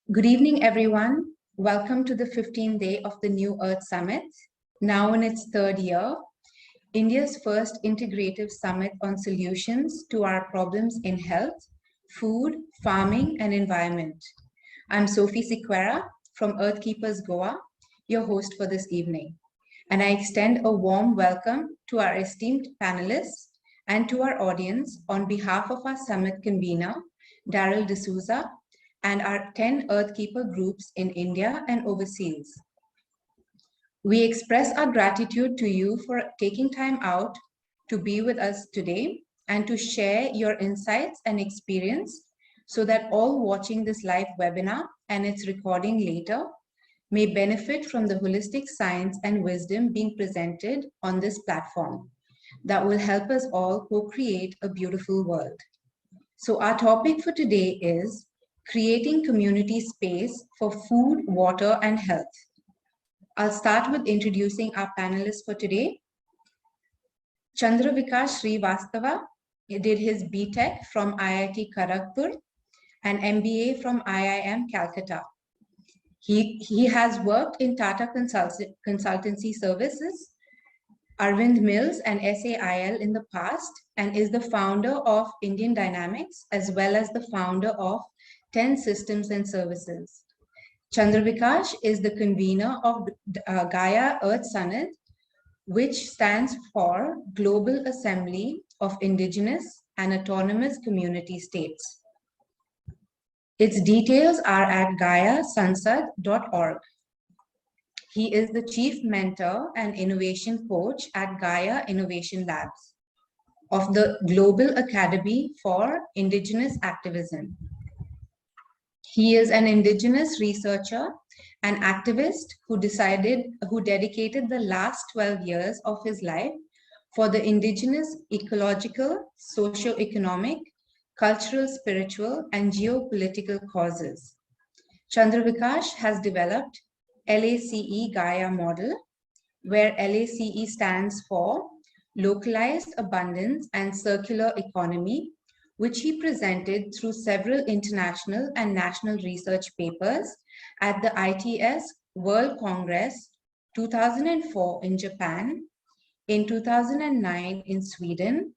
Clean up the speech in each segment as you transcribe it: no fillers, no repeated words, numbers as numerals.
Good evening, everyone. Welcome to the 15th day of the New Earth Summit, now in its third year, India's first integrative summit on solutions to our problems in health, food, farming, and environment. I'm Sophie Sequeira from Earthkeepers Goa, your host for this evening. And I extend a warm welcome to our esteemed panelists and to our audience on behalf of our summit convener, Darryl D'Souza, and our 10 Earthkeeper groups in India and overseas. We express our gratitude to you for taking time out to be with us today and to share your insights and experience so that all watching this live webinar and its recording later may benefit from the holistic science and wisdom being presented on this platform that will help us all co-create a beautiful world. So our topic for today is creating community space for food, water, and health. I'll start with introducing our panelists for today. Chandra Vikash Srivastava did his BTech from IIT Kharagpur and MBA from IIM Calcutta. He has worked in Tata Consultancy Services, Arvind Mills, and SAIL in the past, and is the founder of Indian Dynamics, as well as the founder of 10 Systems and Services. Chandra Vikash is the convener of Gaia Earth Summit, which stands for Global Assembly of Indigenous and Autonomous Community States. Its details are at gaiasansad.org. He is the chief mentor and innovation coach at Gaia Innovation Labs of the Global Academy for Indigenous Activism. He is an Indigenous researcher and activist who dedicated the last 12 years of his life for the Indigenous ecological, socio-economic, cultural, spiritual, and geopolitical causes. Chandra Vikash has developed LACE Gaia model, where LACE stands for Localized Abundance and Circular Economy, which he presented through several international and national research papers at the ITS World Congress 2004 in Japan, in 2009 in Sweden,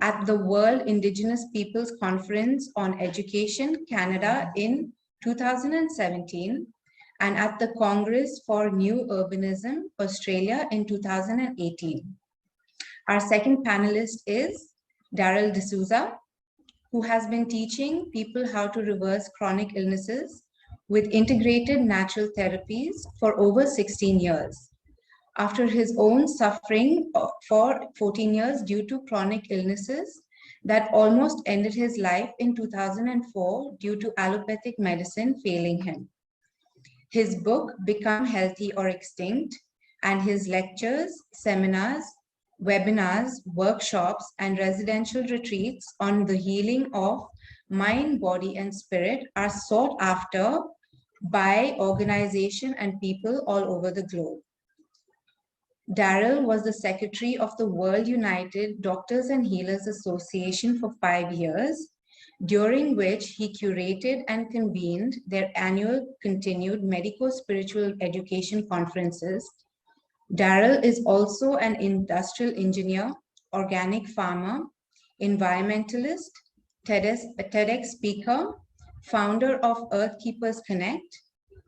at the World Indigenous Peoples Conference on Education, Canada in 2017, and at the Congress for New Urbanism, Australia in 2018. Our second panelist is Darryl D'Souza, who has been teaching people how to reverse chronic illnesses with integrated natural therapies for over 16 years. After his own suffering for 14 years due to chronic illnesses that almost ended his life in 2004 due to allopathic medicine failing him. His book, Become Healthy or Extinct, and his lectures, seminars, webinars, workshops, and residential retreats on the healing of mind, body, and spirit are sought after by organizations and people all over the globe. Darryl was the secretary of the World United Doctors and Healers Association for 5 years, during which he curated and convened their annual continued medico-spiritual education conferences. Darryl is also an industrial engineer, organic farmer, environmentalist, TEDx speaker, founder of Earthkeepers Connect,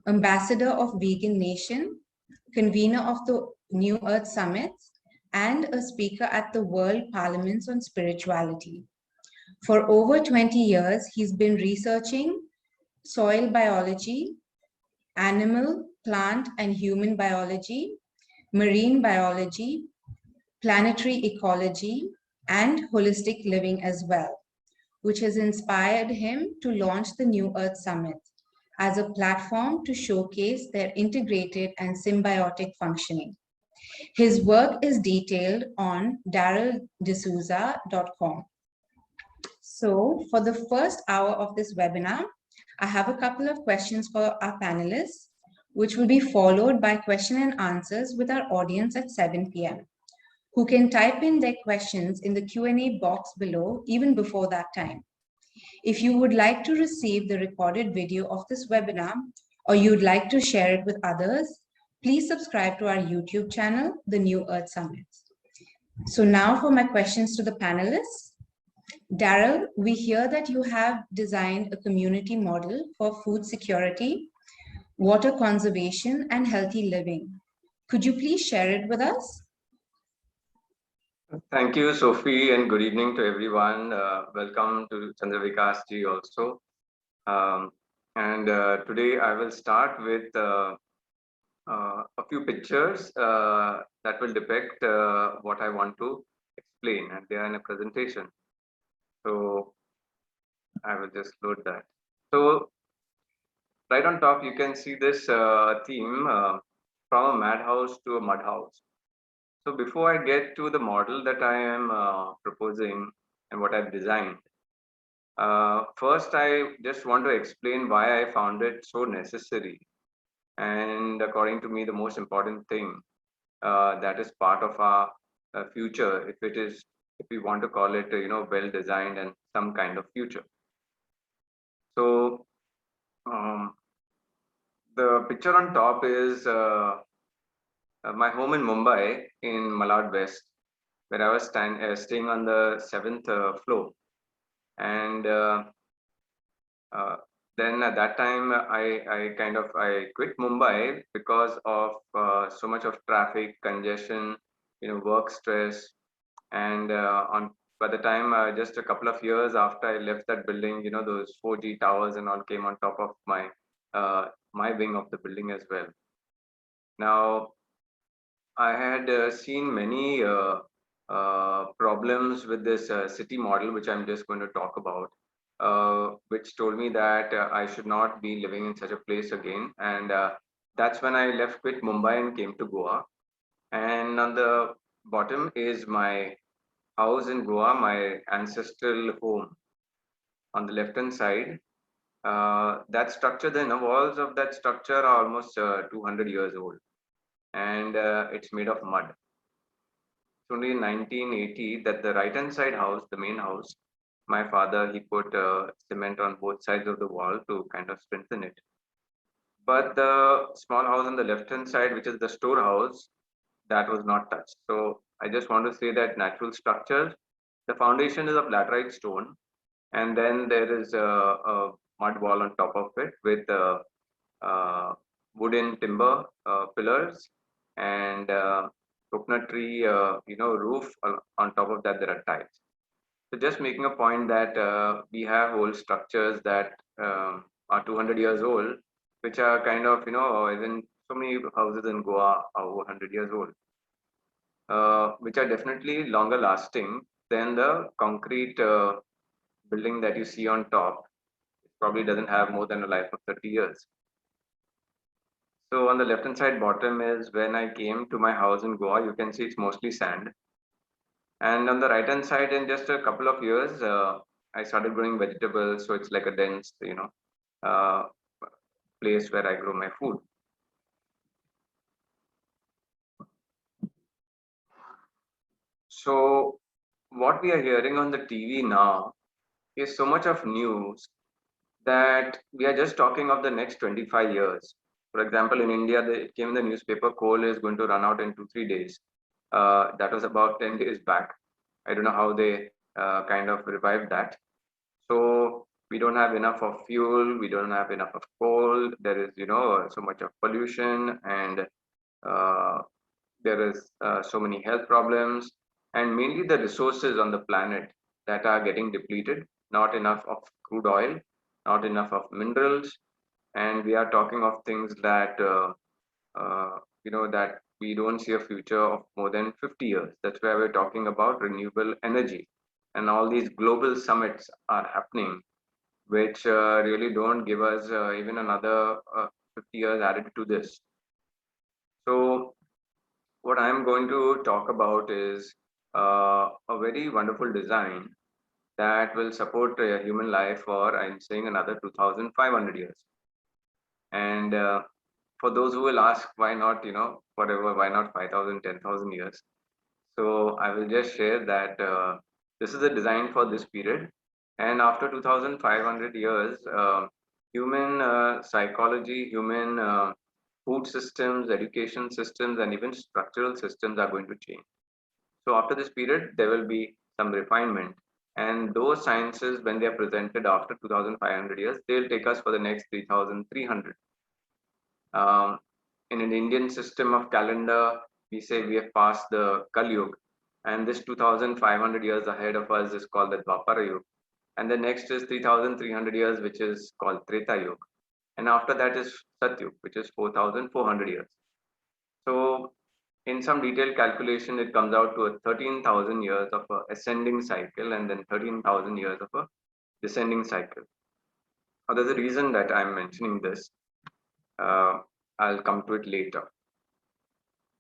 ambassador of Vegan Nation, convener of the New Earth Summit, and a speaker at the World Parliaments on Spirituality. For over 20 years, he's been researching soil biology, animal, plant, and human biology, marine biology, planetary ecology, and holistic living as well, which has inspired him to launch the New Earth Summit as a platform to showcase their integrated and symbiotic functioning. His work is detailed on darryldesouza.com. So for the first hour of this webinar, I have a couple of questions for our panelists, which will be followed by question and answers with our audience at 7 p.m., who can type in their questions in the Q&A box below, even before that time. If you would like to receive the recorded video of this webinar, or you'd like to share it with others, please subscribe to our YouTube channel, The New Earth Summit. So now for my questions to the panelists. Darryl, we hear that you have designed a community model for food security, water conservation, and healthy living. Could you please share it with us? Thank you, Sophie, and good evening to everyone. Welcome to Chandra Vikash ji also. Today I will start with a few pictures that will depict what I want to explain, and they are in a presentation. So I will just load that. So right on top, you can see this theme from a madhouse to a mud house. So before I get to the model that I am proposing and what I've designed, first I just want to explain why I found it so necessary, and according to me the most important thing that is part of our future, if we want to call it well designed and some kind of future. So the picture on top is my home in Mumbai in Malad West, where I was staying on the 7th floor. And then at that time, I quit Mumbai because of so much of traffic congestion, work stress, and by the time just a couple of years after I left that building, those 4G towers and all came on top of my wing of the building as well. Now, I had seen many problems with this city model, which I'm just going to talk about, which told me that I should not be living in such a place again. And that's when I quit Mumbai and came to Goa. And on the bottom is my house in Goa, my ancestral home. On the left-hand side, that structure, the inner walls of that structure are almost 200 years old. And it's made of mud. It's only in 1980 that the right-hand side house, the main house, my father, he put cement on both sides of the wall to kind of strengthen it. But the small house on the left-hand side, which is the storehouse, that was not touched. So I just want to say that natural structures, the foundation is of laterite stone, and then there is a mud wall on top of it with wooden timber pillars and coconut tree roof. On top of that there are tiles. So just making a point that we have old structures that are 200 years old, which are kind of even so many houses in Goa are over 100 years old, which are definitely longer lasting than the concrete building that you see on top. It probably doesn't have more than a life of 30 years. So on the left hand side bottom is when I came to my house in Goa. You can see it's mostly sand. And on the right hand side, in just a couple of years, I started growing vegetables. So it's like a dense, place where I grow my food. So what we are hearing on the TV now is so much of news that we are just talking of the next 25 years. For example, in India, it came in the newspaper, coal is going to run out in 2-3 days. That was about 10 days back. I don't know how they kind of revived that. So we don't have enough of fuel, we don't have enough of coal. There is, so much of pollution, and there is so many health problems, and mainly the resources on the planet that are getting depleted. Not enough of crude oil, not enough of minerals, and we are talking of things that that we don't see a future of more than 50 years. That's why we're talking about renewable energy, and all these global summits are happening, which really don't give us even another 50 years added to this. So what I'm going to talk about is a very wonderful design that will support human life for, I'm saying, another 2,500 years. And for those who will ask, why not, whatever, why not 5,000, 10,000 years? So I will just share that this is a design for this period. And after 2,500 years, human psychology, human food systems, education systems, and even structural systems are going to change. So after this period, there will be some refinement. And those sciences, when they are presented after 2,500 years, they'll take us for the next 3,300. Um, in an Indian system of calendar, we say we have passed the Kali Yuga, and this 2,500 years ahead of us is called the Dwapara Yuga. And the next is 3,300 years, which is called Treta Yuga. And after that is Satyug, which is 4,400 years. So in some detailed calculation, it comes out to a 13,000 years of a ascending cycle and then 13,000 years of a descending cycle. Now, there's a reason that I'm mentioning this. Uh, I'll come to it later.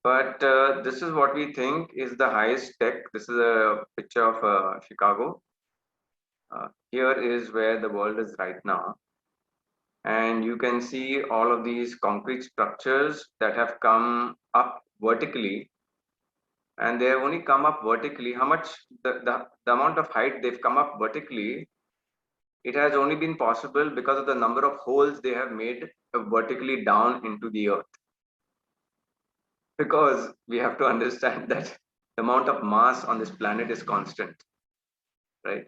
But this is what we think is the highest tech. This is a picture of Chicago. Here is where the world is right now. And you can see all of these concrete structures that have come up vertically, and they have only come up vertically. How much the amount of height they've come up vertically, it has only been possible because of the number of holes they have made vertically down into the earth. Because we have to understand that the amount of mass on this planet is constant, right?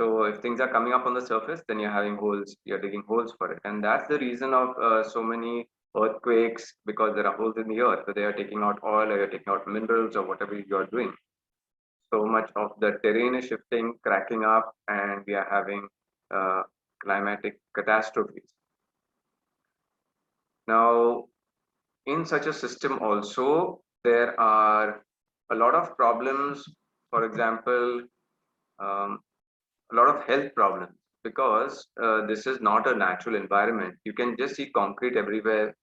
So if things are coming up on the surface, then you're having holes, you're digging holes for it. And that's the reason of so many earthquakes, because there are holes in the earth. So they are taking out oil or you're taking out minerals or whatever you're doing. So much of the terrain is shifting, cracking up, and we are having uh, climatic catastrophes. Now, in such a system also, there are a lot of problems. For example, um, a lot of health problems, because this is not a natural environment. You can just see concrete everywhere,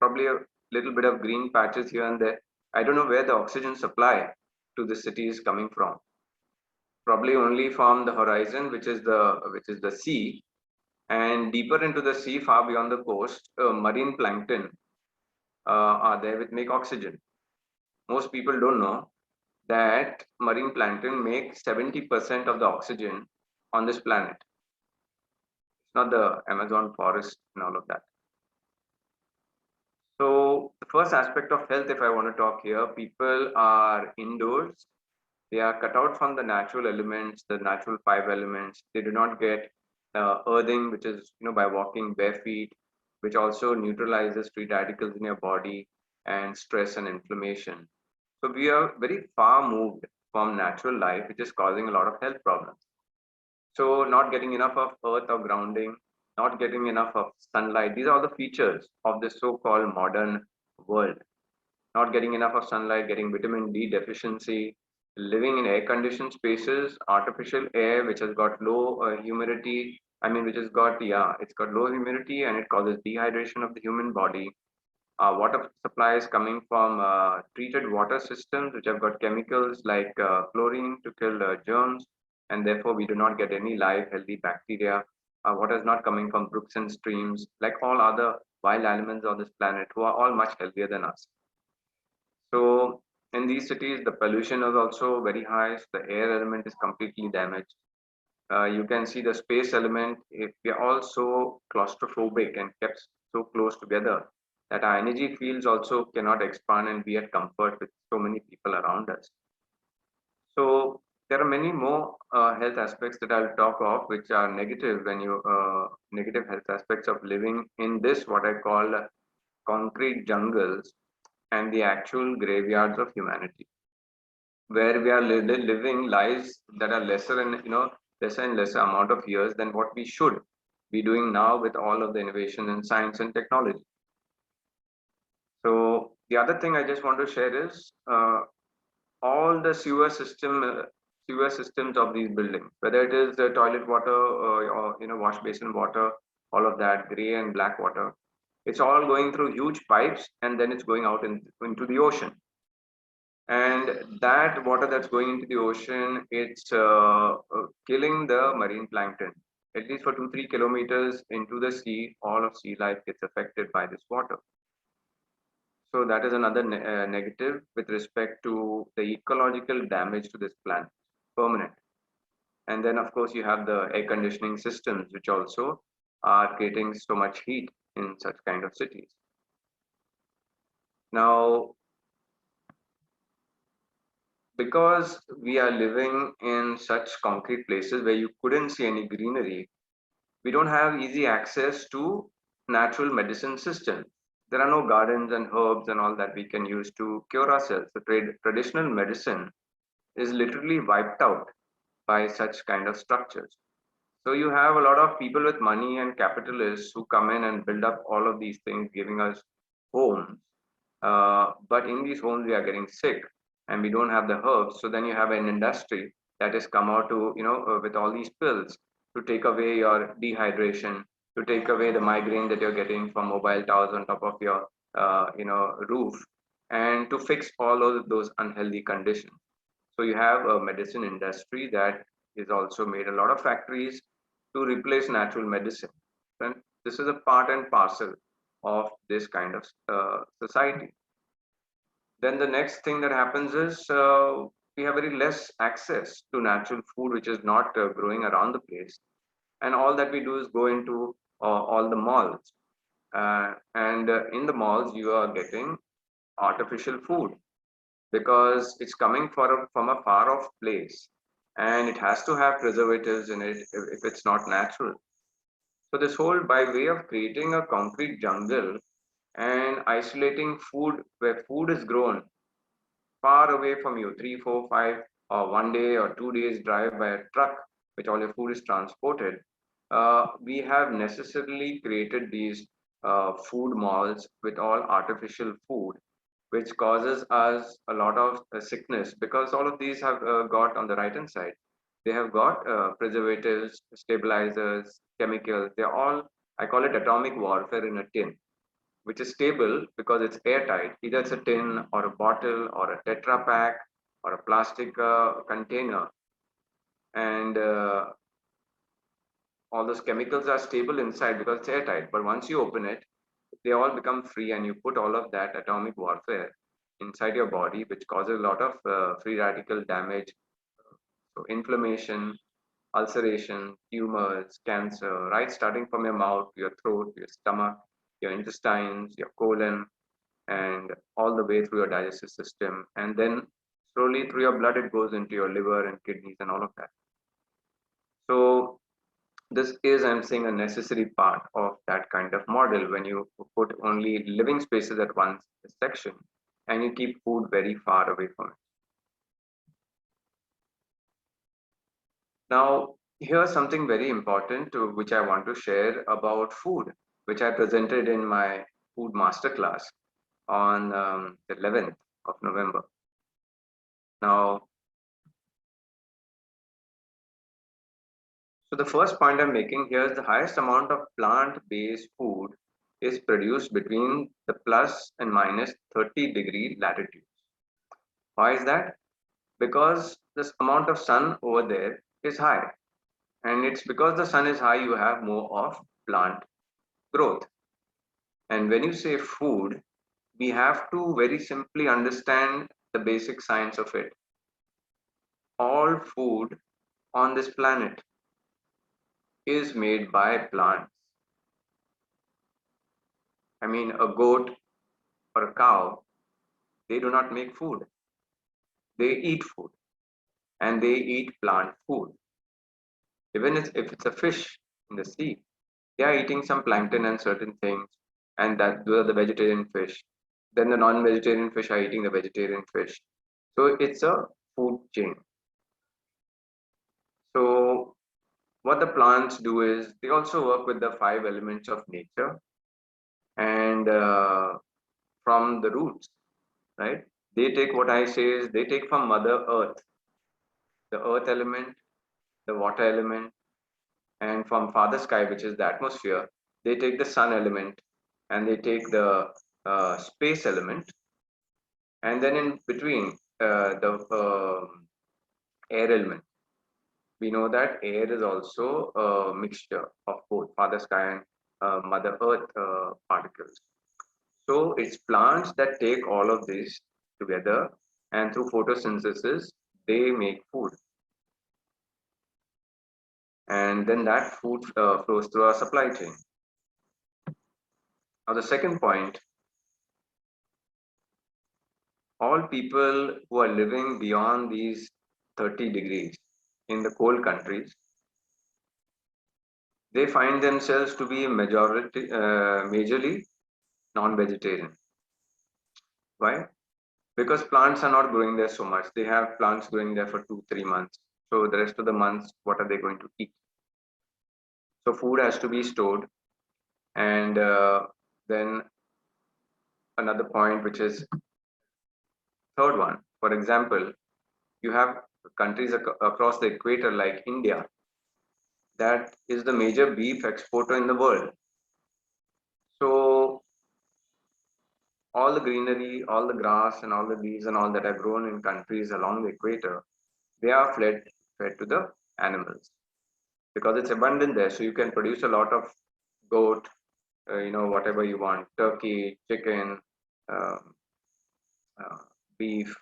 probably a little bit of green patches here and there. I don't know where the oxygen supply to the city is coming from. Probably only from the horizon, which is the sea, and deeper into the sea, far beyond the coast, marine plankton are there which make oxygen. Most people don't know that marine plankton make 70% of the oxygen on this planet. It's not the Amazon forest and all of that. So the first aspect of health, if I want to talk here, people are indoors. They are cut out from the natural elements, the natural five elements. They do not get earthing, which is by walking bare feet, which also neutralizes free radicals in your body and stress and inflammation. So we are very far moved from natural life, which is causing a lot of health problems. So not getting enough of earth or grounding, not getting enough of sunlight. These are all the features of this so-called modern world. Not getting enough of sunlight, getting vitamin D deficiency, living in air-conditioned spaces, artificial air which has got low humidity. I mean, which has got it's got low humidity and it causes dehydration of the human body. Water supply is coming from treated water systems which have got chemicals like chlorine to kill germs, and therefore we do not get any live healthy bacteria. Water is not coming from brooks and streams like all other wild animals on this planet who are all much healthier than us. So in these cities, the pollution is also very high. So the air element is completely damaged. You can see the space element. If we are all so claustrophobic and kept so close together, that our energy fields also cannot expand and be at comfort with so many people around us. So there are many more health aspects that I'll talk of, which are negative when you negative health aspects of living in this what I call concrete jungles and the actual graveyards of humanity, where we are living lives that are lesser and lesser amount of years than what we should be doing now with all of the innovation in science and technology. So the other thing I just want to share is all the sewer systems of these buildings, whether it is the toilet water or wash basin water, all of that gray and black water, it's all going through huge pipes and then it's going out into the ocean. And that water that's going into the ocean, it's killing the marine plankton. At least for 2-3 kilometers into the sea, all of sea life gets affected by this water. So that is another negative with respect to the ecological damage to this planet, permanent. And then, of course, you have the air conditioning systems, which also are creating so much heat in such kind of cities. Now, because we are living in such concrete places where you couldn't see any greenery, we don't have easy access to natural medicine systems. There are no gardens and herbs and all that we can use to cure ourselves. The traditional medicine is literally wiped out by such kind of structures. So you have a lot of people with money and capitalists who come in and build up all of these things, giving us homes. But in these homes, we are getting sick and we don't have the herbs. So then you have an industry that has come out to, with all these pills to take away your dehydration, to take away the migraine that you're getting from mobile towers on top of your, roof, and to fix all of those unhealthy conditions. So you have a medicine industry that is also made a lot of factories to replace natural medicine. And this is a part and parcel of this kind of society. Then the next thing that happens is we have very less access to natural food, which is not growing around the place. And all that we do is go into all the malls. And in the malls, you are getting artificial food because it's coming from a far off place and it has to have preservatives in it if it's not natural. So this whole by way of creating a concrete jungle and isolating food where food is grown far away from you, 3, 4, 5, or 1 day or 2 days drive by a truck, which all your food is transported. We have necessarily created these food malls with all artificial food, which causes us a lot of sickness because all of these have got on the right hand side. They have got preservatives, stabilizers, chemicals. They're all, I call it atomic warfare in a tin, which is stable because it's airtight. Either it's a tin or a bottle or a Tetra pack or a plastic container. And all those chemicals are stable inside because it's airtight. But once you open it, they all become free and you put all of that atomic warfare inside your body, which causes a lot of free radical damage. So inflammation, ulceration, tumors, cancer, right? Starting from your mouth, your throat, your stomach, your intestines, your colon, and all the way through your digestive system. And then slowly through your blood, it goes into your liver and kidneys and all of that. So this is, I'm saying, a necessary part of that kind of model when you put only living spaces at one section and you keep food very far away from it. Now, here's something very important which I want to share about food, which I presented in my food masterclass on the 11th of November. Now, so the first point I'm making here is the highest amount of plant-based food is produced between the plus and minus 30-degree latitudes. Why is that? Because this amount of sun over there is high. And it's because the sun is high, you have more of plant growth. And when you say food, we have to very simply understand the basic science of it. All food on this planet is made by plants. I mean, a goat or a cow, they do not make food. They eat food and they eat plant food. Even if it's a fish in the sea, they are eating some plankton and certain things, and that those are the vegetarian fish. Then the non-vegetarian fish are eating the vegetarian fish. So it's a food chain. So what the plants do is they also work with the 5 elements of nature and from the roots, right? They take what I say is they take from Mother Earth, the earth element, the water element, and from Father Sky, which is the atmosphere, they take the sun element and they take the space element, and then in between the air element. We know that air is also a mixture of both Father Sky and Mother Earth particles. So it's plants that take all of this together and through photosynthesis, they make food. and then that food flows through our supply chain. Now, the second point, all people who are living beyond these 30 degrees in the cold countries, they find themselves to be majorly non-vegetarian. Why? Because plants are not growing there so much. They have plants growing there for 2 3 months. So the rest of the months, what are they going to eat? So food has to be stored. And then another point, which is third one. For example, you have countries across the equator like India, that is the major beef exporter in the world. So all the greenery, all the grass, and all the leaves and all that are grown in countries along the equator, they are fed to the animals because it's abundant there. So you can produce a lot of goat, whatever you want, turkey, chicken, um, uh, beef,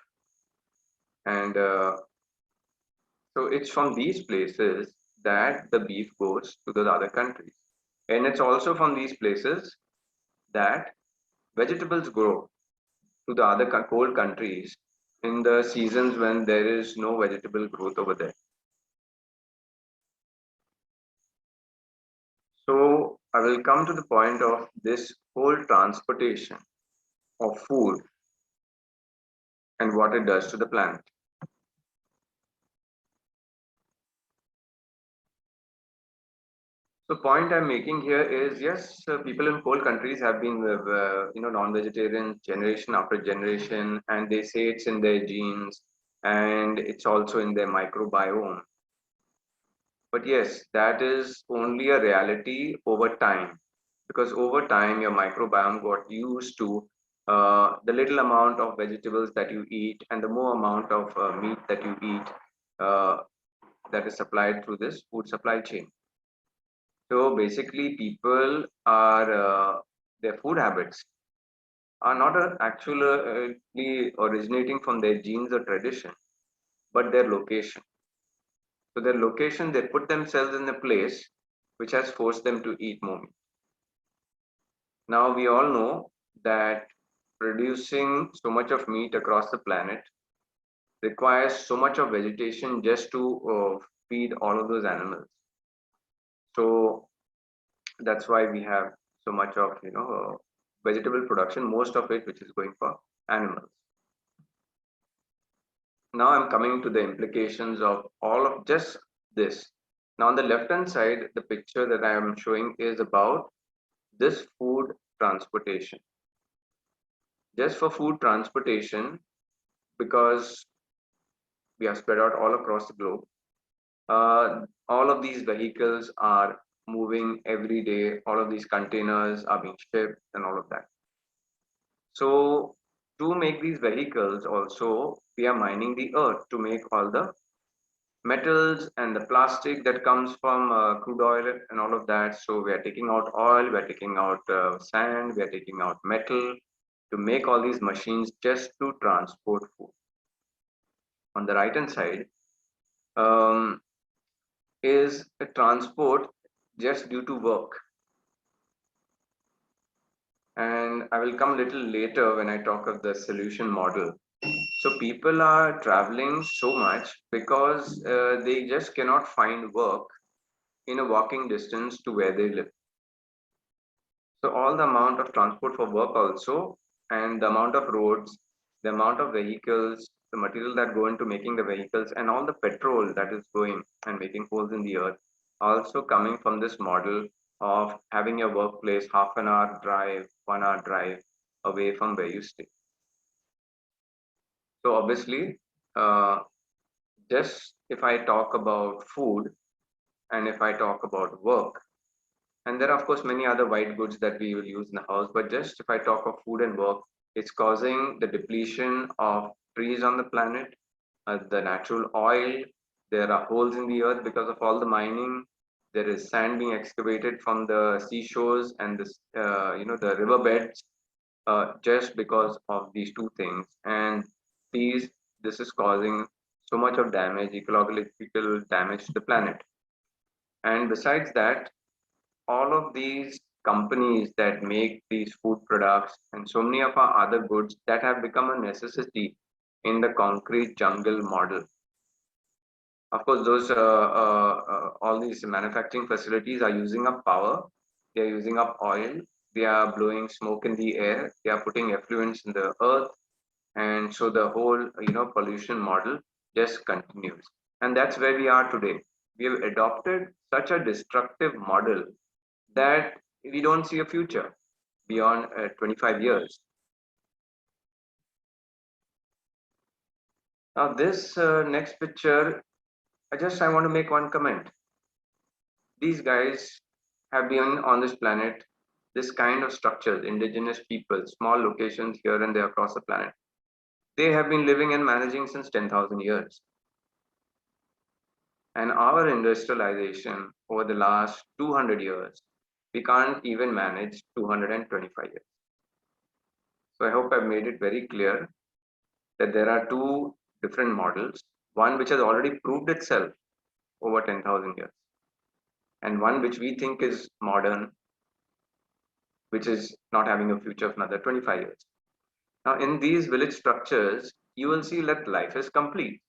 and so it's from these places that the beef goes to the other countries. And it's also from these places that vegetables grow to the other cold countries in the seasons when there is no vegetable growth over there. So I will come to the point of this whole transportation of food and what it does to the planet. The point I'm making here is, yes, people in cold countries have been, non-vegetarian generation after generation, and they say it's in their genes and it's also in their microbiome. But yes, that is only a reality over time, because over time your microbiome got used to the little amount of vegetables that you eat and the more amount of meat that you eat uh, that is supplied through this food supply chain. So basically, people are their food habits are not actually originating from their genes or tradition, but their location. So their location, they put themselves in a place which has forced them to eat more meat. Now we all know that producing so much of meat across the planet requires so much of vegetation just to feed all of those animals. So that's why we have so much of vegetable production, most of it which is going for animals. Now I'm coming to the implications of all of just this. Now on the left hand side, the picture that I am showing is about this food transportation. Just for food transportation, because we are spread out all across the globe, all of these vehicles are moving every day. All of these containers are being shipped and all of that. So to make these vehicles also, we are mining the earth to make all the metals and the plastic that comes from crude oil and all of that. So we are taking out oil, we are taking out sand, we are taking out metal to make all these machines just to transport food. On the right hand side um, is a transport just due to work. And I will come a little later when I talk of the solution model. So people are traveling so much because they just cannot find work in a walking distance to where they live. So all the amount of transport for work also, and the amount of roads, the amount of vehicles, the material that go into making the vehicles, and all the petrol that is going and making holes in the earth, also coming from this model of having your workplace half an hour drive, 1 hour drive away from where you stay. So obviously, just if I talk about food and if I talk about work, and there are of course many other white goods that we will use in the house, but just if I talk of food and work, it's causing the depletion of trees on the planet, the natural oil. There are holes in the earth because of all the mining. There is sand being excavated from the seashores and this, the riverbeds, just because of these two things. And this is causing so much of damage, ecological damage to the planet. And besides that, all of these companies that make these food products and so many of our other goods that have become a necessity in the concrete jungle model. Of course, those all these manufacturing facilities are using up power. They are using up oil. They are blowing smoke in the air. They are putting effluents in the earth, and so the whole pollution model just continues. And that's where we are today. We have adopted such a destructive model that we don't see a future beyond 25 years. Now, this next picture, I want to make one comment. These guys have been on this planet, this kind of structures, indigenous people, small locations here and there across the planet. They have been living and managing since 10,000 years. And our industrialization over the last 200 years, we can't even manage 225 years. So I hope I've made it very clear that there are two different models, one which has already proved itself over 10,000 years, and one which we think is modern, which is not having a future of another 25 years. Now, in these village structures, you will see that life is complete.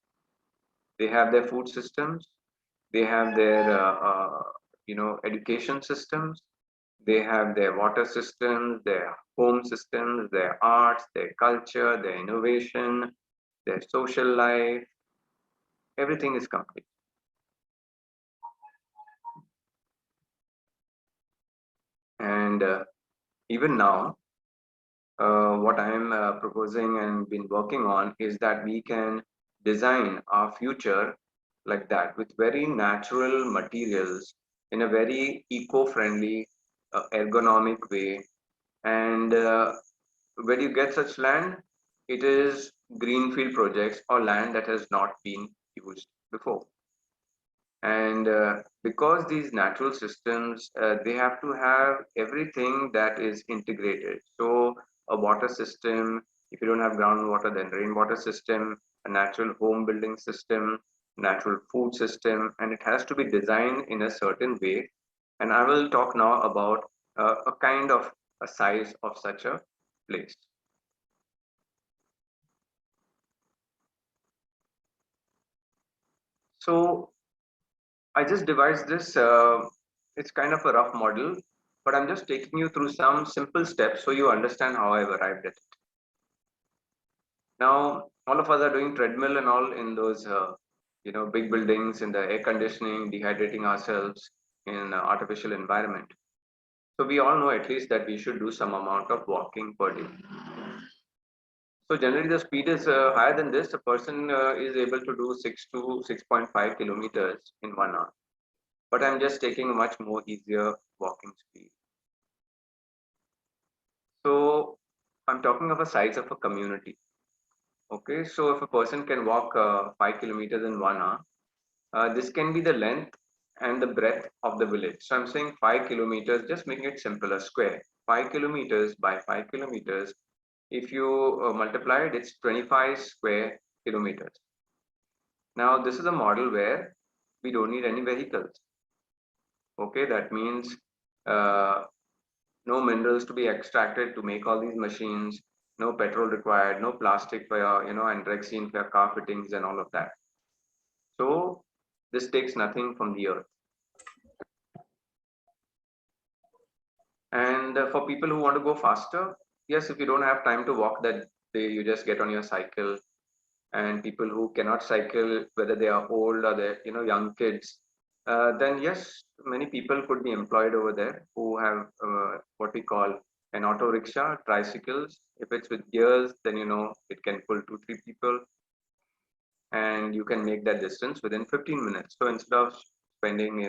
They have their food systems, they have their education systems, they have their water systems, their home systems, their arts, their culture, their innovation, their social life. Everything is complete. And even now, what I am proposing and been working on is that we can design our future like that with very natural materials in a very eco-friendly, ergonomic way. And where you get such land, it is greenfield projects or land that has not been used before. And because these natural systems, they have to have everything that is integrated. So a water system, if you don't have groundwater, then rainwater system, a natural home building system, natural food system, and it has to be designed in a certain way. And I will talk now about a kind of a size of such a place. So I just devised this, it's kind of a rough model, but I'm just taking you through some simple steps so you understand how I've arrived at it. Now, all of us are doing treadmill and all in those, big buildings, in the air conditioning, dehydrating ourselves in an artificial environment. So we all know at least that we should do some amount of walking per day. So generally the speed is higher than this. A person is able to do 6 to 6.5 kilometers in 1 hour. But I'm just taking a much more easier walking speed. So I'm talking of a size of a community. Okay, so if a person can walk 5 kilometers in 1 hour, this can be the length and the breadth of the village. So I'm saying 5 kilometers, just making it simple, a square. 5 kilometers by 5 kilometers. If you multiply it, it's 25 square kilometers. Now, this is a model where we don't need any vehicles. Okay, that means no minerals to be extracted to make all these machines, no petrol required, no plastic for your, and Rexine for your car fittings and all of that. So this takes nothing from the earth. And for people who want to go faster, yes, if you don't have time to walk that day, you just get on your cycle. And people who cannot cycle, whether they are old or they're, young kids, then yes, many people could be employed over there who have what we call an auto rickshaw, tricycles. If it's with gears, then it can pull 2-3 people, and you can make that distance within 15 minutes. So instead of spending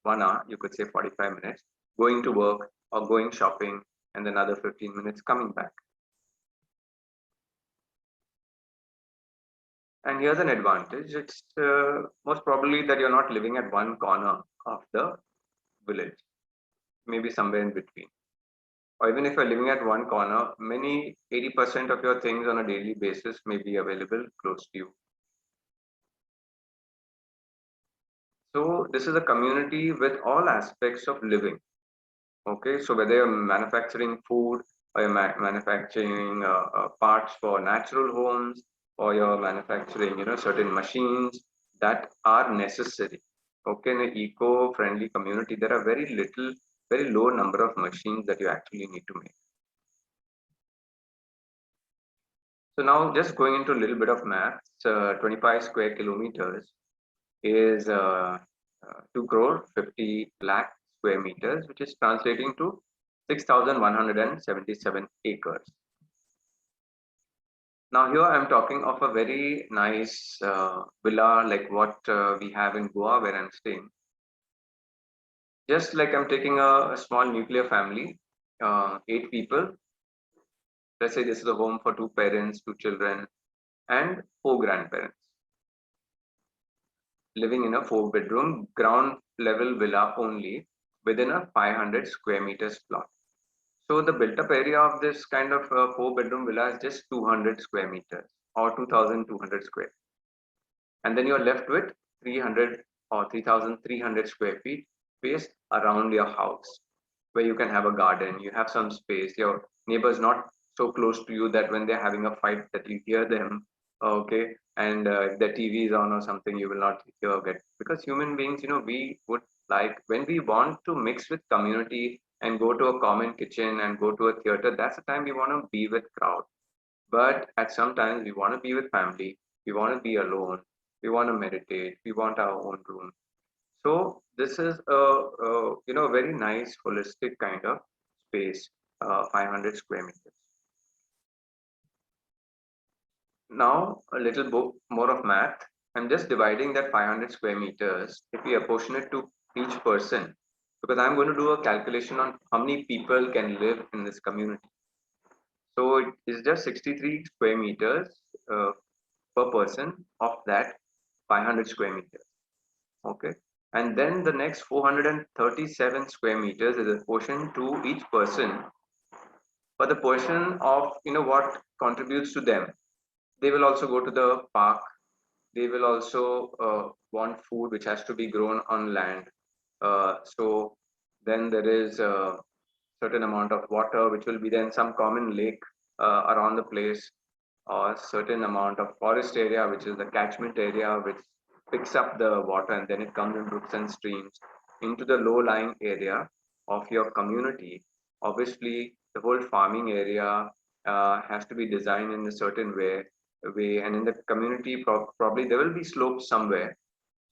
1 hour, you could say 45 minutes going to work or going shopping, and another 15 minutes coming back. And here's an advantage. It's most probably that you're not living at one corner of the village, maybe somewhere in between. Or even if you're living at one corner, 80% of your things on a daily basis may be available close to you. So this is a community with all aspects of living. Okay, so whether you're manufacturing food or you're manufacturing parts for natural homes, or you're manufacturing, certain machines that are necessary. Okay, in an eco-friendly community, there are very low number of machines that you actually need to make. So now just going into a little bit of maths, 25 square kilometers is 2 crore 50 lakh square meters, which is translating to 6,177 acres. Now here I'm talking of a very nice villa like what we have in Goa where I'm staying. Just like I'm taking a small nuclear family, 8 people. Let's say this is a home for 2 parents, 2 children, and 4 grandparents living in a 4 bedroom ground level villa only within a 500 square meters plot. So the built up area of this kind of 4 bedroom villa is just 200 square meters or 2200 square. And then you're left with 300 or 3300 square feet space around your house where you can have a garden, you have some space, your neighbors not so close to you that when they're having a fight that you hear them, okay, and if the TV is on or something you will not hear it, because human beings, we would like when we want to mix with community and go to a common kitchen and go to a theater, that's the time we want to be with crowd. But at some times we want to be with family, we want to be alone, we want to meditate, we want our own room. So this is a very nice holistic kind of space, 500 square meters. Now a little more of math. I'm just dividing that 500 square meters. If we apportion it to each person, because I'm going to do a calculation on how many people can live in this community. So it is just 63 square meters uh, per person of that 500 square meters. Okay. And then the next 437 square meters is a portion to each person for the portion of what contributes to them. They will also go to the park. They will also want food which has to be grown on land. So then there is a certain amount of water which will be then some common lake around the place, or certain amount of forest area which is the catchment area which picks up the water and then it comes in brooks and streams into the low lying area of your community. Obviously the whole farming area has to be designed in a certain way, and in the community probably there will be slopes somewhere.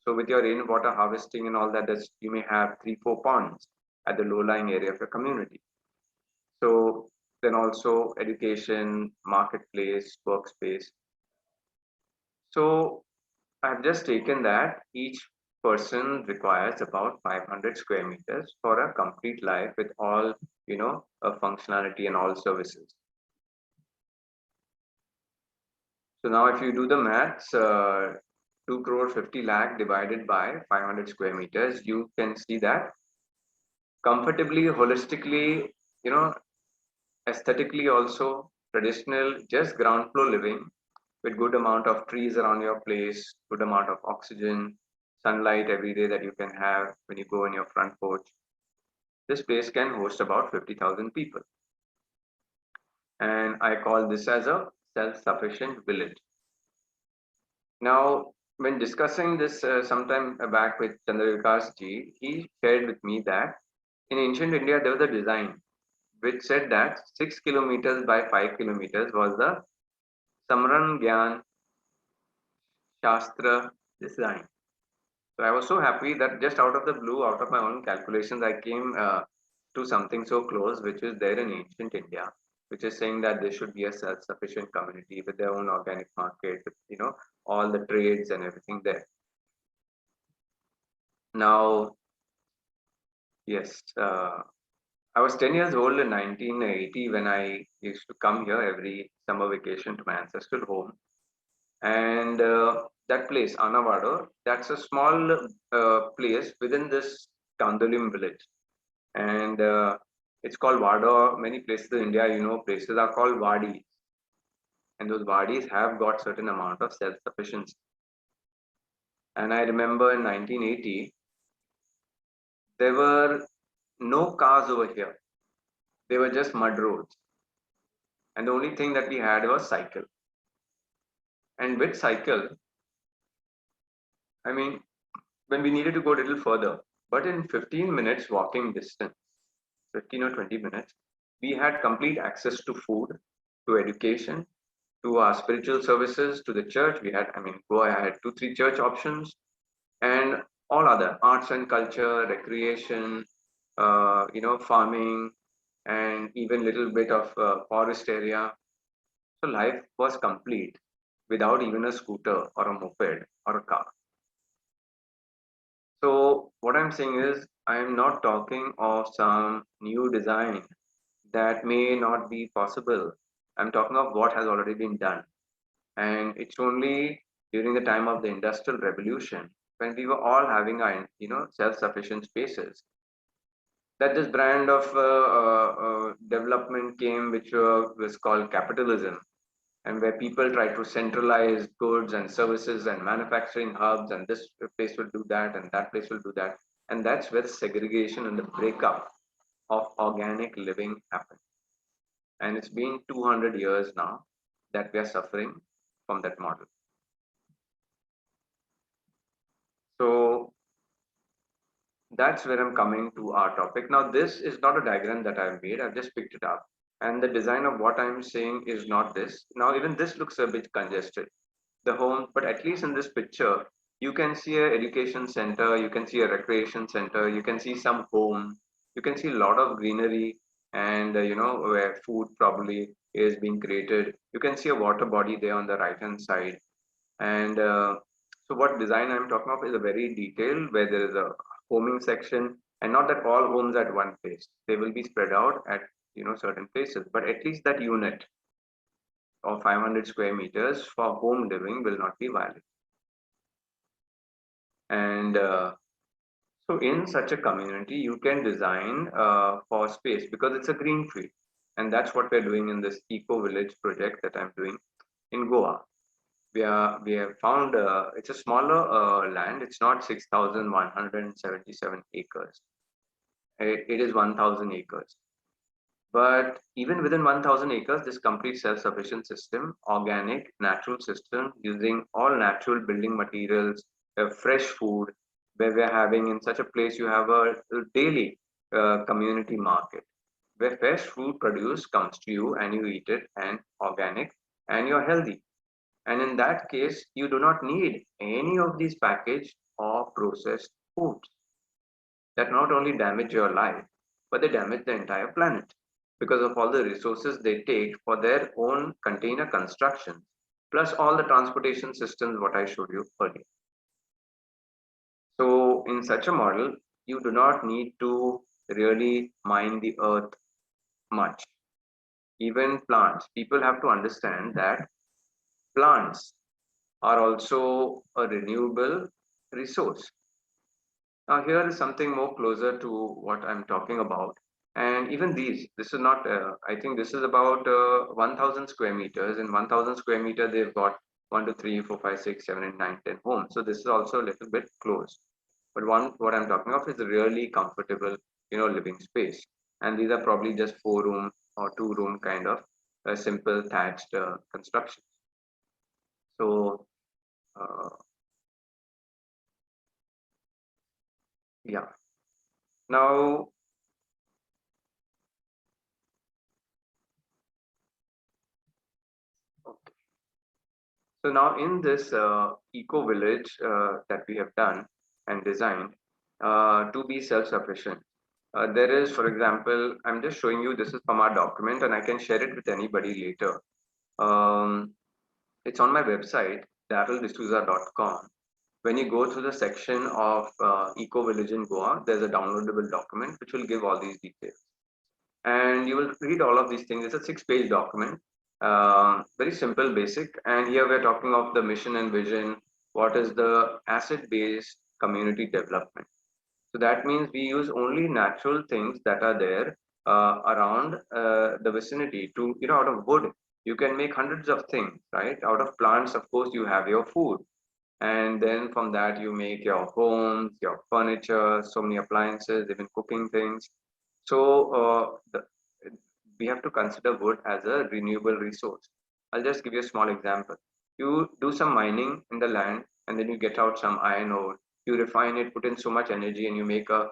So with your rainwater harvesting and all that, you may have 3 4 ponds at the low lying area of your community. So then also education, marketplace, workspace. So I've just taken that each person requires about 500 square meters for a complete life with all, a functionality and all services. So now if you do the maths, 2 crore 50 lakh divided by 500 square meters, you can see that comfortably, holistically, aesthetically also, traditional, just ground floor living with good amount of trees around your place, good amount of oxygen, sunlight every day that you can have when you go in your front porch. This place can host about 50,000 people. And I call this as a self-sufficient village. Now, when discussing this sometime back with Chandra Vikash ji, he shared with me that in ancient India, there was a design which said that 6 kilometers by 5 kilometers was the Samran Gyan Shastra design. So I was so happy that just out of the blue, out of my own calculations, I came to something so close, which is there in ancient India, which is saying that there should be a self-sufficient community with their own organic market, with, all the trades and everything there. Now, yes, I was 10 years old in 1980 when I used to come here every summer vacation to my ancestral home. And that place, Anavado, that's a small place within this Kandolim village. And it's called Vada. Many places in India, places are called Wadis. And those Wadis have got certain amount of self-sufficiency. And I remember in 1980, There were no cars over here. They were just mud roads. And the only thing that we had was cycle. And with cycle, I mean, when we needed to go a little further, but in 15 minutes walking distance, 15 or 20 minutes, we had complete access to food, to education, to our spiritual services, to the church. We had, I mean, Goa had 2, 3 church options, and all other arts and culture, recreation, farming, and even little bit of forest area. So life was complete without even a scooter or a moped or a car. So what I'm saying is, I'm not talking of some new design that may not be possible. I'm talking of what has already been done. And it's only during the time of the Industrial Revolution, when we were all having our, self-sufficient spaces, that this brand of development came, which was called capitalism, and where people try to centralize goods and services and manufacturing hubs, and this place will do that and that place will do that. And that's where segregation and the breakup of organic living happened. And it's been 200 years now that we are suffering from that model. So that's where I'm coming to our topic. Now, this is not a diagram that I've made, I've just picked it up. And the design of what I'm saying is not this. Now, even this looks a bit congested, the home, but at least in this picture, you can see a education center, you can see a recreation center, you can see some home, you can see a lot of greenery, and where food probably is being created. You can see a water body there on the right hand side. And so what design I'm talking of is a very detailed, where there is a homing section, and not that all homes at one place. They will be spread out at certain places, but at least that unit of 500 square meters for home living will not be violated. And so in such a community, you can design for space because it's a green field. And that's what we're doing in this eco village project that I'm doing in Goa. We have found it's a smaller land. It's not 6,177 acres. It is 1,000 acres. But even within 1,000 acres, this complete self-sufficient system, organic, natural system, using all natural building materials, fresh food, where we're having in such a place, you have a daily community market, where fresh food produce comes to you and you eat it, and organic, and you're healthy. And in that case, you do not need any of these packaged or processed foods that not only damage your life, but they damage the entire planet because of all the resources they take for their own container construction, plus all the transportation systems, what I showed you earlier. So in such a model, you do not need to really mine the earth much. Even plants, people have to understand that plants are also a renewable resource. Now here is something more closer to what I'm talking about. And even this is not, I think this is about 1,000 square meters. In 1,000 square meter, they've got 1, 2, 3, 4, 5, 6, 7, 8, 9, 10 homes. So this is also a little bit close. But what I'm talking of is a really comfortable, living space. And these are probably just 4 room or 2 room kind of simple thatched construction. So yeah. Now, okay. So now in this eco village that we have done and designed to be self-sufficient, there is, for example, I'm just showing you, this is from our document and I can share it with anybody later. It's on my website, darryldisouza.com. When you go through the section of Eco Village in Goa, there's a downloadable document which will give all these details. And you will read all of these things. It's a 6-page document, very simple, basic. And here we're talking of the mission and vision. What is the asset-based community development? So that means we use only natural things that are there around the vicinity. To out of wood, you can make hundreds of things, right? Out of plants, of course, you have your food. And then from that, you make your homes, your furniture, so many appliances, even cooking things. So we have to consider wood as a renewable resource. I'll just give you a small example. You do some mining in the land, and then you get out some iron ore. You refine it, put in so much energy, and you make a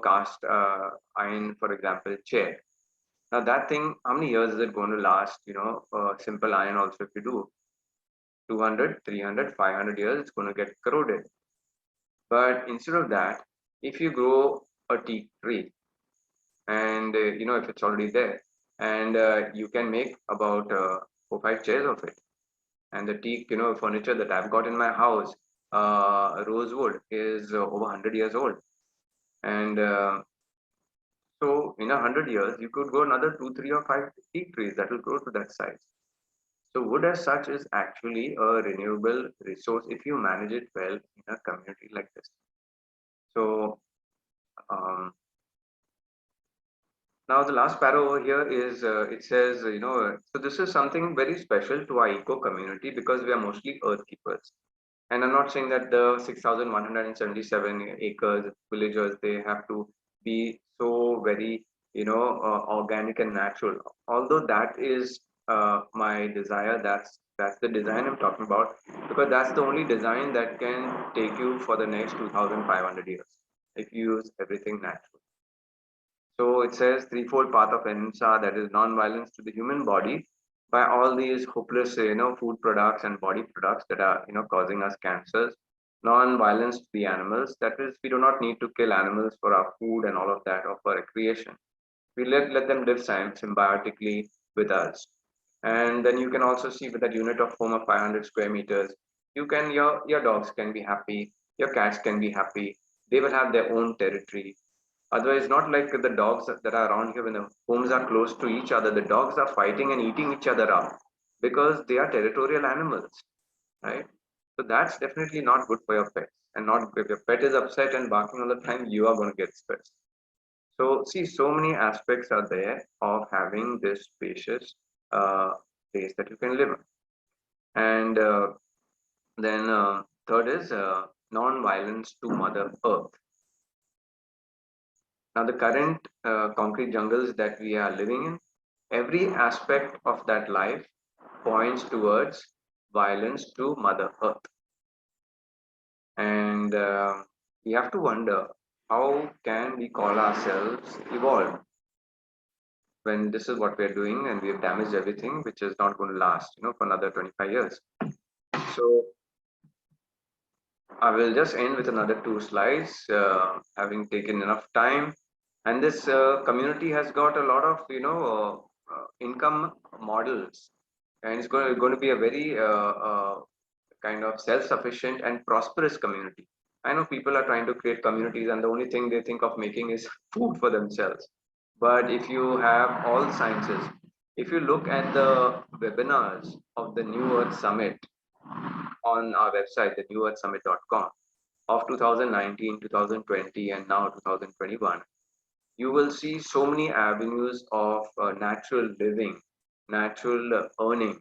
cast iron, for example, chair. Now that thing, how many years is it going to last? Simple iron also, if you do 200, 300, 500 years, it's going to get corroded. But instead of that, if you grow a teak tree, and if it's already there, and you can make about 4 5 chairs of it. And the teak furniture that I've got in my house, rosewood, is over 100 years old. And so in 100 years you could grow another 2 3 or 5 teak trees that will grow to that size. So wood as such is actually a renewable resource if you manage it well in a community like this. So um, now the last para over here is it says, so this is something very special to our eco community because we are mostly earth keepers. And I'm not saying that the 6,177 acres villagers, they have to be so very, organic and natural. Although that is my desire, that's the design I'm talking about, because that's the only design that can take you for the next 2,500 years if you use everything natural. So it says threefold path of ahimsa, that is non-violence to the human body by all these hopeless, food products and body products that are, causing us cancers. Non-violence to the animals, that is, we do not need to kill animals for our food and all of that or for recreation. We let them live symbiotically with us. And then you can also see with that unit of home of 500 square meters, your dogs can be happy, your cats can be happy. They will have their own territory. Otherwise, not like the dogs that are around here, when the homes are close to each other, the dogs are fighting and eating each other up because they are territorial animals, right? So that's definitely not good for your pets. And not if your pet is upset and barking all the time, you are going to get stressed. So see, so many aspects are there of having this spacious place that you can live in. And then third is non-violence to Mother Earth. Now, the current concrete jungles that we are living in, every aspect of that life points towards violence to Mother Earth. And we have to wonder, how can we call ourselves evolved when this is what we are doing and we have damaged everything, which is not going to last, for another 25 years. So I will just end with another 2 slides, having taken enough time. And this community has got a lot of income models, and it's going to be a very kind of self-sufficient and prosperous community. I know people are trying to create communities and the only thing they think of making is food for themselves. But if you have all sciences, if you look at the webinars of the New Earth Summit on our website, the newearthsummit.com, of 2019, 2020, and now 2021, you will see so many avenues of natural living, natural earning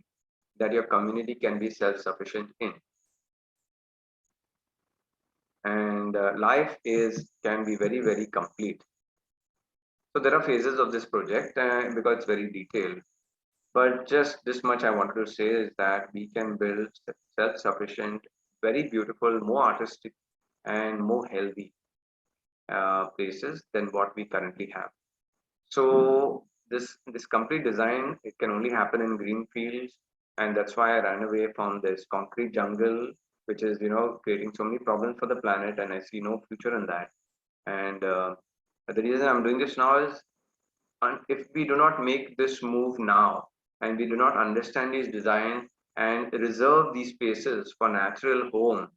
that your community can be self-sufficient in. And life can be very, very complete. So there are phases of this project because it's very detailed. But just this much I wanted to say is that we can build self-sufficient, very beautiful, more artistic, and more healthy places than what we currently have. So this complete design, it can only happen in green fields, and that's why I ran away from this concrete jungle, which is creating so many problems for the planet, and I see no future in that. And the reason I'm doing this now is, if we do not make this move now, and we do not understand these design and reserve these spaces for natural home,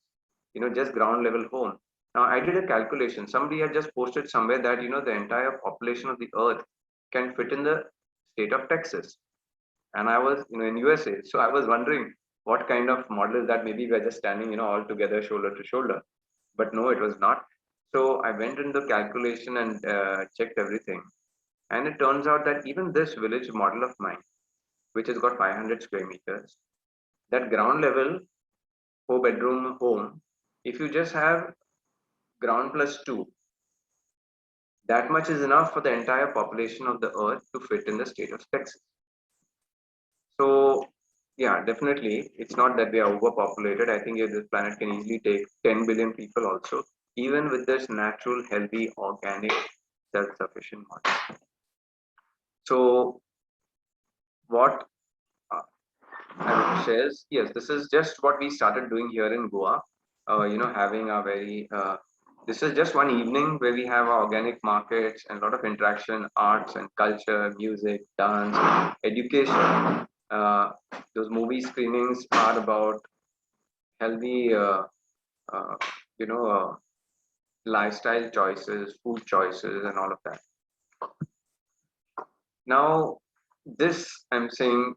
just ground level home. Now, I did a calculation. Somebody had just posted somewhere that, the entire population of the earth can fit in the state of Texas. And I was, in USA. So I was wondering what kind of model is that. Maybe we're just standing, all together, shoulder to shoulder. But no, it was not. So I went into the calculation and checked everything. And it turns out that even this village model of mine, which has got 500 square meters, that ground level 4-bedroom home, if you just have ground plus 2, that much is enough for the entire population of the earth to fit in the state of Texas. So yeah, definitely, it's not that we are overpopulated. I think this planet can easily take 10 billion people also, even with this natural, healthy, organic, self-sufficient model. So what I would share is, yes, this is just what we started doing here in Goa. Having a very this is just one evening where we have our organic markets and a lot of interaction, arts and culture, music, dance, education. Uh, those movie screenings are about healthy, uh, you know, uh, lifestyle choices, food choices, and all of that. Now, this I'm saying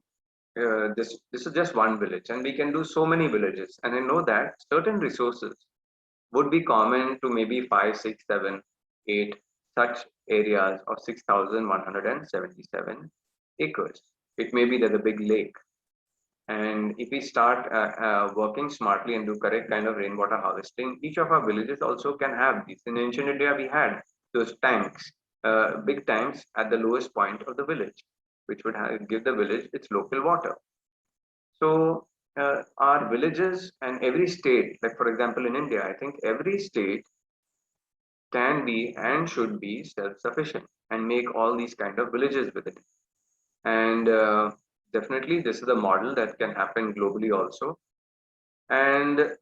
this is just one village, and we can do so many villages. And I know that certain resources would be common to maybe 5, 6, 7, 8 such areas of 6,177 acres. It may be that a big lake. And if we start working smartly and do correct kind of rainwater harvesting, each of our villages also can have these. In ancient India, we had those tanks, big tanks at the lowest point of the village, which would give the village its local water. So our villages and every state, like for example in India, I think every state can be and should be self-sufficient and make all these kind of villages with it. And definitely this is a model that can happen globally also. And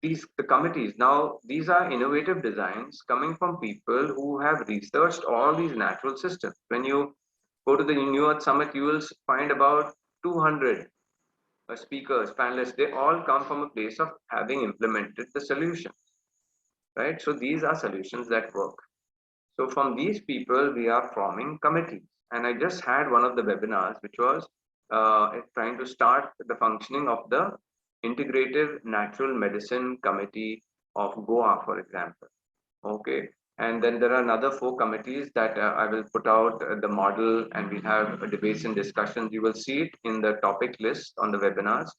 the committees, now these are innovative designs coming from people who have researched all these natural systems. When you go to the New Earth Summit, you will find about 200 speakers, panelists. They all come from a place of having implemented the solution, right? So these are solutions that work. So from these people, we are forming committees. And I just had one of the webinars, which was trying to start the functioning of the Integrative Natural Medicine Committee of Goa, for example. Okay. And then there are another 4 committees that I will put out the model, and we have debates and discussions. You will see it in the topic list on the webinars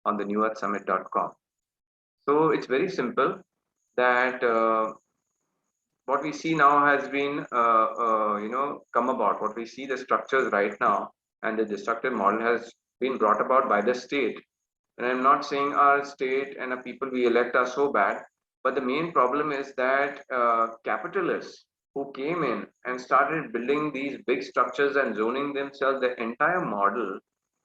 on the newearthsummit.com. So it's very simple that what we see now has been, come about. What we see the structures right now and the destructive model has been brought about by the state. And I'm not saying our state and the people we elect are so bad, but the main problem is that capitalists who came in and started building these big structures and zoning themselves, the entire model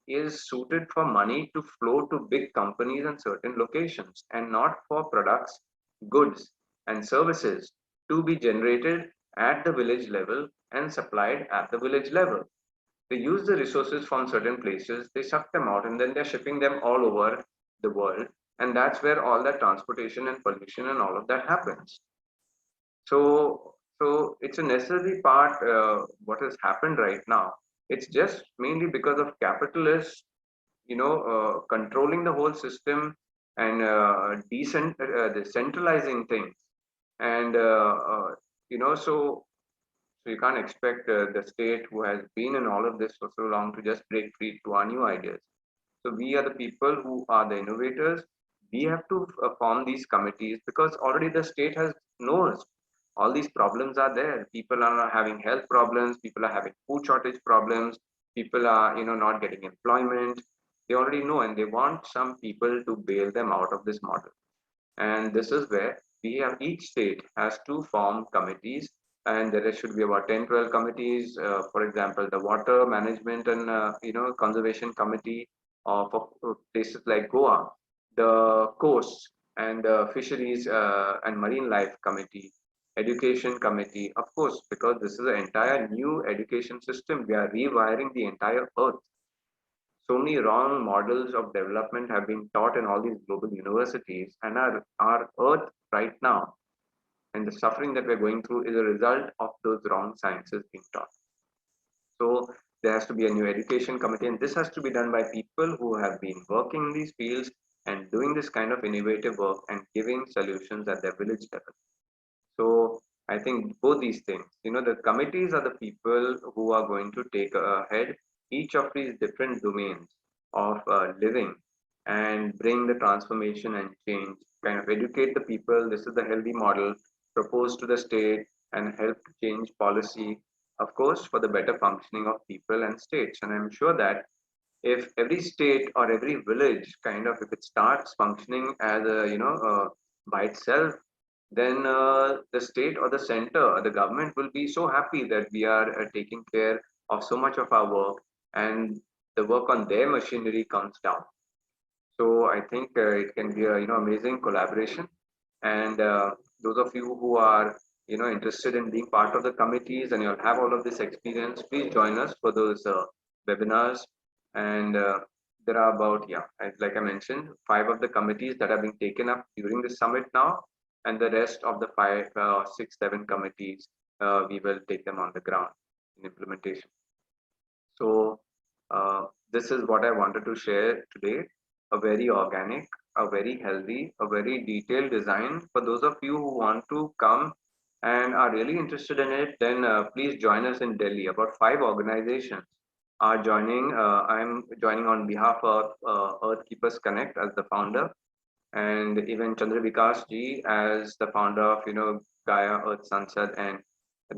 is suited for money to flow to big companies and certain locations and not for products, goods, and services to be generated at the village level and supplied at the village level. They use the resources from certain places, they suck them out, and then they're shipping them all over the world. And that's where all that transportation and pollution and all of that happens. So it's a necessary part. What has happened right now? It's just mainly because of capitalists, controlling the whole system and decentralizing things. And so you can't expect the state who has been in all of this for so long to just break free to our new ideas. So we are the people who are the innovators. We have to form these committees because already the state has knows all these problems are there. People are having health problems. People are having food shortage problems. People are not getting employment. They already know, and they want some people to bail them out of this model. And this is where we have each state has to form committees, and there should be about 10, 12 committees. For example, the water management and conservation committee for places like Goa, the coast and fisheries and marine life committee, education committee, of course, because this is an entire new education system. We are rewiring the entire earth. So many wrong models of development have been taught in all these global universities, and our earth right now and the suffering that we're going through is a result of those wrong sciences being taught. So there has to be a new education committee, and this has to be done by people who have been working in these fields and doing this kind of innovative work and giving solutions at their village level. So I think both these things, the committees are the people who are going to take ahead each of these different domains of living and bring the transformation and change, kind of educate the people. This is the healthy model proposed to the state and help to change policy, of course, for the better functioning of people and states. And I'm sure that if every state or every village kind of, if it starts functioning as a, by itself, then the state or the center or the government will be so happy that we are taking care of so much of our work, and the work on their machinery comes down. So I think it can be a, amazing collaboration. And those of you who are, interested in being part of the committees and you'll have all of this experience, please join us for those webinars. And there are about, like I mentioned, 5 of the committees that are being taken up during the summit now, and the rest of the 5, 6, 7 committees, we will take them on the ground in implementation. So this is what I wanted to share today. A very organic, a very healthy, a very detailed design. For those of you who want to come and are really interested in it, then please join us in Delhi. About 5 organizations are joining. I'm joining on behalf of Earth Keepers Connect as the founder, and even Chandra Vikash ji as the founder of, Gaia Earth Sunset and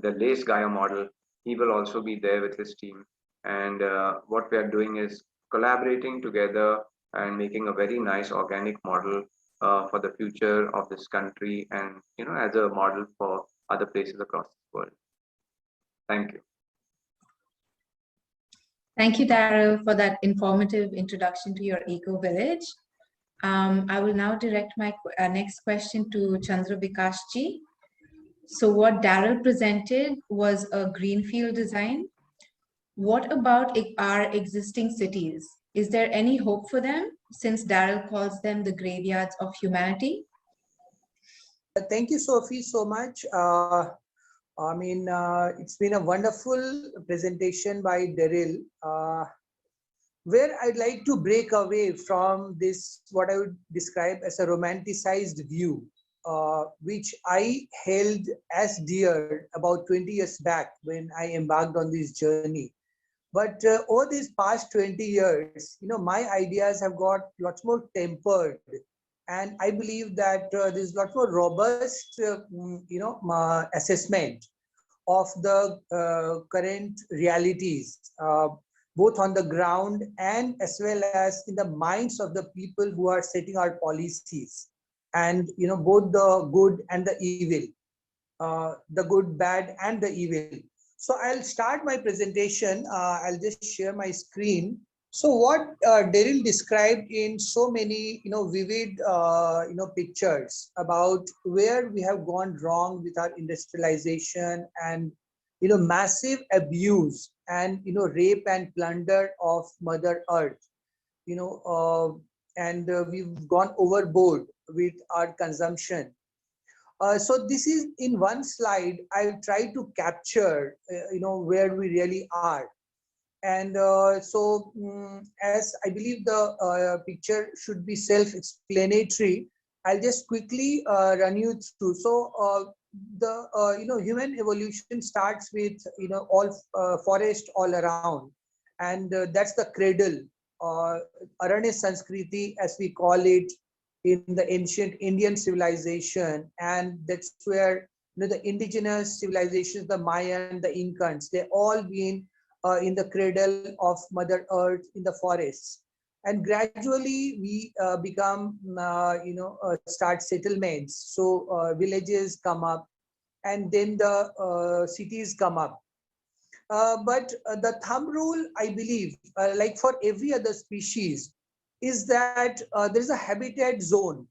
the Lace Gaia model. He will also be there with his team. And what we are doing is collaborating together and making a very nice organic model for the future of this country, and as a model for other places across the world. Thank you. Thank you, Darryl, for that informative introduction to your eco village. I will now direct my next question to Chandra Vikash ji. So what Darryl presented was a greenfield design. What about our existing cities? Is there any hope for them, since Darryl calls them the graveyards of humanity? Thank you, Sophie, so much. It's been a wonderful presentation by Darryl, where I'd like to break away from this, what I would describe as a romanticized view, which I held as dear about 20 years back when I embarked on this journey. But over these past 20 years, my ideas have got lots more tempered. And I believe that there's lots more robust, assessment of the current realities, both on the ground and as well as in the minds of the people who are setting our policies. And, both the good and the evil, the good, bad, and the evil. So I'll start my presentation. I'll just share my screen. So what Darryl described in so many, vivid, pictures about where we have gone wrong with our industrialization and, massive abuse and, rape and plunder of Mother Earth, and we've gone overboard with our consumption. So this is in one slide. I'll try to capture, where we really are. And as I believe the picture should be self-explanatory, I'll just quickly run you through. So the human evolution starts with all forest all around, and that's the cradle, Aranya Sanskriti as we call it in the ancient Indian civilization, and that's where the indigenous civilizations, the Mayan, the Incans, they all been in the cradle of Mother Earth in the forests. And gradually we become, start settlements. So villages come up, and then the cities come up. But the thumb rule, I believe, like for every other species, is that there is a habitat zone.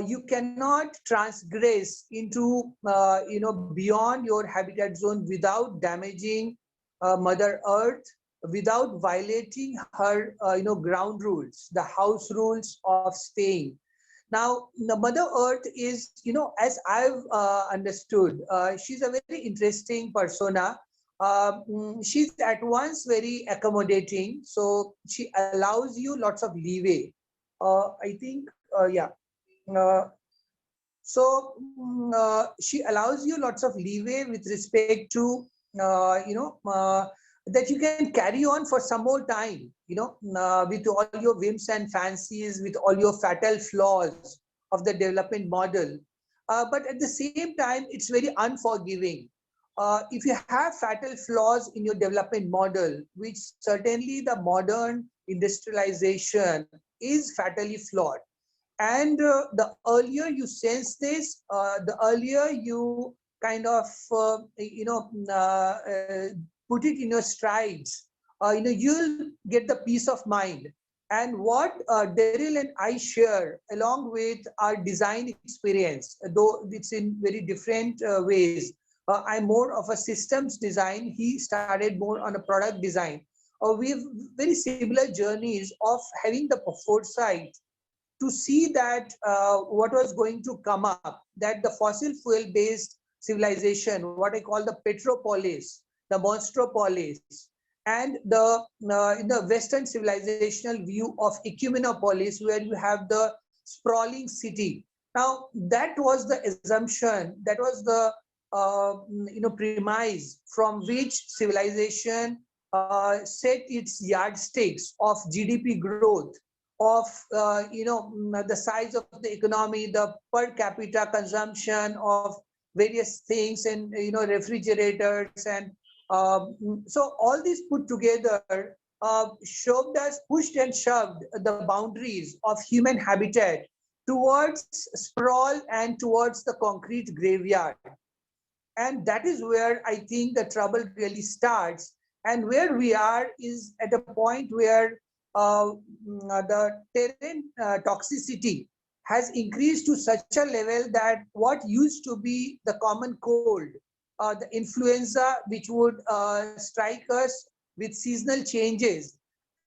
You cannot transgress into, beyond your habitat zone without damaging Mother Earth, without violating her, ground rules, the house rules of staying. Now, the Mother Earth is, as I've understood, she's a very interesting persona. She's at once very accommodating, so she allows you lots of leeway. I think, yeah. She allows you lots of leeway with respect to, that you can carry on for some more time, with all your whims and fancies, with all your fatal flaws of the development model. But at the same time, it's very unforgiving. If you have fatal flaws in your development model, which certainly the modern industrialization is fatally flawed. And the earlier you sense this, the earlier you kind of, put it in your strides, you'll get the peace of mind. And what Darryl and I share, along with our design experience, though it's in very different ways. I'm more of a systems design. He started more on a product design. We have very similar journeys of having the foresight to see that what was going to come up, that the fossil fuel based civilization, what I call the petropolis, the monstropolis, and the in the Western civilizational view of ecumenopolis, where you have the sprawling city. Now, that was the assumption, that was the premise from which civilization set its yardsticks of GDP growth, of the size of the economy, the per capita consumption of various things, and refrigerators, and so all these put together shoved us, pushed and shoved the boundaries of human habitat towards sprawl and towards the concrete graveyard. And that is where I think the trouble really starts. And where we are is at a point where the terrain toxicity has increased to such a level that what used to be the common cold, the influenza, which would strike us with seasonal changes,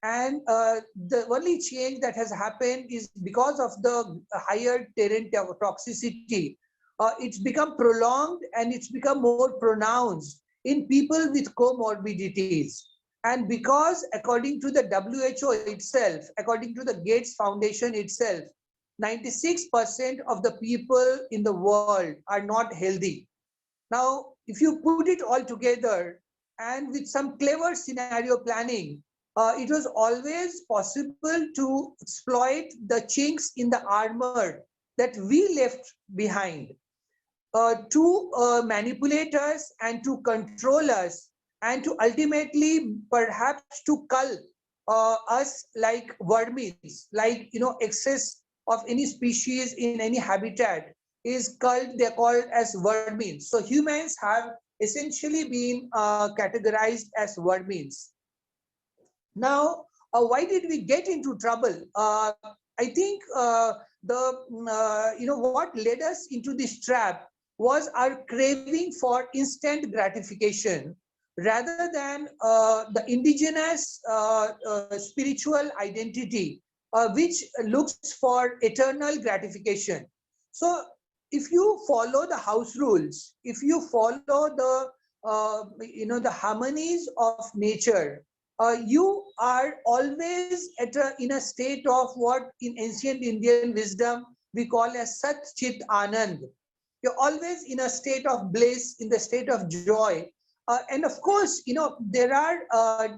and the only change that has happened is because of the higher terrain toxicity. It's become prolonged and it's become more pronounced in people with comorbidities. And because according to the WHO itself, according to the Gates Foundation itself, 96% of the people in the world are not healthy. Now, if you put it all together and with some clever scenario planning, it was always possible to exploit the chinks in the armor that we left behind, to manipulate us and to control us, and to ultimately perhaps to cull us like vermins, like excess of any species in any habitat is culled, they're called as vermins. So humans have essentially been categorized as vermins. Now, why did we get into trouble? I think what led us into this trap was our craving for instant gratification, rather than the indigenous spiritual identity, which looks for eternal gratification. So if you follow the house rules, if you follow the the harmonies of nature, you are always in a state of what in ancient Indian wisdom we call as Sat Chit Anand. You're always in a state of bliss, in the state of joy. And of course, there are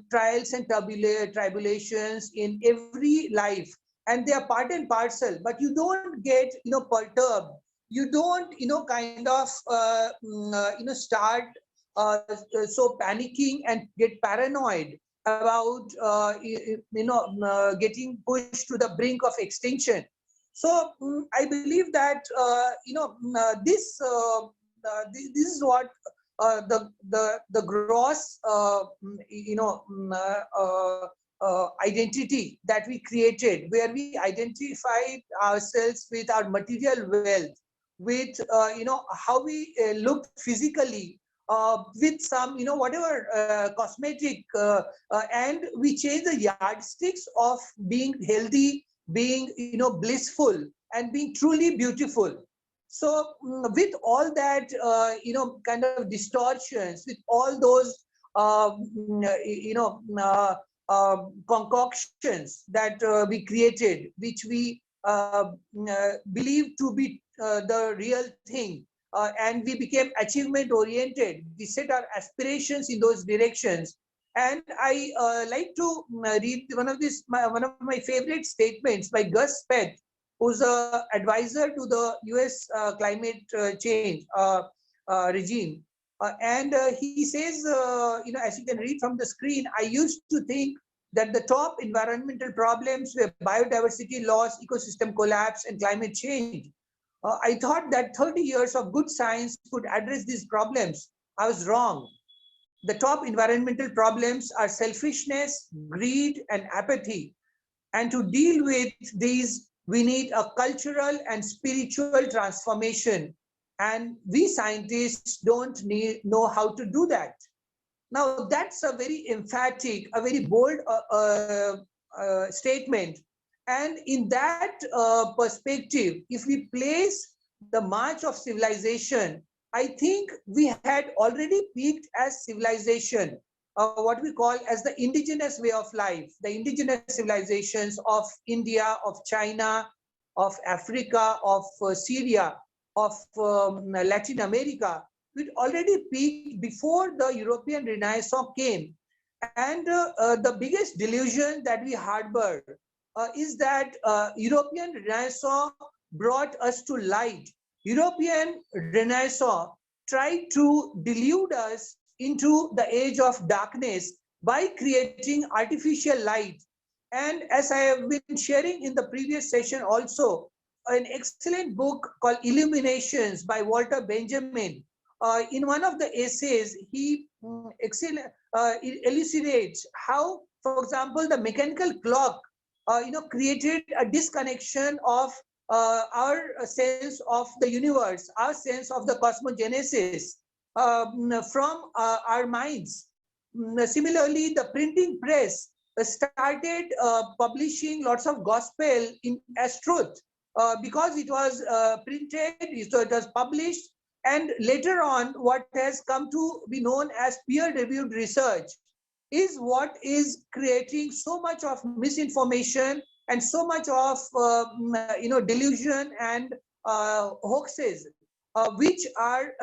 trials and tribulations in every life, and they are part and parcel, but you don't get, perturbed. You don't, kind of, start so panicking and get paranoid about, getting pushed to the brink of extinction. So I believe that, this is what the gross identity that we created, where we identified ourselves with our material wealth, with how we looked physically, with some whatever cosmetic, and we changed the yardsticks of being healthy, being blissful, and being truly beautiful. So with all that, kind of distortions, with all those, concoctions that we created, which we believed to be the real thing, and we became achievement oriented. We set our aspirations in those directions, And I like to read one of my favorite statements by Gus Speth, who's a advisor to the US climate change regime. And he says, as you can read from the screen, I used to think that the top environmental problems were biodiversity loss, ecosystem collapse, and climate change. I thought that 30 years of good science could address these problems. I was wrong. The top environmental problems are selfishness, greed, and apathy. And to deal with these, we need a cultural and spiritual transformation. And we scientists don't know how to do that. Now, that's a very emphatic, a very bold statement. And in that perspective, if we place the march of civilization, I think we had already peaked as civilization, what we call as the indigenous way of life, the indigenous civilizations of India, of China, of Africa, of Syria, of Latin America. We'd already peaked before the European Renaissance came. And the biggest delusion that we harbor is that European Renaissance brought us to light. European Renaissance tried to delude us into the age of darkness by creating artificial light. And as I have been sharing in the previous session also, an excellent book called Illuminations by Walter Benjamin. In one of the essays, he elucidates how, for example, the mechanical clock, created a disconnection of our sense of the universe, our sense of the cosmogenesis from our minds. Similarly, the printing press started publishing lots of gospel as truth because it was printed, so it was published. And later on, what has come to be known as peer-reviewed research is what is creating so much of misinformation and so much of delusion and hoaxes, which are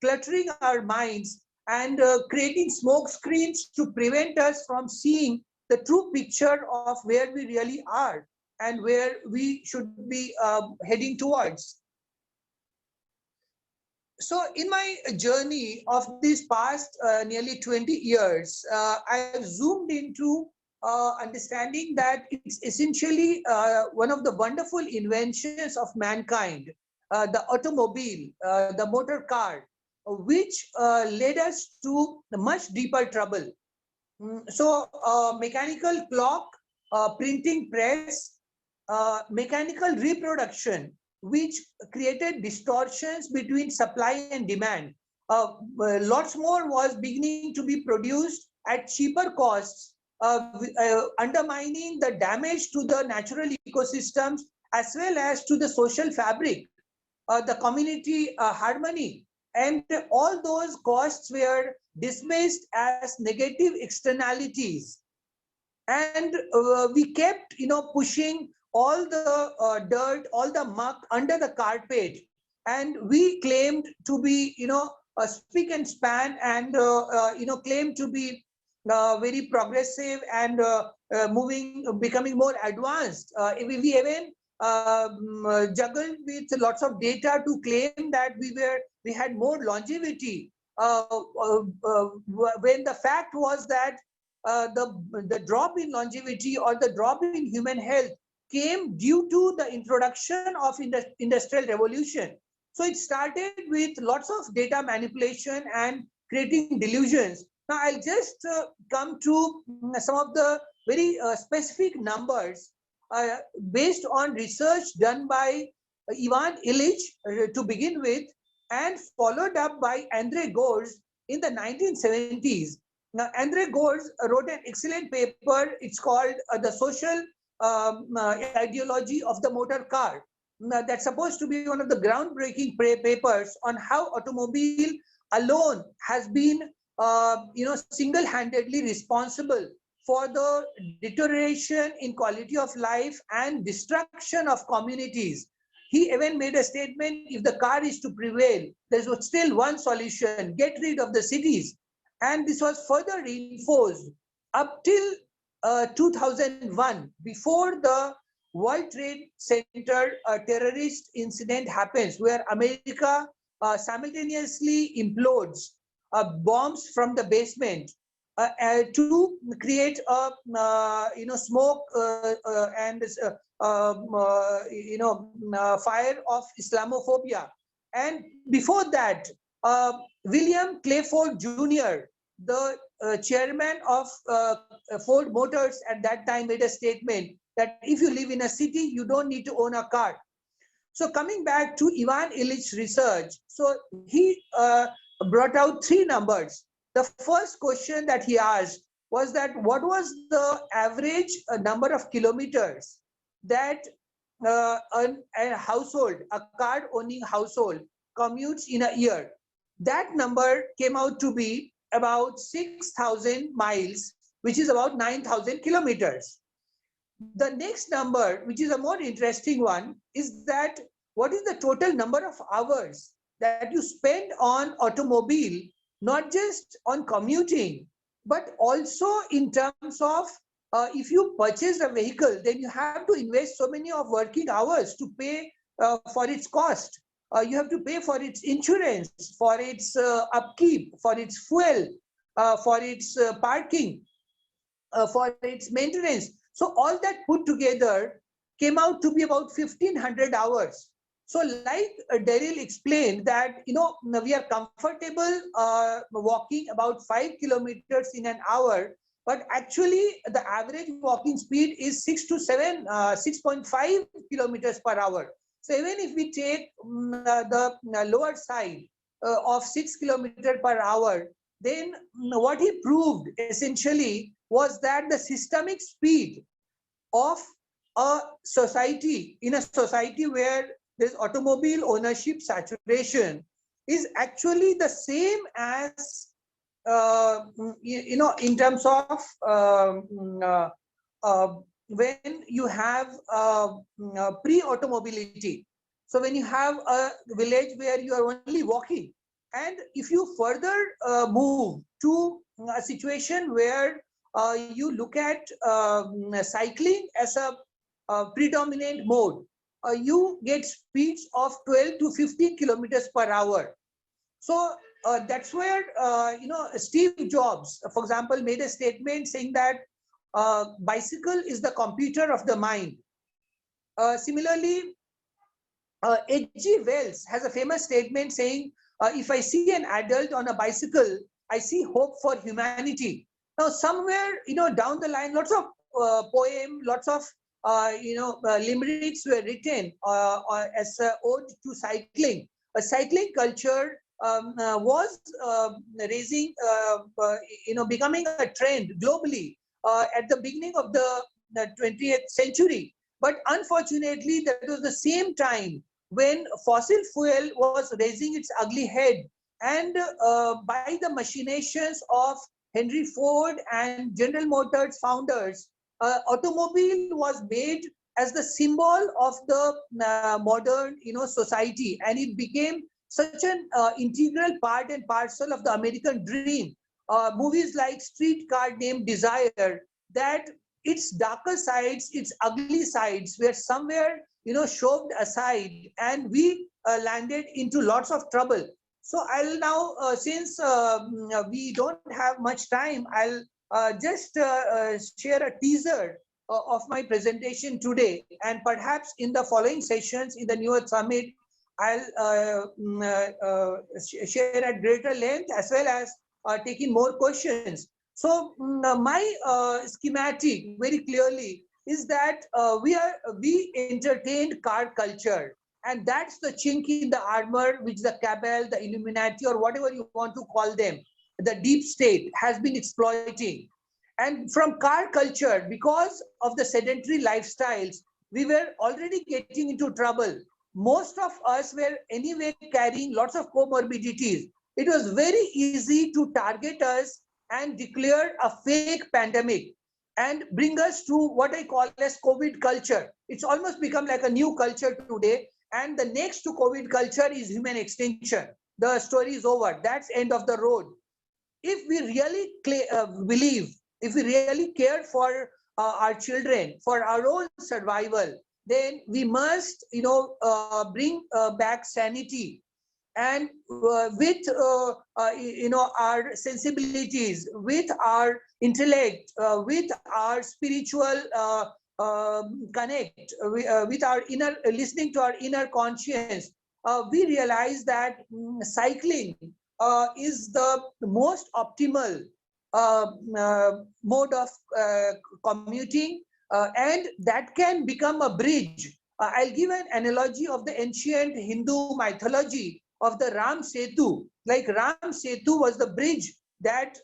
cluttering our minds and creating smoke screens to prevent us from seeing the true picture of where we really are and where we should be heading towards. So in my journey of these past nearly 20 years, I've zoomed into understanding that it's essentially one of the wonderful inventions of mankind, the automobile, the motor car, which led us to much deeper trouble. So mechanical clock, printing press, mechanical reproduction, which created distortions between supply and demand. Lots more was beginning to be produced at cheaper costs, undermining the damage to the natural ecosystems as well as to the social fabric, the community harmony. And all those costs were dismissed as negative externalities. And we kept, pushing all the dirt, all the muck under the carpet. And we claimed to be, a spick and span and, claimed to be very progressive and becoming more advanced. We even juggled with lots of data to claim that we had more longevity. When the fact was that the drop in longevity or the drop in human health came due to the introduction of industrial revolution. So it started with lots of data manipulation and creating delusions. Now I'll just come to some of the very specific numbers based on research done by Ivan Illich to begin with, and followed up by André Gorz in the 1970s. Now, André Gorz wrote an excellent paper. It's called The Social Ideology of the Motor Car. Now, that's supposed to be one of the groundbreaking papers on how automobile alone has been, single-handedly responsible for the deterioration in quality of life and destruction of communities. He even made a statement, if the car is to prevail, there's still one solution: get rid of the cities. And this was further reinforced up till 2001, before the World Trade Center terrorist incident happens, where America simultaneously implodes bombs from the basement to create a smoke and fire of Islamophobia. And before that, William Clayford Jr., the chairman of Ford Motors at that time, made a statement that if you live in a city, you don't need to own a car. So coming back to Ivan Illich's research, so he brought out three numbers. The first question that he asked was that what was the average number of kilometers that a household, a car-owning household, commutes in a year. That number came out to be about 6,000 miles, which is about 9,000 kilometers. The next number, which is a more interesting one, is that what is the total number of hours that you spend on automobile, not just on commuting, but also in terms of if you purchase a vehicle, then you have to invest so many of working hours to pay for its cost. You have to pay for its insurance, for its upkeep, for its fuel, for its parking, for its maintenance. So all that put together came out to be about 1,500 hours. So like Darryl explained that, we are comfortable walking about 5 kilometers in an hour, but actually the average walking speed is 6.5 kilometers per hour. So even if we take the lower side of 6 kilometers per hour, then what he proved essentially was that the systemic speed of a society, in a society where there's automobile ownership saturation, is actually the same as in terms of when you have pre-automobility. So when you have a village where you are only walking, and if you further move to a situation where you look at cycling as a predominant mode, you get speeds of 12 to 15 kilometers per hour. So that's where, Steve Jobs, for example, made a statement saying that bicycle is the computer of the mind. Similarly, H.G. Wells has a famous statement saying, if I see an adult on a bicycle, I see hope for humanity. Now, somewhere, down the line, lots of poems, lots of, limericks were written as an ode to cycling. A cycling culture was raising, becoming a trend globally at the beginning of the 20th century. But unfortunately, that was the same time when fossil fuel was raising its ugly head, and by the machinations of Henry Ford and General Motors founders, automobile was made as the symbol of the modern, society, and it became such an integral part and parcel of the American dream. Movies like Streetcar Named Desire, that its darker sides, its ugly sides were somewhere, shoved aside, and we landed into lots of trouble. So I'll now, since we don't have much time, I'll just share a teaser of my presentation today, and perhaps in the following sessions in the New Earth Summit, I'll share at greater length, as well as taking more questions. So my schematic very clearly is that we entertained car culture, and that's the chink in the armor which the cabal, the Illuminati, or whatever you want to call them, the deep state, has been exploiting. And from car culture, because of the sedentary lifestyles, we were already getting into trouble. Most of us were anyway carrying lots of comorbidities. It was very easy to target us and declare a fake pandemic and bring us to what I call as COVID culture. It's almost become like a new culture today. And the next to COVID culture is human extinction. The story is over. That's end of the road. if we really believe, if we really care for our children, for our own survival, then we must, bring back sanity, and with our sensibilities, with our intellect, with our spiritual connect, with our inner, listening to our inner conscience, we realize that cycling is the most optimal mode of commuting, and that can become a bridge. I'll give an analogy of the ancient Hindu mythology of the Ram Setu. Like Ram Setu was the bridge that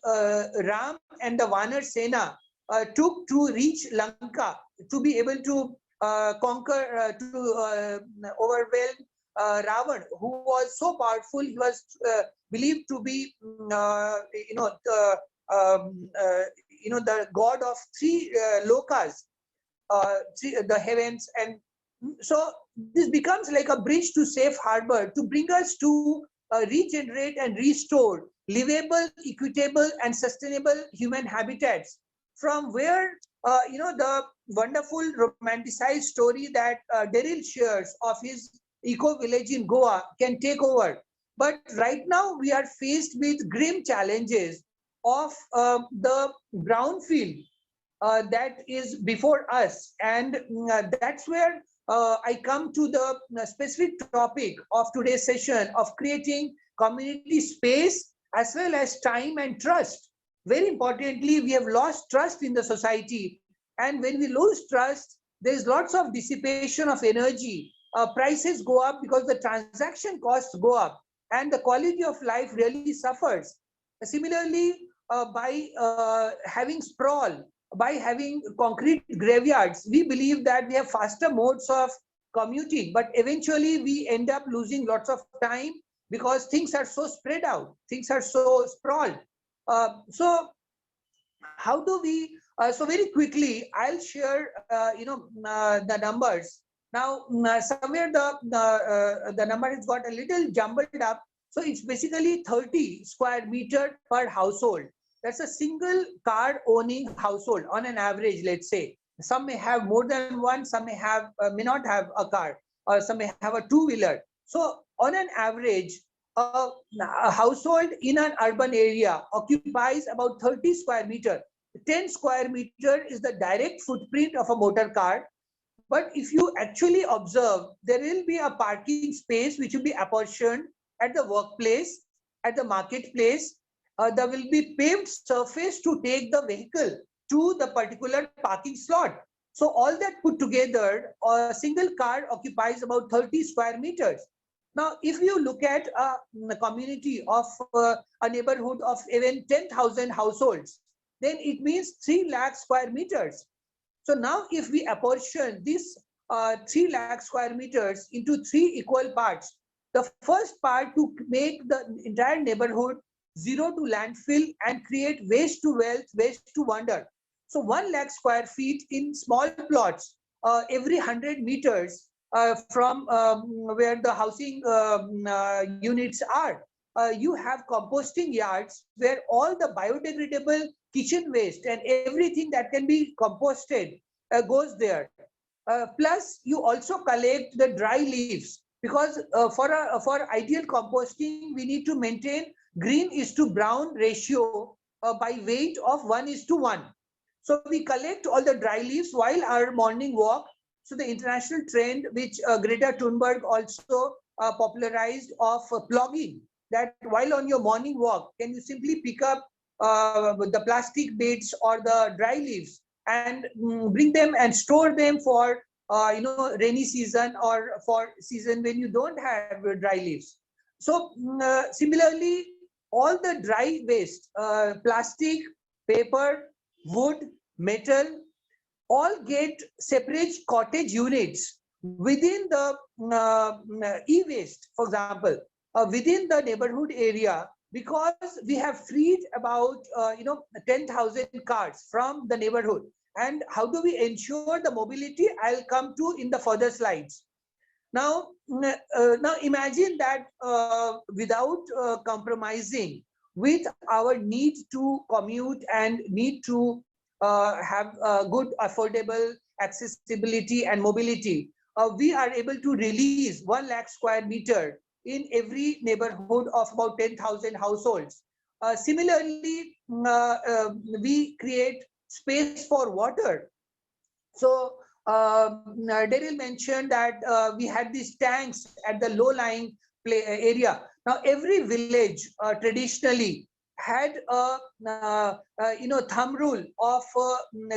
Ram and the Vanar Sena took to reach Lanka, to be able to conquer, to overwhelm Ravan, who was so powerful. He was believed to be, the god of three lokas, the heavens, and so this becomes like a bridge to safe harbor to bring us to regenerate and restore livable, equitable, and sustainable human habitats, from where the wonderful romanticized story that Darryl shares of his eco village in Goa can take over. But right now we are faced with grim challenges of the brownfield that is before us, and that's where I come to the specific topic of today's session of creating community space as well as time and trust. Very importantly, we have lost trust in the society, and when we lose trust, there's lots of dissipation of energy. Prices go up because the transaction costs go up, and the quality of life really suffers. Similarly, by having sprawl, by having concrete graveyards, we believe that we have faster modes of commuting, but eventually we end up losing lots of time because things are so spread out, things are so sprawled. So how do we, so very quickly, I'll share, the numbers. Now, somewhere the number has got a little jumbled up. So it's basically 30 square meter per household. That's a single car owning household on an average, let's say. Some may have more than one, some may not have a car, or some may have a two-wheeler. So on an average, a household in an urban area occupies about 30 square meter. 10 square meter is the direct footprint of a motor car. But if you actually observe, there will be a parking space which will be apportioned at the workplace, at the marketplace. There will be paved surface to take the vehicle to the particular parking slot. So all that put together, a single car occupies about 30 square meters. Now, if you look at a community of a neighborhood of even 10,000 households, then it means 3 lakh square meters. So now if we apportion this 3 lakh square meters into 3 equal parts, the first part to make the entire neighborhood zero to landfill and create waste to wealth, waste to wonder. So 1 lakh square feet in small plots, every 100 meters from where the housing units are. You have composting yards where all the biodegradable kitchen waste and everything that can be composted goes there. Plus, you also collect the dry leaves, because for ideal composting, we need to maintain green is to brown ratio by weight of 1:1. So we collect all the dry leaves while our morning walk. So the international trend, which Greta Thunberg also popularized, of plugging, that while on your morning walk, can you simply pick up the plastic bits or the dry leaves and bring them and store them for rainy season or for season when you don't have dry leaves. So similarly, all the dry waste, plastic, paper, wood, metal, all get separate cottage units within the e-waste, for example, within the neighborhood area, because we have freed about 10,000 cars from the neighborhood. And how do we ensure the mobility? I'll come to in the further slides. Now imagine that without compromising with our need to commute and need to have good affordable accessibility and mobility, we are able to release 1 lakh square meter in every neighborhood of about 10,000 households. Similarly, we create space for water. So Darryl mentioned that we had these tanks at the low-lying area. Now every village traditionally had a thumb rule of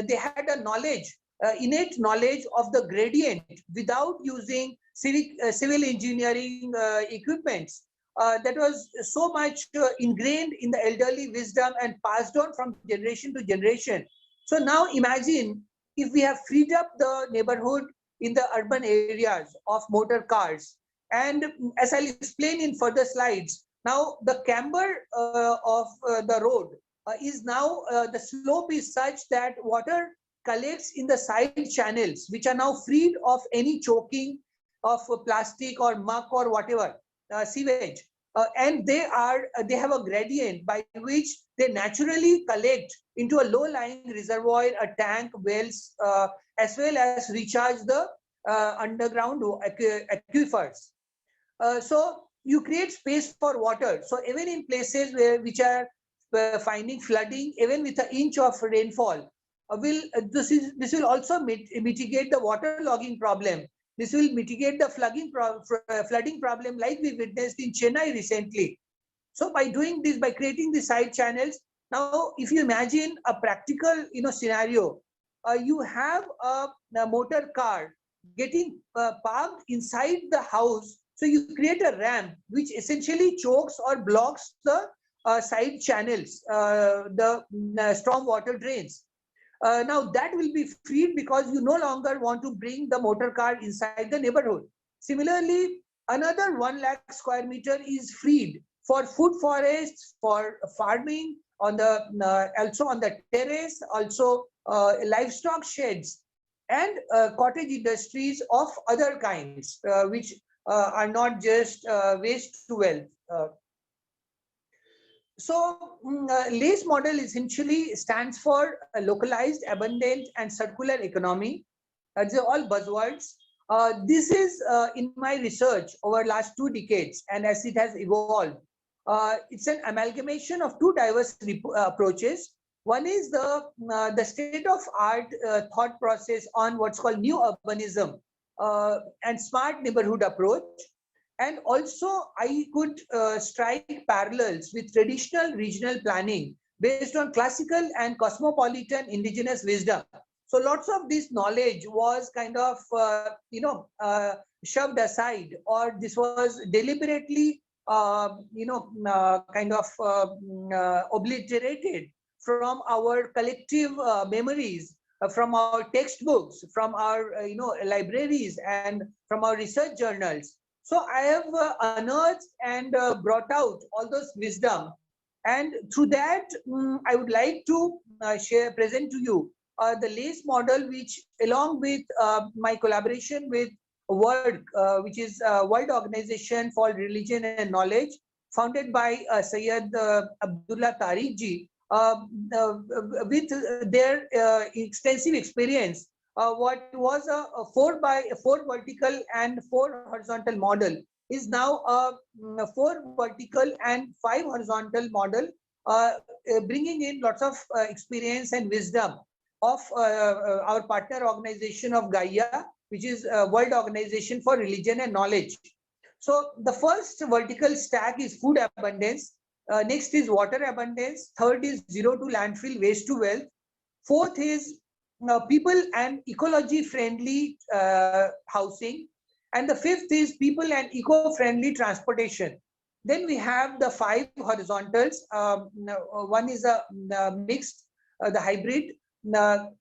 they had a knowledge, innate knowledge of the gradient without using civil engineering equipments. That was so much ingrained in the elderly wisdom and passed on from generation to generation. So now imagine if we have freed up the neighborhood in the urban areas of motor cars. And as I'll explain in further slides, now the camber of the road is now, the slope is such that water collects in the side channels, which are now freed of any choking of plastic or muck or whatever, sewage. And they have a gradient by which they naturally collect into a low-lying reservoir, a tank, wells, as well as recharge the underground aquifers. So you create space for water. So even in places which are finding flooding, even with an inch of rainfall, this will also mitigate the water logging problem. This will mitigate the flooding problem like we witnessed in Chennai recently. So by doing this, by creating the side channels, now if you imagine a practical scenario, you have a motor car getting parked inside the house. So you create a ramp which essentially chokes or blocks the side channels, the storm water drains. Now that will be freed because you no longer want to bring the motor car inside the neighborhood. Similarly, another 1 lakh square meter is freed for food forests, for farming, on the also on the terrace, also livestock sheds, and cottage industries of other kinds, which are not just waste to wealth. So LACE model essentially stands for a localized, abundant, and circular economy. These are all buzzwords. This is in my research over last 2 decades, and as it has evolved, it's an amalgamation of 2 diverse approaches. One is the state-of-art thought process on what's called new urbanism and smart neighborhood approach. And also, I could strike parallels with traditional regional planning based on classical and cosmopolitan indigenous wisdom. So lots of this knowledge was kind of, shoved aside, or this was deliberately, obliterated from our collective memories, from our textbooks, from our, libraries, and from our research journals. So I have unearthed and brought out all those wisdom, and through that I would like to present to you the LACE model, which along with my collaboration with WORD, which is World Organization for Religion and Knowledge, founded by Sayyid Abdullah Tariq ji, with their extensive experience. What was a 4 vertical and 4 horizontal model is now a 4 vertical and 5 horizontal model, bringing in lots of experience and wisdom of our partner organization of Gaia, which is World Organization for Religion and Knowledge. So the first vertical stack is food abundance. Next is water abundance. Third is zero to landfill, waste to wealth. Fourth is people and ecology friendly housing. And the fifth is people and eco-friendly transportation. Then we have the 5 horizontals. One is a mixed, the hybrid.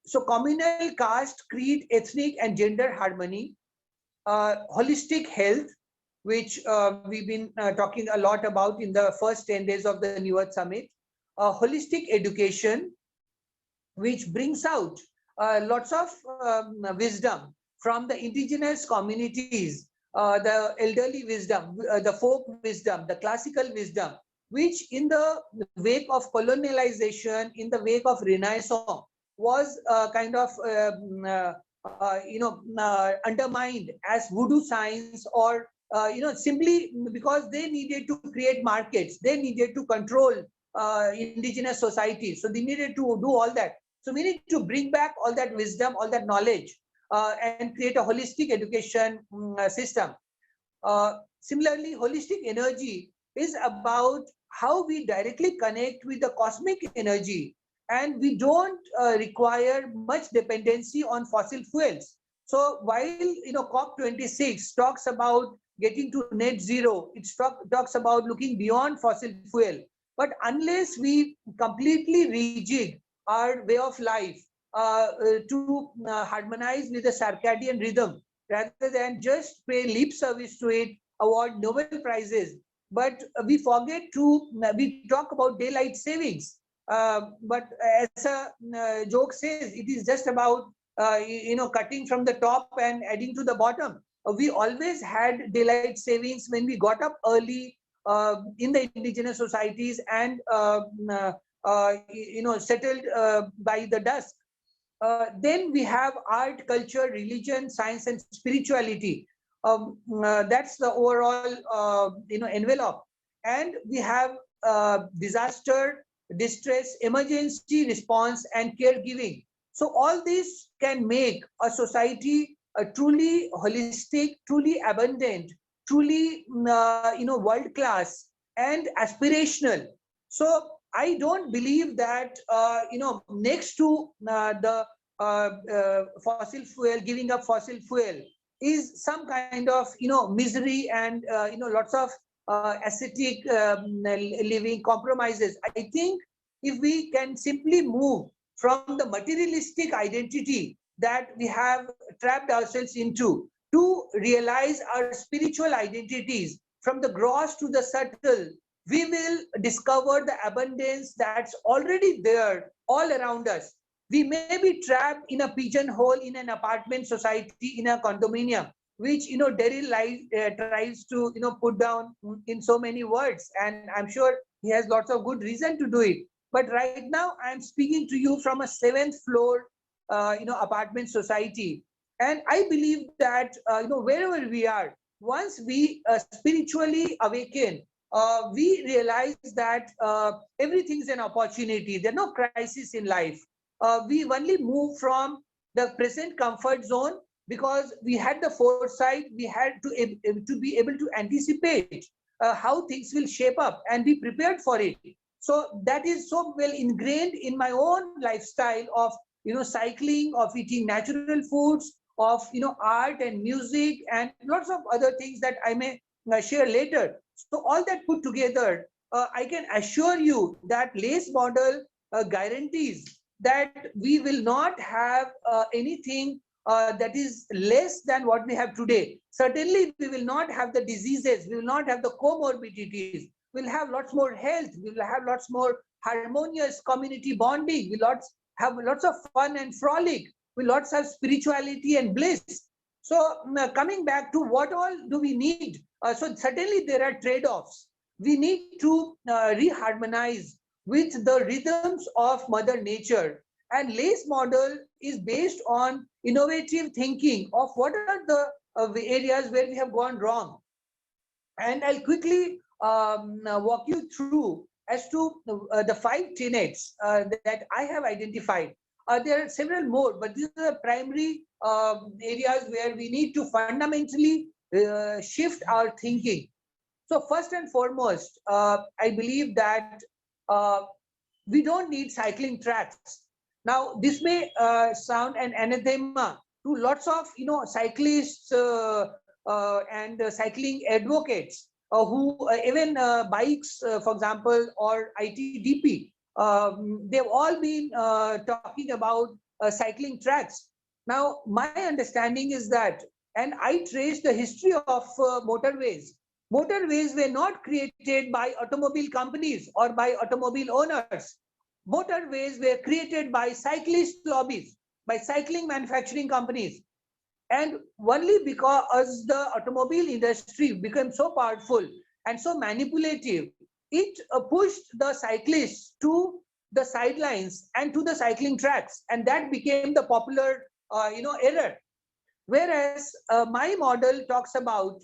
So communal, caste, creed, ethnic, and gender harmony. Holistic health, which we've been talking a lot about in the first 10 days of the New Earth Summit. Holistic education, which brings out lots of wisdom from the indigenous communities, the elderly wisdom, the folk wisdom, the classical wisdom, which in the wake of colonialization, in the wake of Renaissance, was kind of undermined as voodoo science, or simply because they needed to create markets, they needed to control indigenous societies, so they needed to do all that. So we need to bring back all that wisdom, all that knowledge, and create a holistic education system. Similarly, holistic energy is about how we directly connect with the cosmic energy, and we don't require much dependency on fossil fuels. So while COP26 talks about getting to net zero, it talks about looking beyond fossil fuel. But unless we completely rejig our way of life to harmonize with the circadian rhythm, rather than just pay lip service to it, award Nobel Prizes, but we forget to, we talk about daylight savings. But as a joke says, it is just about, cutting from the top and adding to the bottom. We always had daylight savings when we got up early in the indigenous societies and, settled by the dusk. Then we have art, culture, religion, science, and spirituality. That's the overall envelope. And we have disaster, distress, emergency response, and caregiving. So all this can make a society truly holistic, truly abundant, truly world class and aspirational. So I don't believe that next to the fossil fuel, giving up fossil fuel is some kind of misery and lots of ascetic living compromises. I think if we can simply move from the materialistic identity that we have trapped ourselves into to realize our spiritual identities, from the gross to the subtle, we will discover the abundance that's already there all around us. We may be trapped in a pigeonhole in an apartment society, in a condominium, which Darryl tries to put down in so many words, and I'm sure he has lots of good reason to do it. But right now I'm speaking to you from a 7th floor apartment society, and I believe that wherever we are, once we spiritually awaken, we realize that everything is an opportunity. There are no crises in life. We only move from the present comfort zone because we had the foresight, we had to be able to anticipate how things will shape up and be prepared for it. So that is so well ingrained in my own lifestyle of cycling, of eating natural foods, of art and music, and lots of other things that I may share later. So all that put together, I can assure you that LACE model guarantees that we will not have anything that is less than what we have today. Certainly, we will not have the diseases, we will not have the comorbidities, we'll have lots more health, we will have lots more harmonious community bonding, we'll have lots of fun and frolic, we'll lots have spirituality and bliss. So coming back to what all do we need? So certainly there are trade-offs. We need to reharmonize with the rhythms of Mother Nature. And LACE model is based on innovative thinking of what are the areas where we have gone wrong. And I'll quickly walk you through as to the 5 tenets that I have identified. There are several more, but these are the primary areas where we need to fundamentally shift our thinking. So first and foremost, I believe that we don't need cycling tracks. Now, this may sound an anathema to lots of cyclists and cycling advocates who even bikes, for example, or ITDP. They've all been talking about cycling tracks. Now, my understanding is that, and I trace the history of motorways. Motorways were not created by automobile companies or by automobile owners. Motorways were created by cyclist lobbies, by cycling manufacturing companies. And only because the automobile industry became so powerful and so manipulative, it pushed the cyclists to the sidelines and to the cycling tracks, and that became the popular error. Whereas my model talks about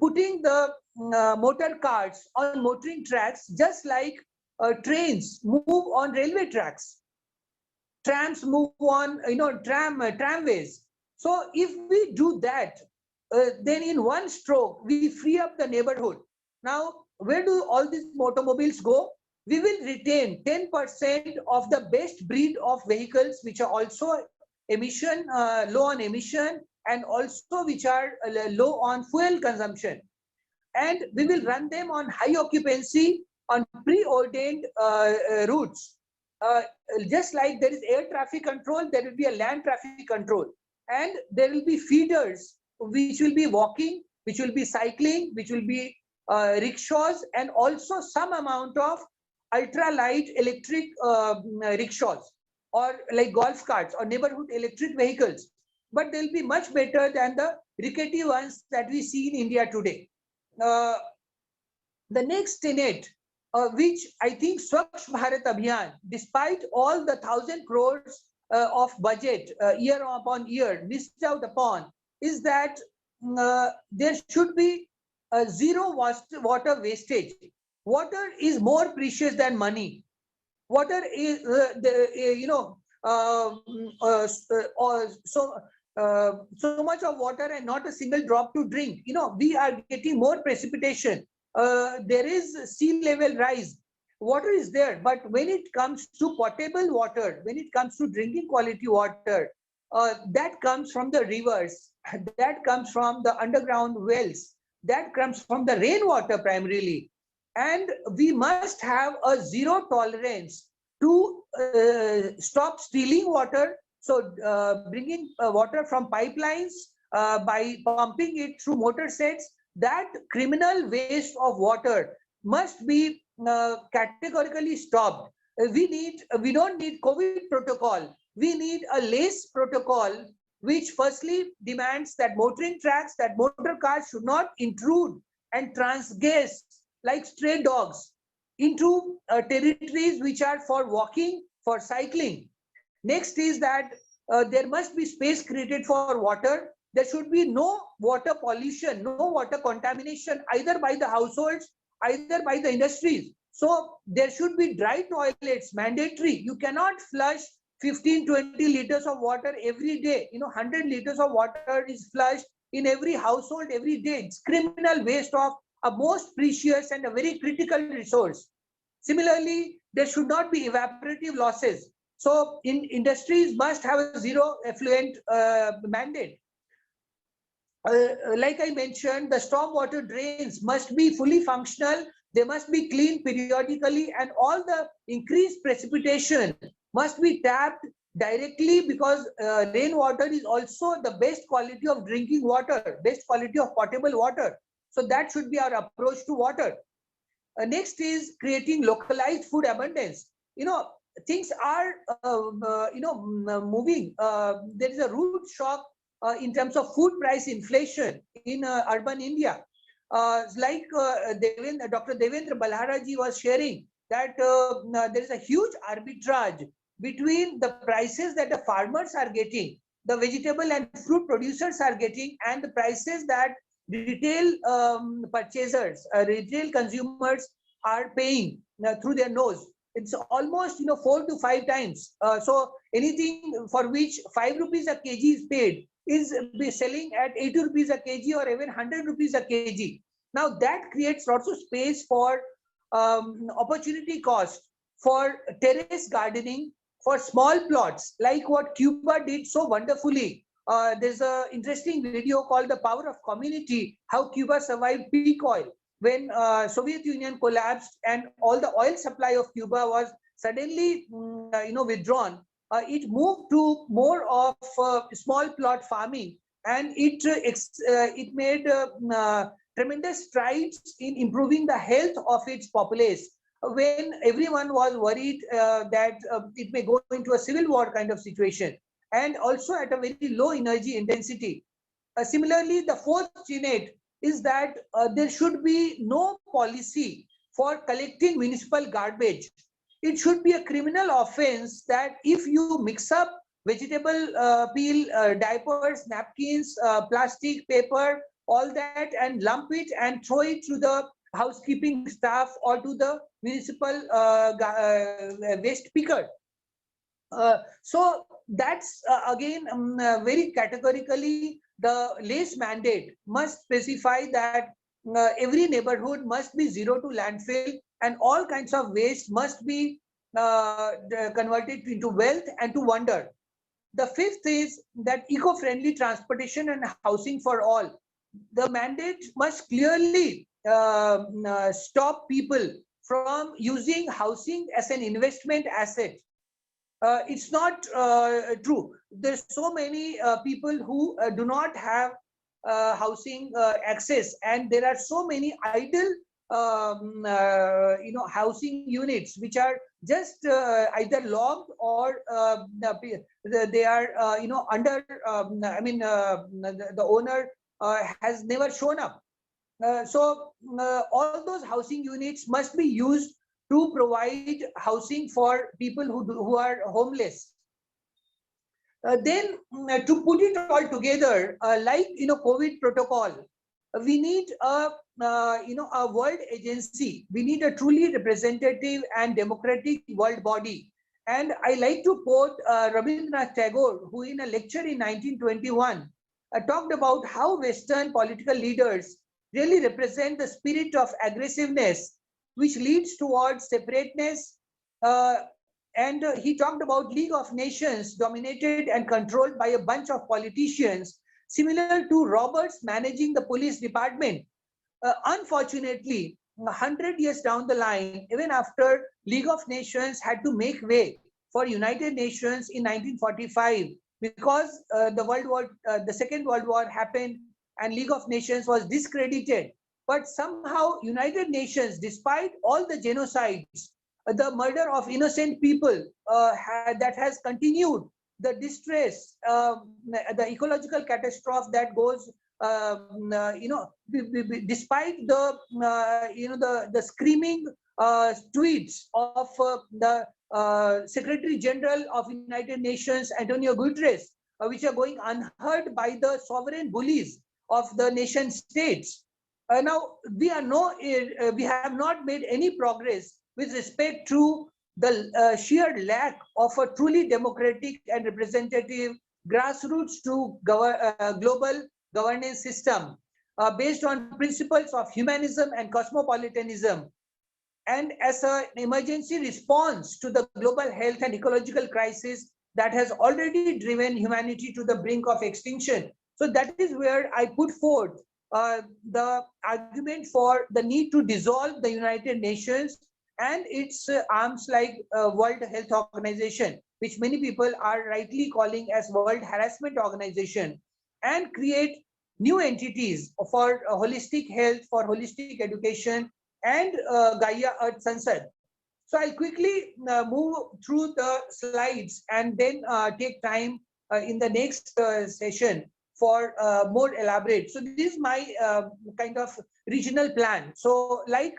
putting the motor cars on motoring tracks, just like trains move on railway tracks, trams move on tramways. So if we do that, then in one stroke we free up the neighborhood. Now, where do all these automobiles go? We will retain 10% of the best breed of vehicles, which are also low on emission, and also which are low on fuel consumption. And we will run them on high occupancy on preordained routes. Just like there is air traffic control, there will be a land traffic control. And there will be feeders which will be walking, which will be cycling, which will be rickshaws, and also some amount of ultra-light electric rickshaws, or like golf carts or neighborhood electric vehicles. But they'll be much better than the rickety ones that we see in India today. The next tenet, which I think Swachh Bharat Abhiyan, despite all the 1,000 crores of budget year upon year missed out upon, is that there should be zero water wastage. Water is more precious than money. Water is so much of water and not a single drop to drink. We are getting more precipitation. There is sea level rise. Water is there, but when it comes to potable water, when it comes to drinking quality water, that comes from the rivers, that comes from the underground wells, that comes from the rainwater primarily. And we must have a zero tolerance to stop stealing water. So bringing water from pipelines by pumping it through motor sets, that criminal waste of water must be categorically stopped. We don't need COVID protocol. We need a LACE protocol, which firstly demands that motoring tracks, that motor cars should not intrude and transgress like stray dogs into territories which are for walking, for cycling. Next is that there must be space created for water. There should be no water pollution, no water contamination, either by the households, either by the industries. So there should be dry toilets, mandatory. You cannot flush 15-20 liters of water every day. 100 liters of water is flushed in every household every day. It's criminal waste of a most precious and a very critical resource. Similarly, there should not be evaporative losses. So industries must have a zero effluent mandate. Like I mentioned, the stormwater drains must be fully functional. They must be cleaned periodically, and all the increased precipitation must be tapped directly, because rainwater is also the best quality of drinking water, best quality of potable water. So that should be our approach to water. Next is creating localized food abundance. Things are moving. There is a root shock in terms of food price inflation in urban India. Like Dr. Devendra Balharaji was sharing, that there is a huge arbitrage between the prices that the farmers are getting, the vegetable and fruit producers are getting, and the prices that retail purchasers, retail consumers are paying through their nose. It's almost 4 to 5 times. So anything for which 5 rupees a kg is paid is selling at 80 rupees a kg or even 100 rupees a kg. Now that creates lots of space for opportunity cost, for terrace gardening, for small plots, like what Cuba did so wonderfully. There's an interesting video called The Power of Community, how Cuba survived peak oil. When Soviet Union collapsed and all the oil supply of Cuba was suddenly withdrawn, it moved to more of small plot farming, and it made tremendous strides in improving the health of its populace, when everyone was worried that it may go into a civil war kind of situation, and also at a very low energy intensity. Similarly, the fourth tenet is that there should be no policy for collecting municipal garbage. It should be a criminal offense that if you mix up vegetable peel, diapers, napkins, plastic, paper, all that, and lump it and throw it to the housekeeping staff or to the municipal waste picker. So that's again very categorically the LACE mandate must specify that every neighborhood must be zero to landfill, and all kinds of waste must be converted into wealth and to wonder. The fifth is that eco-friendly transportation and housing for all. The mandate must clearly stop people from using housing as an investment asset. It's not true. There's so many people who do not have housing access, and there are so many idle housing units which are just either locked or they are under the owner has never shown up. So all those housing units must be used to provide housing for people who are homeless. Then to put it all together, like COVID protocol, we need a world agency. We need a truly representative and democratic world body. And I like to quote Rabindranath Tagore, who in a lecture in 1921 talked about how Western political leaders really represent the spirit of aggressiveness which leads towards separateness. And he talked about League of Nations dominated and controlled by a bunch of politicians, similar to Roberts managing the police department. Unfortunately, 100 years down the line, even after League of Nations had to make way for United Nations in 1945, because the Second World War happened and League of Nations was discredited. But somehow United Nations, despite all the genocides, the murder of innocent people that has continued, the distress, the ecological catastrophe that goes, despite the screaming tweets of the Secretary General of United Nations, Antonio Guterres, which are going unheard by the sovereign bullies of the nation states. Now we have not made any progress with respect to the sheer lack of a truly democratic and representative grassroots to global governance system based on principles of humanism and cosmopolitanism, and as an emergency response to the global health and ecological crisis that has already driven humanity to the brink of extinction. So that is where I put forth the argument for the need to dissolve the United Nations and its arms like World Health Organization, which many people are rightly calling as World Harassment Organization, and create new entities for holistic health, for holistic education, and Gaia Earth Sansad. So I'll quickly move through the slides and then take time in the next session for more elaborate. So this is my kind of regional plan. So like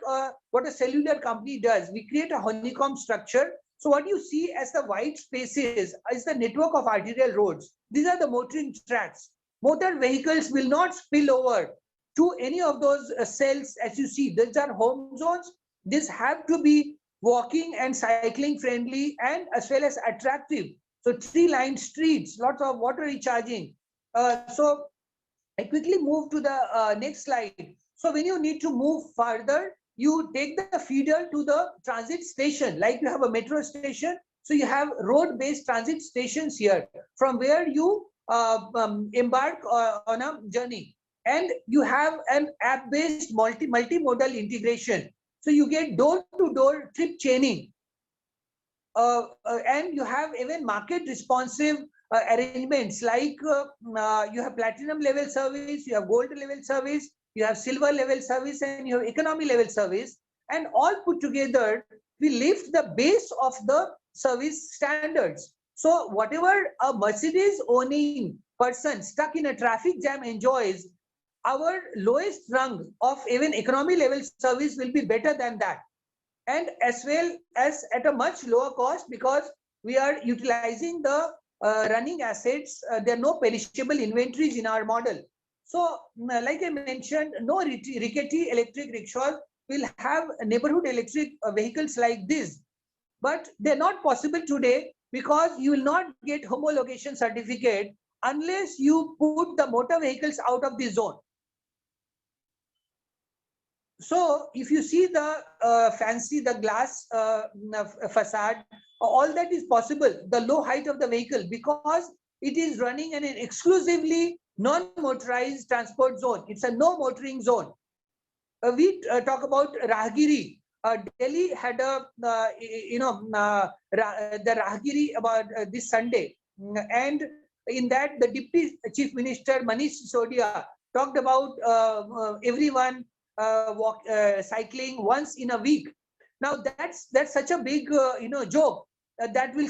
what a cellular company does, we create a honeycomb structure. So what you see as the white spaces is the network of arterial roads. These are the motoring tracks. Motor vehicles will not spill over to any of those cells as you see. These are home zones. These have to be walking and cycling friendly and as well as attractive. So tree-lined streets, lots of water recharging. So I quickly move to the next slide. So when you need to move further, you take the feeder to the transit station, like you have a metro station. So you have road-based transit stations here from where you embark on a journey. And you have an app-based multimodal integration. So you get door-to-door trip chaining. And you have even market responsive arrangements like you have platinum level service, you have gold level service, you have silver level service, and you have economy level service. And all put together, we lift the base of the service standards. So whatever a Mercedes owning person stuck in a traffic jam enjoys, our lowest rung of even economy level service will be better than that. And as well as at a much lower cost, because we are utilizing the running assets. There are no perishable inventories in our model. So like I mentioned, no rickety electric rickshaws will have neighborhood electric vehicles like this. But they're not possible today because you will not get homologation certificate unless you put the motor vehicles out of the zone. So if you see the the glass facade, all that is possible, the low height of the vehicle, because it is running in an exclusively non-motorized transport zone. It's a no motoring zone. We talk about Rahgiri. Delhi had a, the Rahgiri about this Sunday. And in that, the Deputy Chief Minister Manish Sisodia talked about everyone cycling once in a week. Now that's such a big joke that will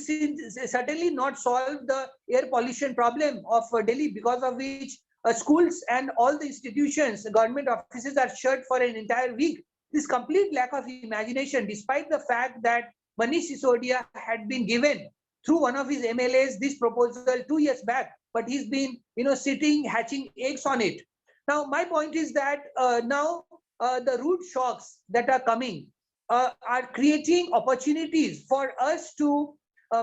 certainly not solve the air pollution problem of Delhi, because of which schools and all the institutions, government offices are shut for an entire week. This complete lack of imagination, despite the fact that Manish Sisodia had been given through one of his MLAs this proposal 2 years back, but he's been sitting hatching eggs on it. Now my point is that now the root shocks that are coming are creating opportunities for us to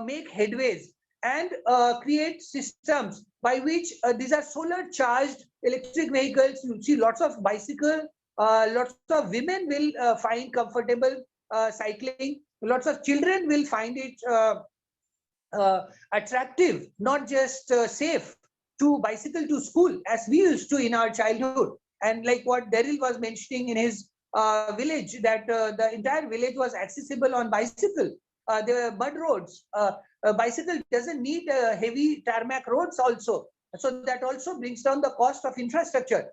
make headways and create systems by which these are solar charged electric vehicles. You see lots of bicycle, lots of women will find comfortable cycling, lots of children will find it attractive, not just safe, to bicycle to school as we used to in our childhood. And like what Darryl was mentioning in his village, that the entire village was accessible on bicycle. There were mud roads. A bicycle doesn't need heavy tarmac roads also. So that also brings down the cost of infrastructure.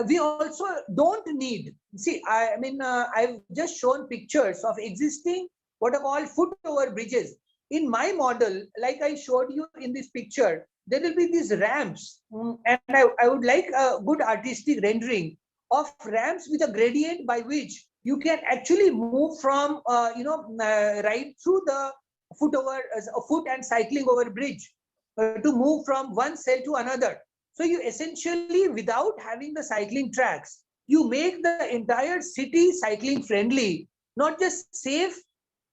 We also don't need, see, I've just shown pictures of existing what are called foot over bridges. In my model, like I showed you in this picture, there will be these ramps, and I would like a good artistic rendering of ramps with a gradient by which you can actually move from right through the foot and cycling over bridge to move from one cell to another. So you essentially, without having the cycling tracks, you make the entire city cycling friendly, not just safe,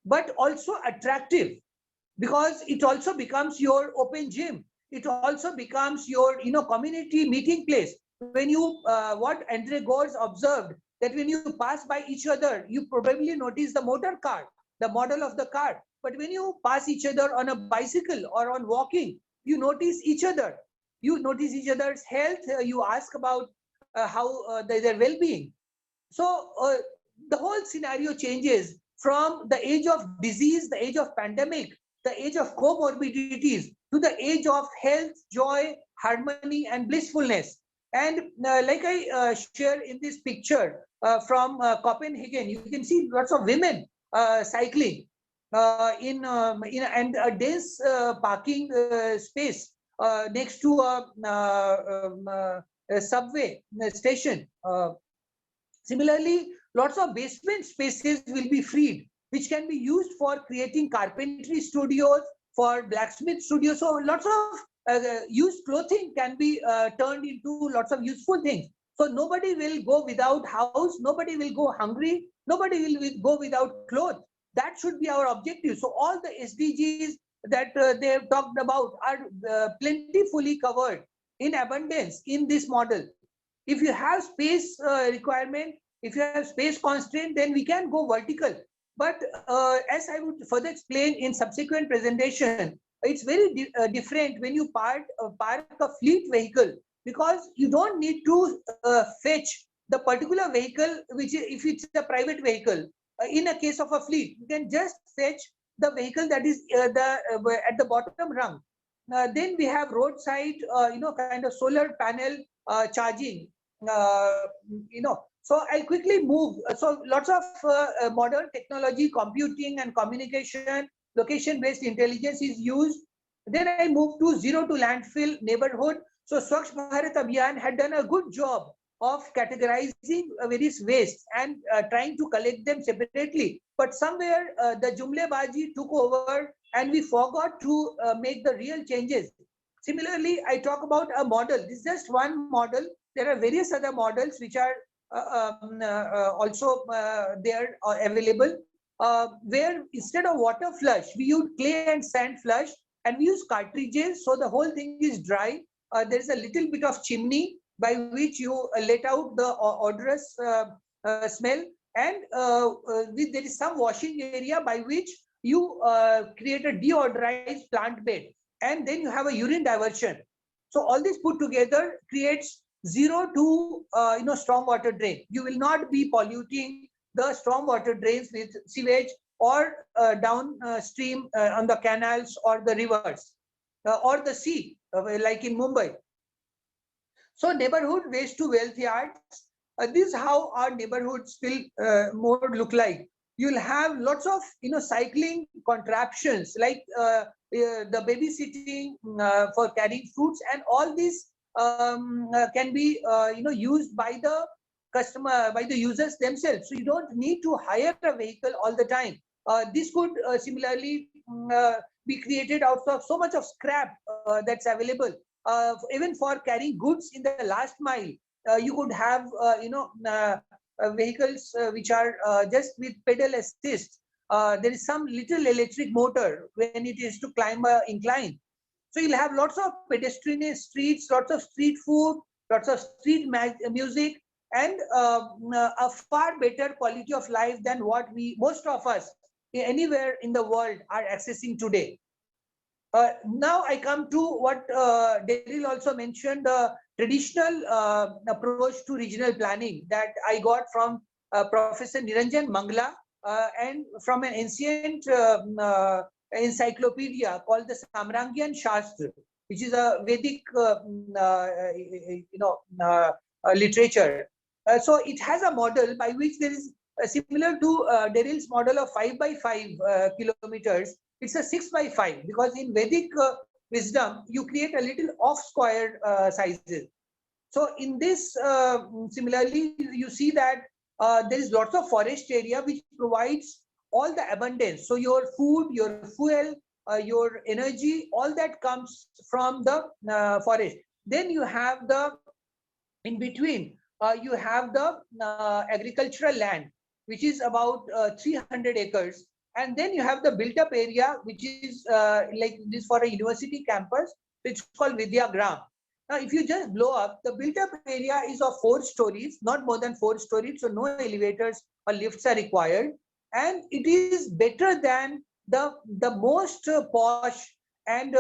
but also attractive, because it also becomes your open gym. It also becomes your community meeting place. When you what Andre Gores observed, that when you pass by each other, you probably notice the motor car, the model of the car. But when you pass each other on a bicycle or on walking, you notice each other. You notice each other's health. You ask about how their well-being. So the whole scenario changes from the age of disease, the age of pandemic, the age of comorbidities, to the age of health, joy, harmony, and blissfulness. And like I share in this picture from Copenhagen, you can see lots of women cycling in and a dense parking space next to a subway station. Similarly, lots of basement spaces will be freed, which can be used for creating carpentry studios, for blacksmith studios. So lots of used clothing can be turned into lots of useful things. So nobody will go without house, nobody will go hungry, nobody will go without clothes. That should be our objective. So all the SDGs that they have talked about are plentifully covered in abundance in this model. If you have space requirement, if you have space constraint, then we can go vertical. But as I would further explain in subsequent presentation, it's very different when you park a fleet vehicle, because you don't need to fetch the particular vehicle, which is, if it's a private vehicle, in a case of a fleet, you can just fetch the vehicle that is at the bottom rung. Then we have roadside, kind of solar panel charging, So I'll quickly move. So lots of modern technology, computing and communication, location-based intelligence is used. Then I move to zero to landfill neighborhood. So Swachh Bharat Abhiyan had done a good job of categorizing various wastes and trying to collect them separately. But somewhere the Jumlebaji took over and we forgot to make the real changes. Similarly, I talk about a model. This is just one model. There are various other models which are also there available, where instead of water flush, we use clay and sand flush, and we use cartridges, so the whole thing is dry. There is a little bit of chimney by which you let out the odorous smell, and there is some washing area by which you create a deodorized plant bed, and then you have a urine diversion. So all this put together creates zero to storm water drain. You will not be polluting the storm water drains with sewage or downstream on the canals or the rivers or the sea, like in Mumbai. So neighborhood waste to wealth yards. This is how our neighborhoods will more look like. You'll have lots of cycling contraptions like the babysitting for carrying fruits, and all these can be used by the customer, by the users themselves. So you don't need to hire a vehicle all the time. This could similarly be created out of so much of scrap that's available. Even for carrying goods in the last mile, you could have vehicles which are just with pedal assist. There is some little electric motor when it is to climb an incline. So you'll have lots of pedestrian streets, lots of street food, lots of street music, and a far better quality of life than what most of us anywhere in the world are accessing today. Now I come to what Darryl also mentioned, the traditional approach to regional planning that I got from Professor Niranjan Mangla and from an ancient encyclopedia called the Samrangyan Shastra, which is a Vedic literature. So it has a model by which there is similar to Darryl's model of 5 by 5 kilometers. It's a 6 by 5, because in Vedic wisdom, you create a little off square sizes. So in this, similarly, you see that there is lots of forest area which provides all the abundance. So your food, your fuel, your energy, all that comes from the forest. Then you have the, in between, you have the agricultural land, which is about 300 acres. And then you have the built-up area, which is like this for a university campus. It's called Vidyagram. Now, if you just blow up, the built-up area is of 4 stories, not more than 4 stories, so no elevators or lifts are required. And it is better than the most posh and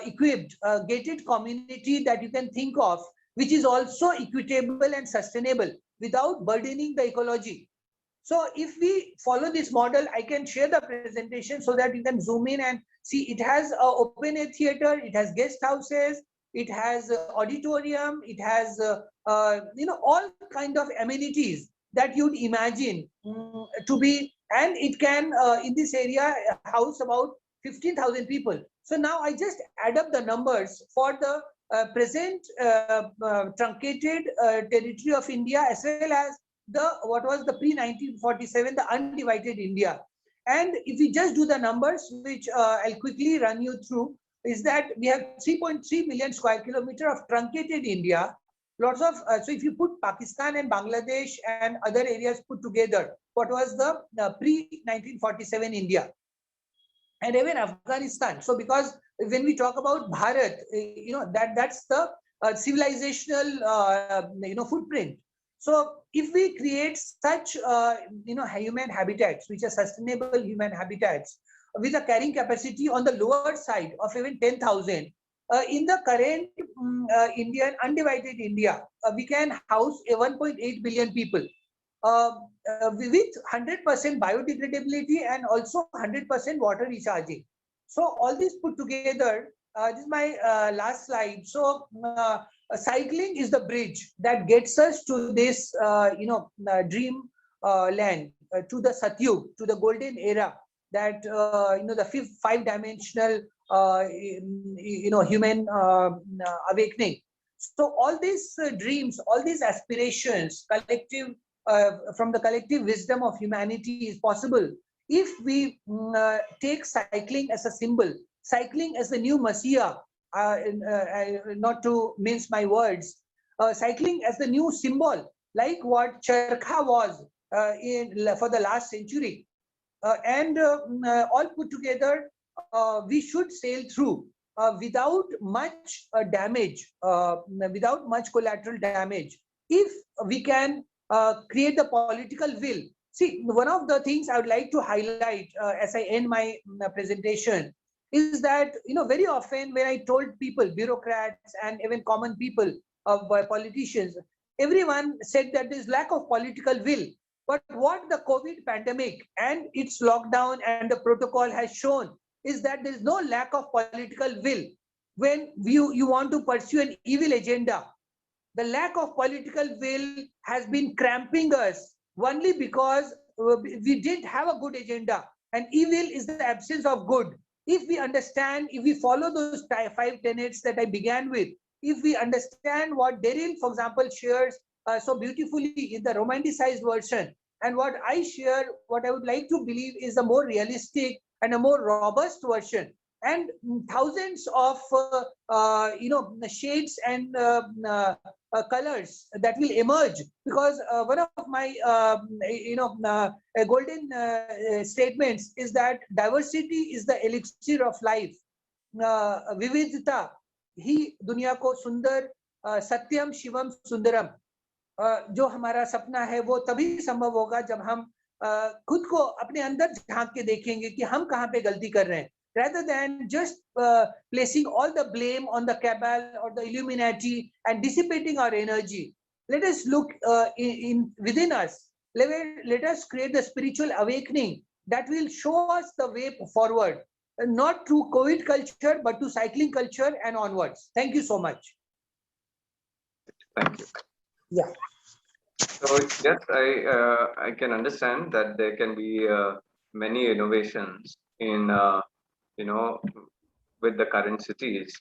equipped gated community that you can think of, which is also equitable and sustainable without burdening the ecology. So if we follow this model, I can share the presentation so that you can zoom in and see. It has an open air theater, it has guest houses, it has auditorium, it has all kind of amenities that you'd imagine to be, and it can in this area house about 15,000 people. So now I just add up the numbers for the present truncated territory of India, as well as what was the pre-1947, the undivided India. And if we just do the numbers, which I'll quickly run you through, is that we have 3.3 million square kilometer of truncated India. Lots of, so if you put Pakistan and Bangladesh and other areas put together, what was the pre-1947 India? And even Afghanistan. So because when we talk about Bharat, that's the civilizational footprint. So if we create such human habitats, which are sustainable human habitats, with a carrying capacity on the lower side of even 10,000, in the current Indian undivided India, we can house 1.8 billion people with 100% biodegradability and also 100% water recharging. So all this put together, this is my last slide. So cycling is the bridge that gets us to this dream land, to the Satyug, to the golden era, that the 5-dimensional human awakening. So all these dreams, all these aspirations, collective from the collective wisdom of humanity is possible if we take cycling as a symbol, cycling as the new messiah, not to mince my words, cycling as the new symbol, like what charkha was for the last century. And all put together, we should sail through without much damage, without much collateral damage, if we can create the political will. See, one of the things I would like to highlight as I end my presentation is that, very often when I told people, bureaucrats and even common people, politicians, everyone said that there is lack of political will. But what the COVID pandemic and its lockdown and the protocol has shown is that there is no lack of political will. When you want to pursue an evil agenda, the lack of political will has been cramping us only because we didn't have a good agenda. And evil is the absence of good. If we understand, if we follow those 5 tenets that I began with, if we understand what Darryl, for example, shares so beautifully in the romanticized version, and what I share, what I would like to believe is a more realistic and a more robust version, and thousands of shades and colors that will emerge, because one of my golden statements is that diversity is the elixir of life. विविधता ही दुनिया को सुंदर, सत्यम शिवम सुंदरम. जो हमारा सपना है वो तभी संभव होगा जब हम खुद को अपने अंदर झांक के देखेंगे कि हम कहाँ पे गलती कर रहे हैं, rather than just placing all the blame on the cabal or the Illuminati and dissipating our energy. Let us look within us. Let us create the spiritual awakening that will show us the way forward, not through COVID culture, but to cycling culture and onwards. Thank you so much. Thank you. Yeah. So yes, I can understand that there can be many innovations in with the current cities,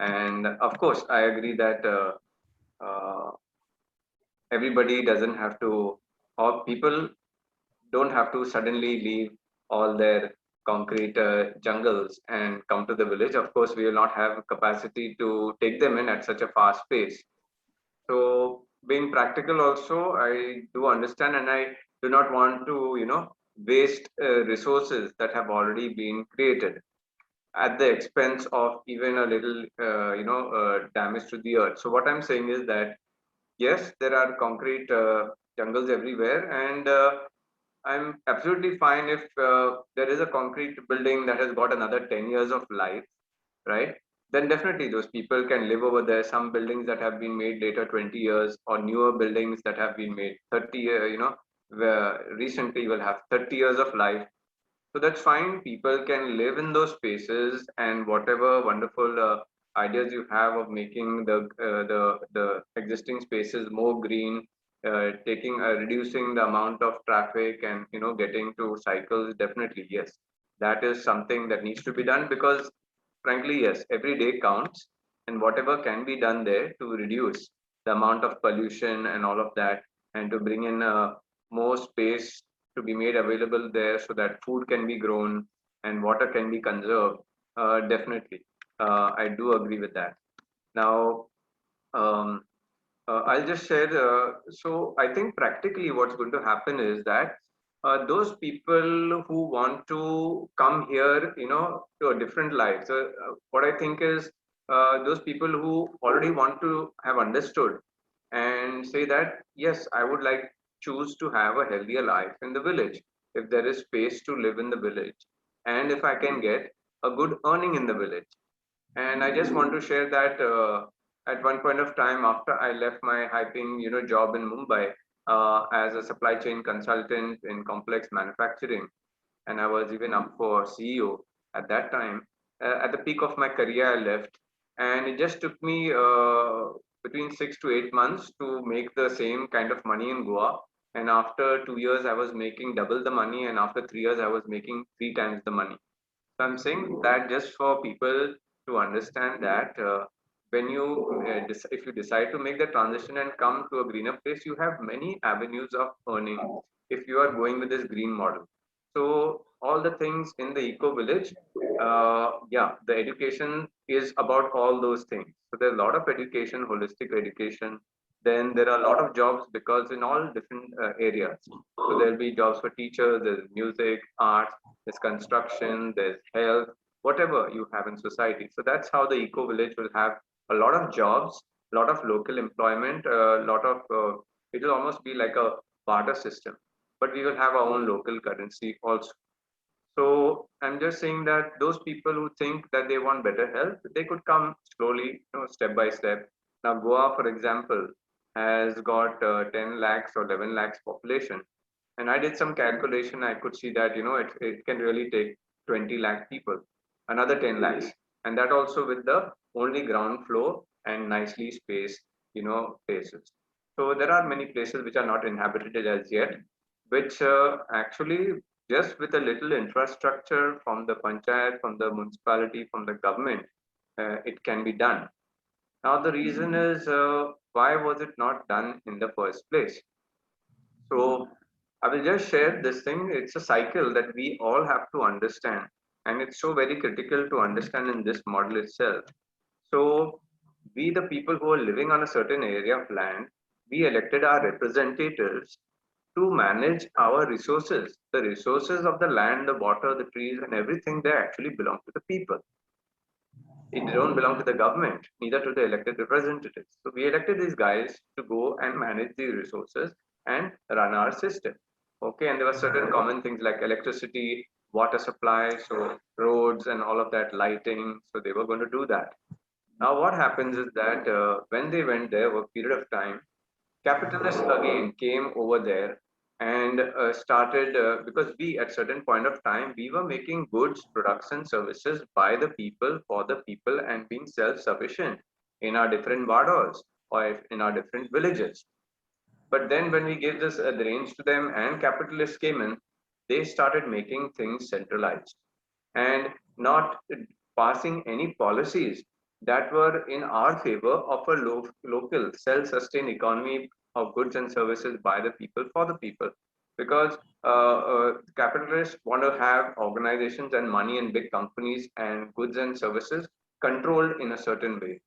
and of course I agree that everybody doesn't have to, or people don't have to suddenly leave all their concrete jungles and come to the village. Of course, we will not have capacity to take them in at such a fast pace. So being practical also, I do understand, and I do not want to, waste resources that have already been created at the expense of even a little, damage to the earth. So what I'm saying is that, yes, there are concrete jungles everywhere, and I'm absolutely fine if there is a concrete building that has got another 10 years of life, right? Then definitely those people can live over there. Some buildings that have been made later 20 years, or newer buildings that have been made 30 years, where recently will have 30 years of life. So that's fine. People can live in those spaces, and whatever wonderful ideas you have of making the existing spaces more green, reducing the amount of traffic, and getting to cycles, definitely yes, that is something that needs to be done, because frankly, yes, every day counts, and whatever can be done there to reduce the amount of pollution and all of that, and to bring in more space to be made available there so that food can be grown and water can be conserved, definitely, I do agree with that. Now, um, I'll just share. So I think practically what's going to happen is that those people who want to come here, to a different life. So what I think is those people who already want to have understood and say that, yes, I would like choose to have a healthier life in the village if there is space to live in the village, and if I can get a good earning in the village. And I just want to share that at one point of time, after I left my high-paying, job in Mumbai as a supply chain consultant in complex manufacturing, and I was even up for CEO at that time. At the peak of my career, I left, and it just took me between 6 to 8 months to make the same kind of money in Goa. And after 2 years, I was making double the money, and after 3 years, I was making 3 times the money. So I'm saying that just for people to understand that when you if you decide to make the transition and come to a greener place, you have many avenues of earning if you are going with this green model. So all the things in the eco village, yeah, the education is about all those things. So there's a lot of education, holistic education. Then there are a lot of jobs because in all different areas. So there'll be jobs for teachers, there's music, arts, there's construction, there's health, whatever you have in society. So that's how the eco village will have a lot of jobs, a lot of local employment, a lot of, it will almost be like a barter system, but we will have our own local currency also. So I'm just saying that those people who think that they want better health, they could come slowly, step by step. Now, Goa, for example, has got 10 lakhs or 11 lakhs population. And I did some calculation. I could see that, it can really take 20 lakh people, another 10 lakhs. And that also with the only ground floor and nicely spaced, places. So there are many places which are not inhabited as yet, which actually just with a little infrastructure from the panchayat, from the municipality, from the government, it can be done. Now the reason is why was it not done in the first place? So I will just share this thing. It's a cycle that we all have to understand, and it's so very critical to understand in this model itself. So we, the people who are living on a certain area of land, we elected our representatives to manage our resources. The resources of the land, the water, the trees, and everything, they actually belong to the people. It don't belong to the government, neither to the elected representatives. So we elected these guys to go and manage the resources and run our system. Okay, and there were certain common things like electricity, water supply, so roads and all of that, lighting. So they were going to do that. Now what happens is that when they went there over a period of time, capitalists again came over there and started because we at certain point of time we were making goods, products and services by the people for the people and being self-sufficient in our different wards or in our different villages. But then when we gave this the range to them and capitalists came in, they started making things centralized and not passing any policies that were in our favor of a local self-sustained economy of goods and services by the people for the people. Because capitalists want to have organizations and money and big companies and goods and services controlled in a certain way.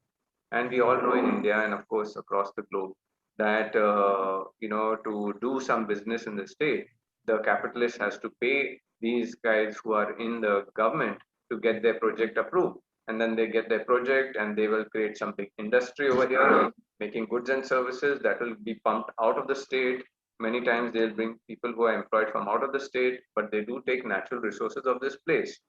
And we all know in India and of course across the globe that to do some business in the state, the capitalist has to pay these guys who are in the government to get their project approved. And then they get their project and they will create some big industry over here, making goods and services that will be pumped out of the state. Many times they'll bring people who are employed from out of the state, but they do take natural resources of this place.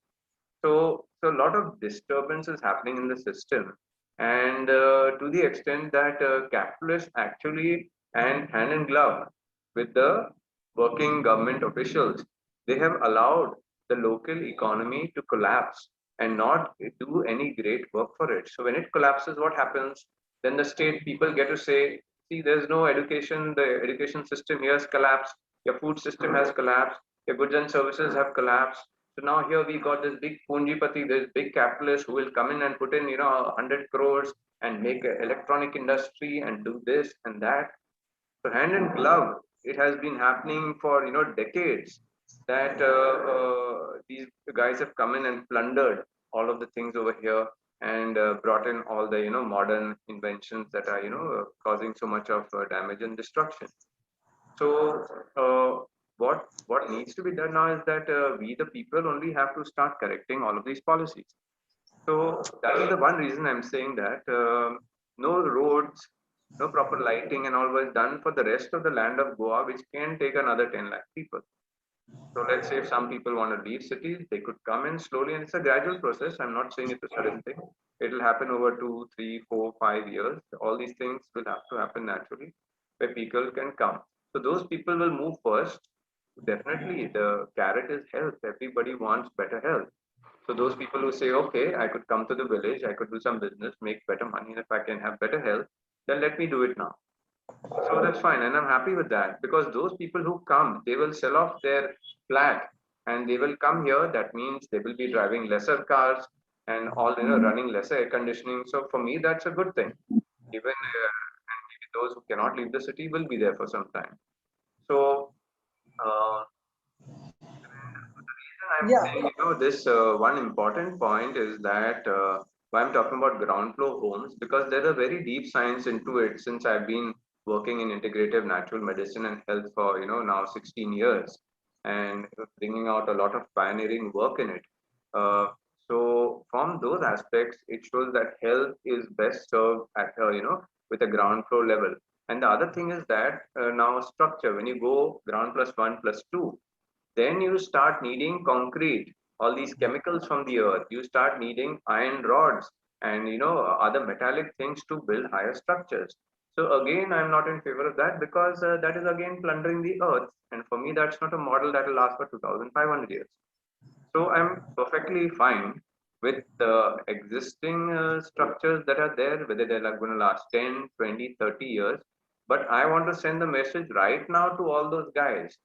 So a lot of disturbance is happening in the system, and to the extent that capitalists actually and hand in glove with the working government officials, they have allowed the local economy to collapse and not do any great work for it. So when it collapses, what happens? Then the state people get to say, see, there's no education, the education system here has collapsed, your food system has collapsed, your goods and services have collapsed. So now here we got this big Punjipati, this big capitalist who will come in and put in, 100 crores and make an electronic industry and do this and that. So hand in glove, it has been happening for, decades that these guys have come in and plundered all of the things over here and brought in all the, modern inventions that are, causing so much of damage and destruction. So what needs to be done now is that we the people only have to start correcting all of these policies. So that is the one reason I'm saying that no roads, no proper lighting and all was done for the rest of the land of Goa, which can take another 10 lakh people. So let's say if some people want to leave cities, they could come in slowly, and it's a gradual process. I'm not saying it's a sudden thing. It will happen over 2, 3, 4, 5 years. All these things will have to happen naturally, where people can come. So those people will move first. Definitely, the carrot is health. Everybody wants better health. So those people who say, okay, I could come to the village, I could do some business, make better money, and if I can have better health, then let me do it now. So that's fine, and I'm happy with that because those people who come, they will sell off their flat and they will come here. That means they will be driving lesser cars. and all, running lesser air conditioning. So for me, that's a good thing. Even and maybe those who cannot leave the city will be there for some time. So uh, the reason I'm Yeah. saying, this one important point is that why I'm talking about ground floor homes, because there's a very deep science into it. Since I've been working in integrative natural medicine and health for now 16 years, and bringing out a lot of pioneering work in it. Uh, so from those aspects, it shows that health is best served at with a ground floor level. And the other thing is that now structure, when you go ground plus one plus two, then you start needing concrete, all these chemicals from the earth. You start needing iron rods and other metallic things to build higher structures. So again, I'm not in favor of that, because that is again plundering the earth. And for me, that's not a model that will last for 2,500 years. So I'm perfectly fine with the existing structures that are there, whether they're like going to last 10, 20, 30 years. But I want to send the message right now to all those guys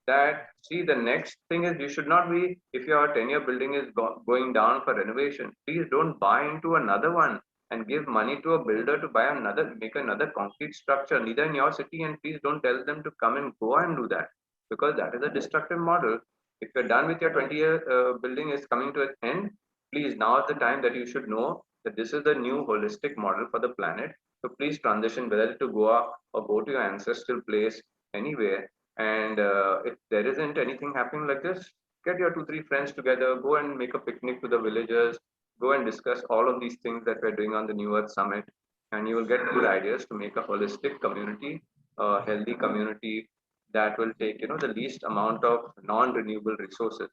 that, see, the next thing is, you should not be, if your 10-year building is going down for renovation, please don't buy into another one and give money to a builder to buy another, make another concrete structure, neither in your city. And please don't tell them to come and go and do that, because that is a destructive model. If you're done with your 20-year building is coming to an end, please, now is the time that you should know that this is the new holistic model for the planet. So please transition, whether to Goa or go to your ancestral place, anywhere. And if there isn't anything happening like this, get your 2, 3 friends together, go and make a picnic to the villagers, go and discuss all of these things that we're doing on the New Earth Summit, and you will get good ideas to make a holistic community, a healthy community that will take the least amount of non-renewable resources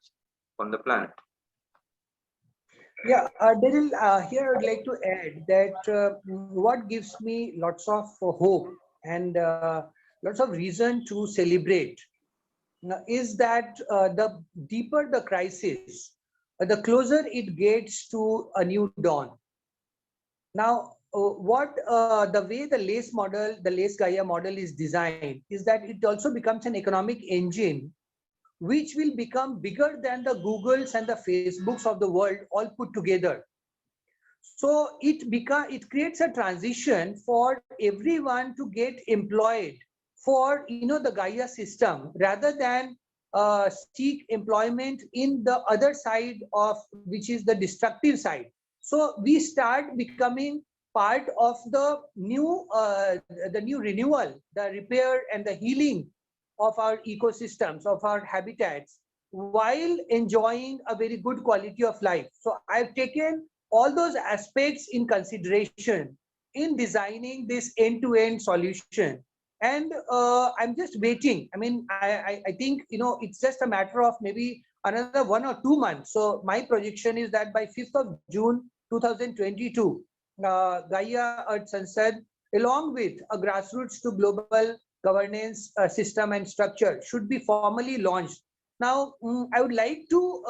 on the planet. Yeah, Darryl, here I'd like to add that what gives me lots of hope and lots of reason to celebrate is that the deeper the crisis, the closer it gets to a new dawn. Now, the way the Lace Gaia model is designed is that it also becomes an economic engine which will become bigger than the Googles and the Facebooks of the world all put together. So it creates a transition for everyone to get employed for the Gaia system, rather than seek employment in the other side of, which is the destructive side. So we start becoming part of the new renewal, the repair and the healing of our ecosystems, of our habitats, while enjoying a very good quality of life. So I've taken all those aspects in consideration in designing this end-to-end solution. And I'm just waiting. I mean, I think, it's just a matter of maybe another 1 or 2 months. So my projection is that by 5th of June 2022, Gaia Earth Sansad, along with a grassroots to global governance system and structure, should be formally launched. Now, I would like to,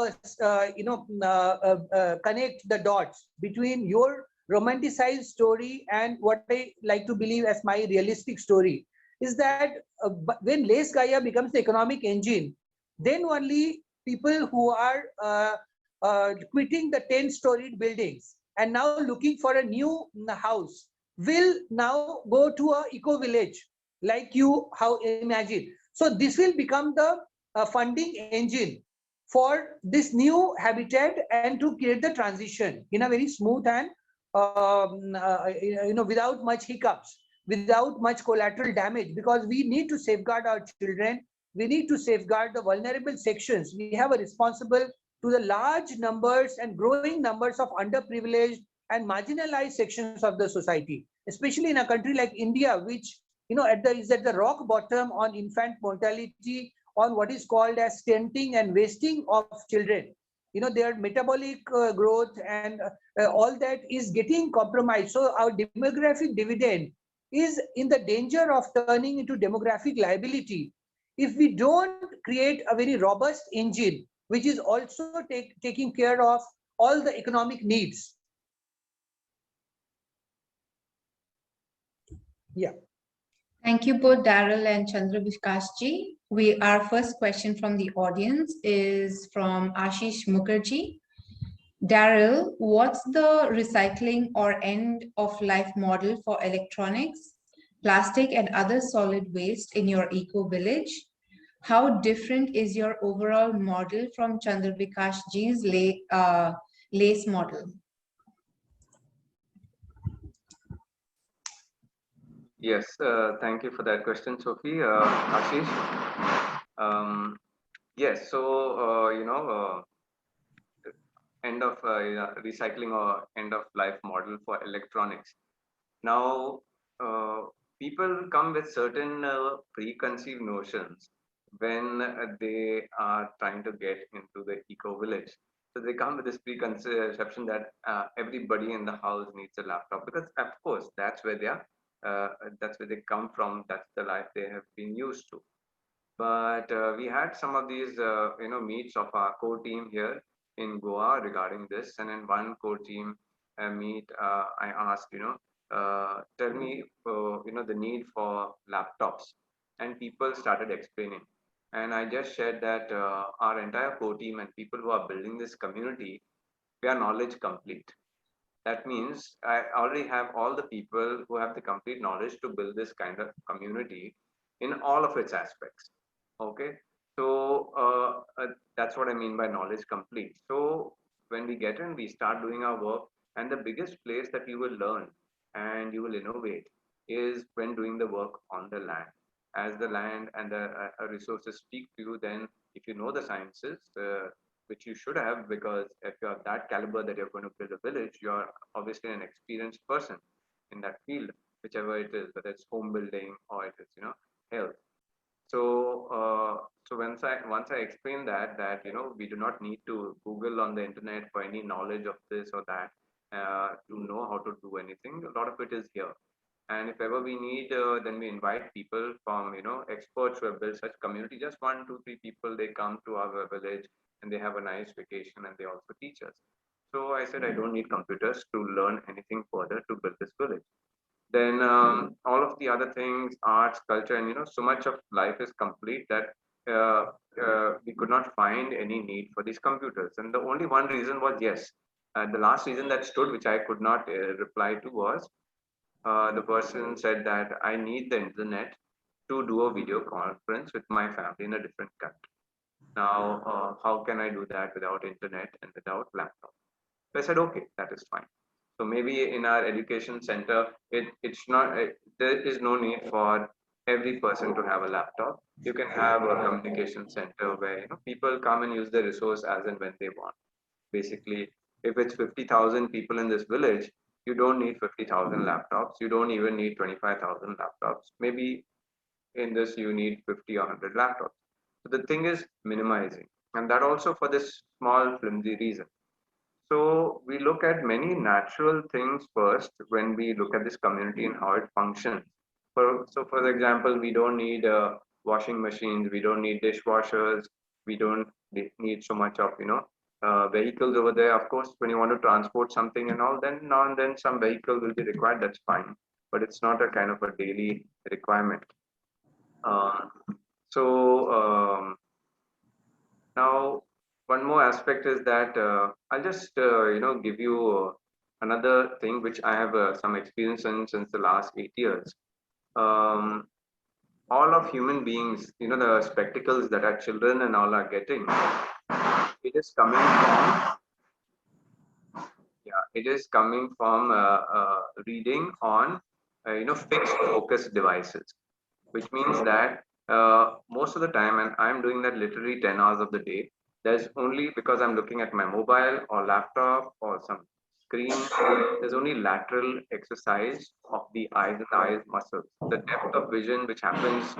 connect the dots between your romanticized story and what I like to believe as my realistic story. Is that when Lace Gaia becomes the economic engine, then only people who are quitting the 10-storied buildings and now looking for a new house will now go to a eco village, like you how imagine. So this will become the funding engine for this new habitat and to create the transition in a very smooth and without much hiccups, without much collateral damage, because we need to safeguard our children. We need to safeguard the vulnerable sections. We have a responsible to the large numbers and growing numbers of underprivileged and marginalized sections of the society, especially in a country like India, which is at the rock bottom on infant mortality, on what is called as stunting and wasting of children. Their metabolic growth and all that is getting compromised. So our demographic dividend is in the danger of turning into demographic liability if we don't create a very robust engine, which is also taking care of all the economic needs. Yeah. Thank you both, Darryl and Chandra Vikashji. Our first question from the audience is from Ashish Mukherjee. Darryl, what's the recycling or end of life model for electronics, plastic, and other solid waste in your eco village? How different is your overall model from Chandra Vikash ji's lace model? Yes, thank you for that question, Sophie. Ashish. Yes, so end of recycling or end of life model for electronics. Now, people come with certain preconceived notions when they are trying to get into the eco village. So they come with this preconception that everybody in the house needs a laptop because, of course, that's where they come from. That's the life they have been used to. But we had some of these, meets of our core team here in Goa regarding this. And in one core team meet, I asked, tell me, the need for laptops. And people started explaining. And I just shared that our entire core team and people who are building this community, we are knowledge complete. That means I already have all the people who have the complete knowledge to build this kind of community in all of its aspects. Okay, so that's what I mean by knowledge complete. So when we get in, we start doing our work, and the biggest place that you will learn and you will innovate is when doing the work on the land. As the land and the resources speak to you, then if you know the sciences, which you should have, because if you're that caliber that you're going to build a village, you're obviously an experienced person in that field, whichever it is, whether it's home building or it is, health. So once I explain that we do not need to Google on the internet for any knowledge of this or that to know how to do anything. A lot of it is here. And if ever we need, then we invite people from experts who have built such community. Just one, two, three people, they come to our village and they have a nice vacation and they also teach us. So I said I don't need computers to learn anything further to build this village. Then all of the other things, arts, culture, and so much of life is complete that we could not find any need for these computers. And the only one reason was yes. The last reason that stood, which I could not reply to, was the person said that I need the internet to do a video conference with my family in a different country. Now, how can I do that without internet and without laptop? So I said, okay, that is fine. So maybe in our education center, it's not, there is no need for every person to have a laptop. You can have a communication center where people come and use the resource as and when they want. Basically, if it's 50,000 people in this village, you don't need 50,000 laptops. You don't even need 25,000 laptops. Maybe in this you need 50 or 100 laptops. So the thing is minimizing, and that also for this small flimsy reason. So we look at many natural things first when we look at this community and how it functions. For example, we don't need washing machines, we don't need dishwashers, we don't need so much of vehicles over there. Of course, when you want to transport something and all, then now and then some vehicle will be required. That's fine, but it's not a kind of a daily requirement. Uh, so now one more aspect is that I'll just give you another thing which I have some experience in since the last 8 years. Um, all of human beings, the spectacles that our children and all are getting, it is coming from reading on fixed focus devices, which means that most of the time, and I'm doing that literally 10 hours of the day, there's only because I'm looking at my mobile or laptop or some screen, there's only lateral exercise of the eyes and the eyes muscles. The depth of vision, which happens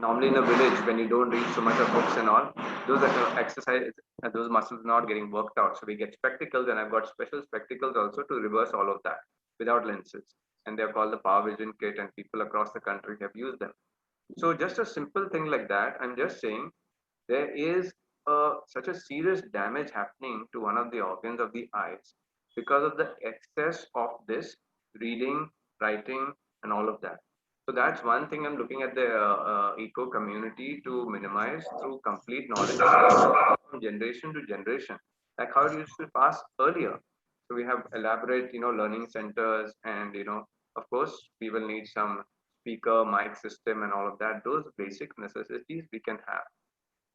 normally in a village when you don't read so much of books and all, those are exercise, those muscles not getting worked out. So we get spectacles, and I've got special spectacles also to reverse all of that without lenses. And they're called the Power Vision Kit, and people across the country have used them. So just a simple thing like that, I'm just saying there is such a serious damage happening to one of the organs of the eyes because of the excess of this reading, writing, and all of that. So that's one thing I'm looking at the eco community to minimize through complete knowledge from generation to generation. like how it used to pass earlier. So we have elaborate, learning centers, and of course, we will need some speaker, mic system, and all of that. Those basic necessities we can have.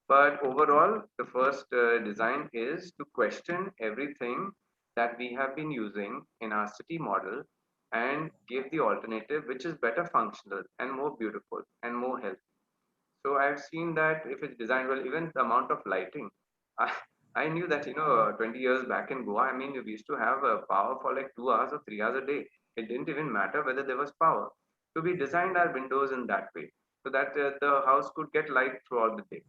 But overall, the first design is to question everything that we have been using in our city model and give the alternative, which is better functional and more beautiful and more healthy. So I've seen that if it's designed well, even the amount of lighting. I, I knew that, 20 years back in Goa, I mean, we used to have power for like 2 hours or 3 hours a day. It didn't even matter whether there was power. So we designed our windows in that way so that the house could get light throughout the day.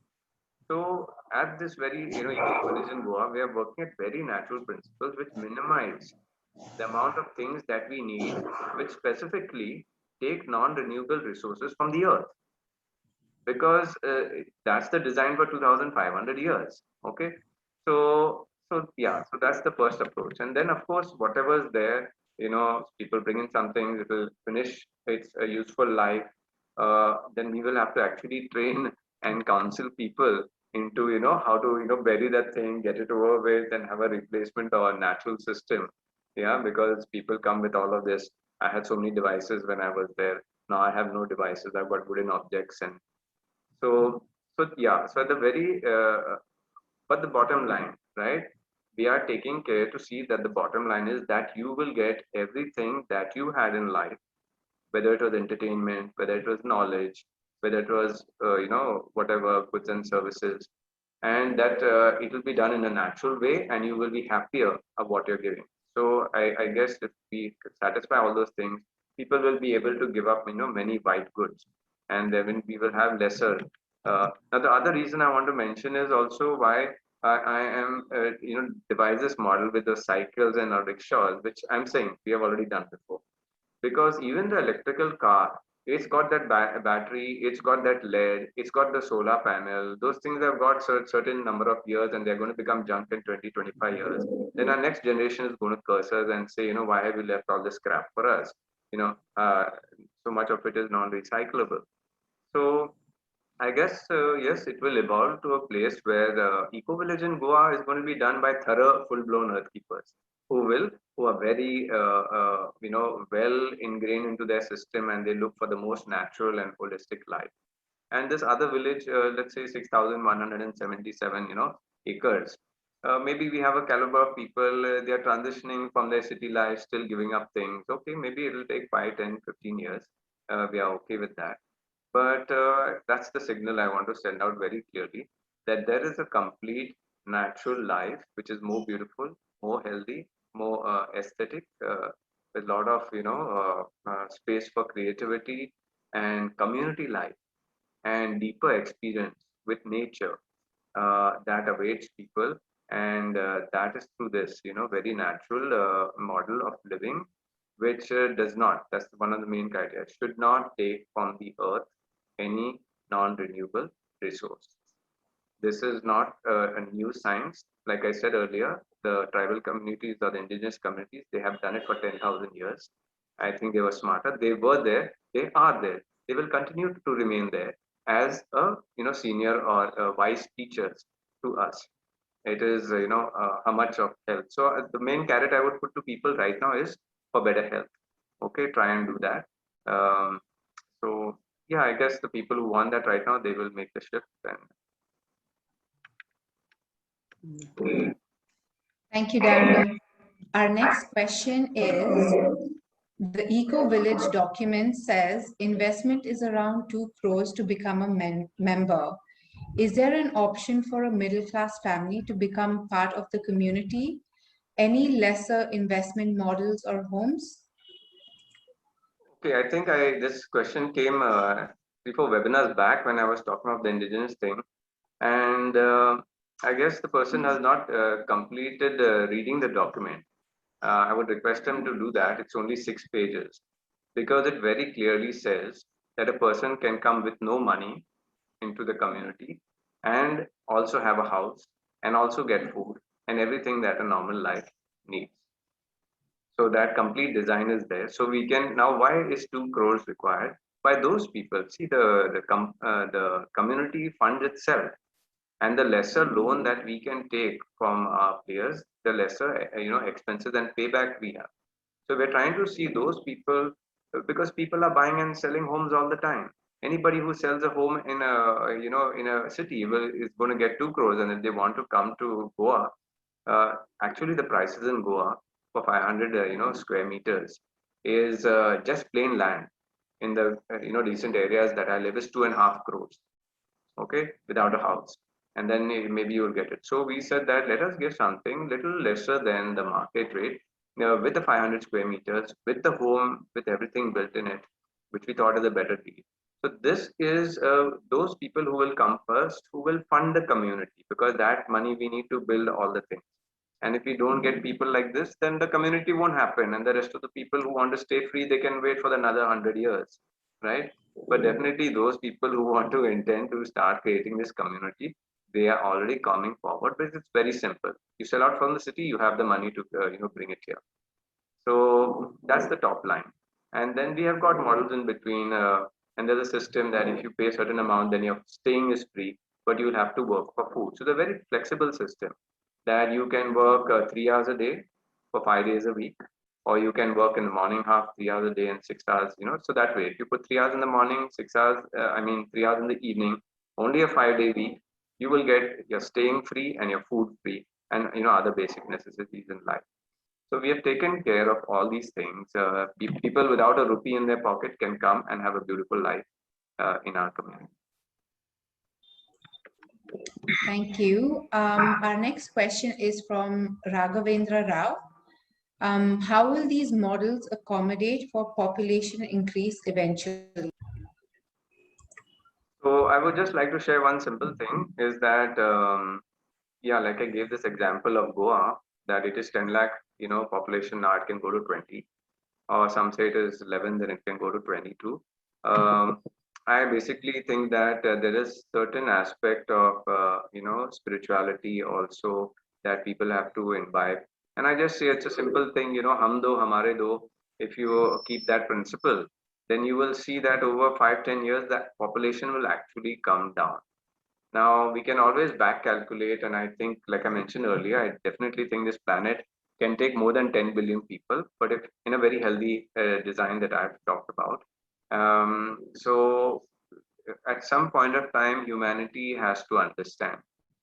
So at this very, eco village in Goa, we are working at very natural principles which minimize the amount of things that we need, which specifically take non-renewable resources from the earth, because that's the design for 2,500 years. Okay, so yeah, so that's the first approach, and then of course whatever's there, people bring in something, it will finish its a useful life. Then we will have to actually train and counsel people into how to bury that thing, get it over with, and have a replacement or a natural system. Yeah, because people come with all of this. I had so many devices when I was there. Now I have no devices. I've got wooden objects, and so, so yeah, so at the very, but the bottom line, right? We are taking care to see that the bottom line is that you will get everything that you had in life, whether it was entertainment, whether it was knowledge, whether it was, whatever goods and services, and that it will be done in a natural way, and you will be happier of what you're giving. So I guess if we satisfy all those things, people will be able to give up, many white goods, and then we will have lesser. Now the other reason I want to mention is also why I am, devise this model with the cycles and our rickshaws, which I'm saying we have already done before, because even the electrical car, it's got that battery, it's got that lead, it's got the solar panel. Those things have got certain number of years, and they're going to become junk in 20, 25 years. Then our next generation is going to curse us and say, why have you left all this crap for us? So much of it is non-recyclable. So I guess, yes, it will evolve to a place where the eco village in Goa is going to be done by thorough, full-blown earth keepers who are very, well ingrained into their system, and they look for the most natural and holistic life. And this other village, let's say 6,177, acres. Maybe we have a caliber of people, they are transitioning from their city life, still giving up things. Okay, maybe it will take 5, 10, 15 years. We are okay with that. But that's the signal I want to send out very clearly, that there is a complete natural life which is more beautiful, more healthy, more aesthetic, with a lot of space for creativity and community life and deeper experience with nature that awaits people, and that is through this very natural model of living, which does not, that's one of the main criteria, should not take from the earth any non-renewable resource. This is not a new science. Like I said earlier, the tribal communities or the indigenous communities, they have done it for 10,000 years. I think they were smarter. They were there. They are there. They will continue to remain there as a senior or wise teachers to us. It is how much of health. So the main carrot I would put to people right now is for better health. Okay, try and do that. So yeah, I guess the people who want that right now, they will make the shift. And Thank you, Darryl. Our next question is, the Eco Village document says investment is around 2 crores to become a member. Is there an option for a middle-class family to become part of the community? Any lesser investment models or homes? okay, I think this question came 3, 4 webinars back when I was talking of the indigenous thing, and I guess the person has not completed reading the document. I would request them to do that. It's only 6 pages, because it very clearly says that a person can come with no money into the community and also have a house and also get food and everything that a normal life needs. So that complete design is there. So we can now, why is 2 crores required? By those people. See, the community fund itself. And the lesser loan that we can take from our players, the lesser expenses and payback we have. So we're trying to see those people, because people are buying and selling homes all the time. Anybody who sells a home in a in a city is going to get 2 crores, and if they want to come to Goa, actually the prices in Goa for 500 square meters is just plain land in the decent areas that I live is 2.5 crores, okay, without a house. And then maybe you'll get it. So we said that let us give something little lesser than the market rate, with the 500 square meters, with the home, with everything built in it, which we thought is a better deal. So this is those people who will come first, who will fund the community, because that money we need to build all the things. And if we don't get people like this, then the community won't happen. And the rest of the people who want to stay free, they can wait for another 100 years, right? But definitely those people who want to intend to start creating this community, they are already coming forward. But it's very simple. You sell out from the city, you have the money to bring it here. So that's the top line. And then we have got models in between. And there's a system that if you pay a certain amount, then your staying is free, but you will have to work for food. So the very flexible system that you can work 3 hours a day for 5 days a week, or you can work in the morning half, 3 hours a day, and 6 hours. So that way, if you put 3 hours in the morning, 6 hours, 3 hours in the evening, only a 5 day week, you will get your staying free and your food free, and other basic necessities in life. So we have taken care of all these things. People without a rupee in their pocket can come and have a beautiful life in our community. Thank you. Our next question is from Raghavendra Rao. How will these models accommodate for population increase eventually? So I would just like to share one simple thing is that, like I gave this example of Goa, that it is 10 lakh, population, now it can go to 20, or some say it is 11, then it can go to 22. I basically think that there is certain aspect of, spirituality also that people have to imbibe. And I just say it's a simple thing, hum do, hamare do. If you keep that principle, then you will see that over 5-10 years, that population will actually come down. Now, we can always back calculate, and I think, like I mentioned earlier, I definitely think this planet can take more than 10 billion people, but if in a very healthy design that I've talked about. So, at some point of time, humanity has to understand.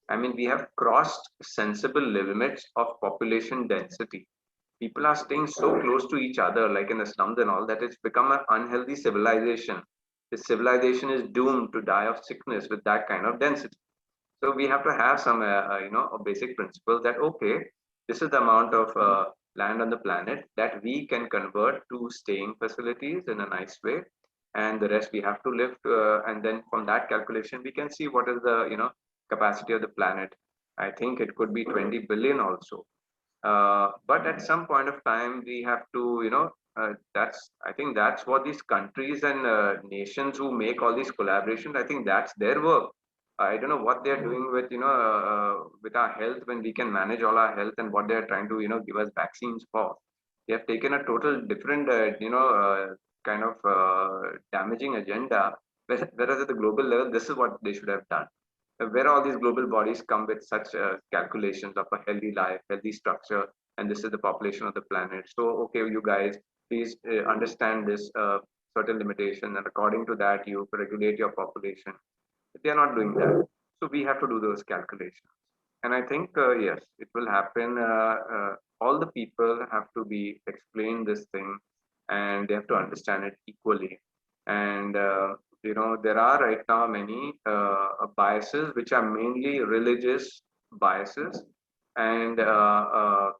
I mean, we have crossed sensible limits of population density. People are staying so close to each other, like in the slums and all, that it's become an unhealthy civilization. This civilization is doomed to die of sickness with that kind of density. So we have to have some, a basic principle that, okay, this is the amount of land on the planet that we can convert to staying facilities in a nice way, and the rest we have to live. And then from that calculation, we can see what is the, capacity of the planet. I think it could be 20 billion also. But at some point of time, we have to, I think that's what these countries and nations who make all these collaborations, I think that's their work. I don't know what they're doing with, with our health, when we can manage all our health, and what they're trying to, give us vaccines for. They have taken a total different, kind of damaging agenda, whereas at the global level, this is what they should have done. Where all these global bodies come with such calculations of a healthy life, healthy structure, and this is the population of the planet. So, okay, you guys, please understand this certain limitation, and according to that, you regulate your population. But they are not doing that. So we have to do those calculations. And I think, yes, it will happen. All the people have to be explained this thing, and they have to understand it equally. And there are right now many biases which are mainly religious biases, and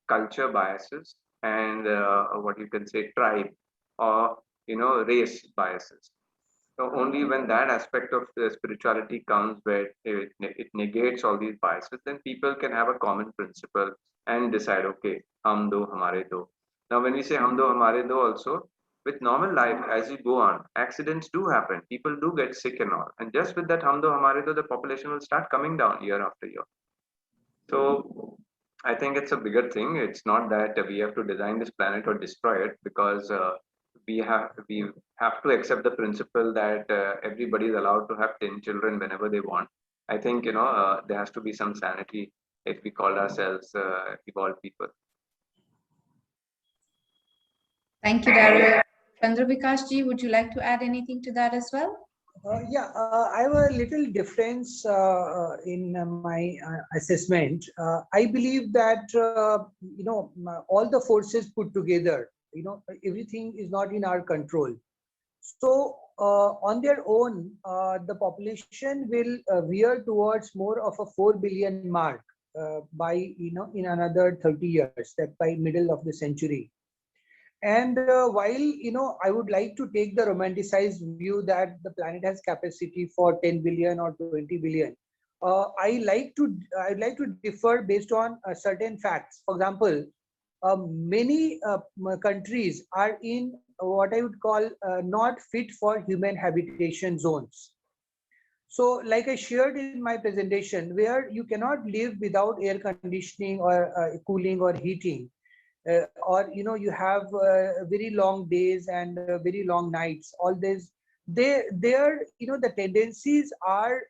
culture biases, and what you can say, tribe, or race biases. So only when that aspect of the spirituality comes, where it negates all these biases, then people can have a common principle and decide, okay, hum do, hamare do. Now, when we say hum do, hamare do also, with normal life, as you go on, accidents do happen. People do get sick and all. And just with that hum do, hamare do, the population will start coming down year after year. So I think it's a bigger thing. It's not that we have to design this planet or destroy it, because we have to accept the principle that everybody is allowed to have 10 children whenever they want, I think, there has to be some sanity if we call ourselves evolved people. Thank you, Darryl. Chandra Vikash ji, would you like to add anything to that as well? I have a little difference in my assessment. I believe that all the forces put together, everything is not in our control. So on their own, the population will veer towards more of a 4 billion mark by in another 30 years, that by middle of the century. And while I would like to take the romanticized view that the planet has capacity for 10 billion or 20 billion, I'd like to differ based on certain facts. For example, many countries are in what I would call not fit for human habitation zones. So, like I shared in my presentation, where you cannot live without air conditioning or cooling or heating, or you have very long days and very long nights. All this, their the tendencies are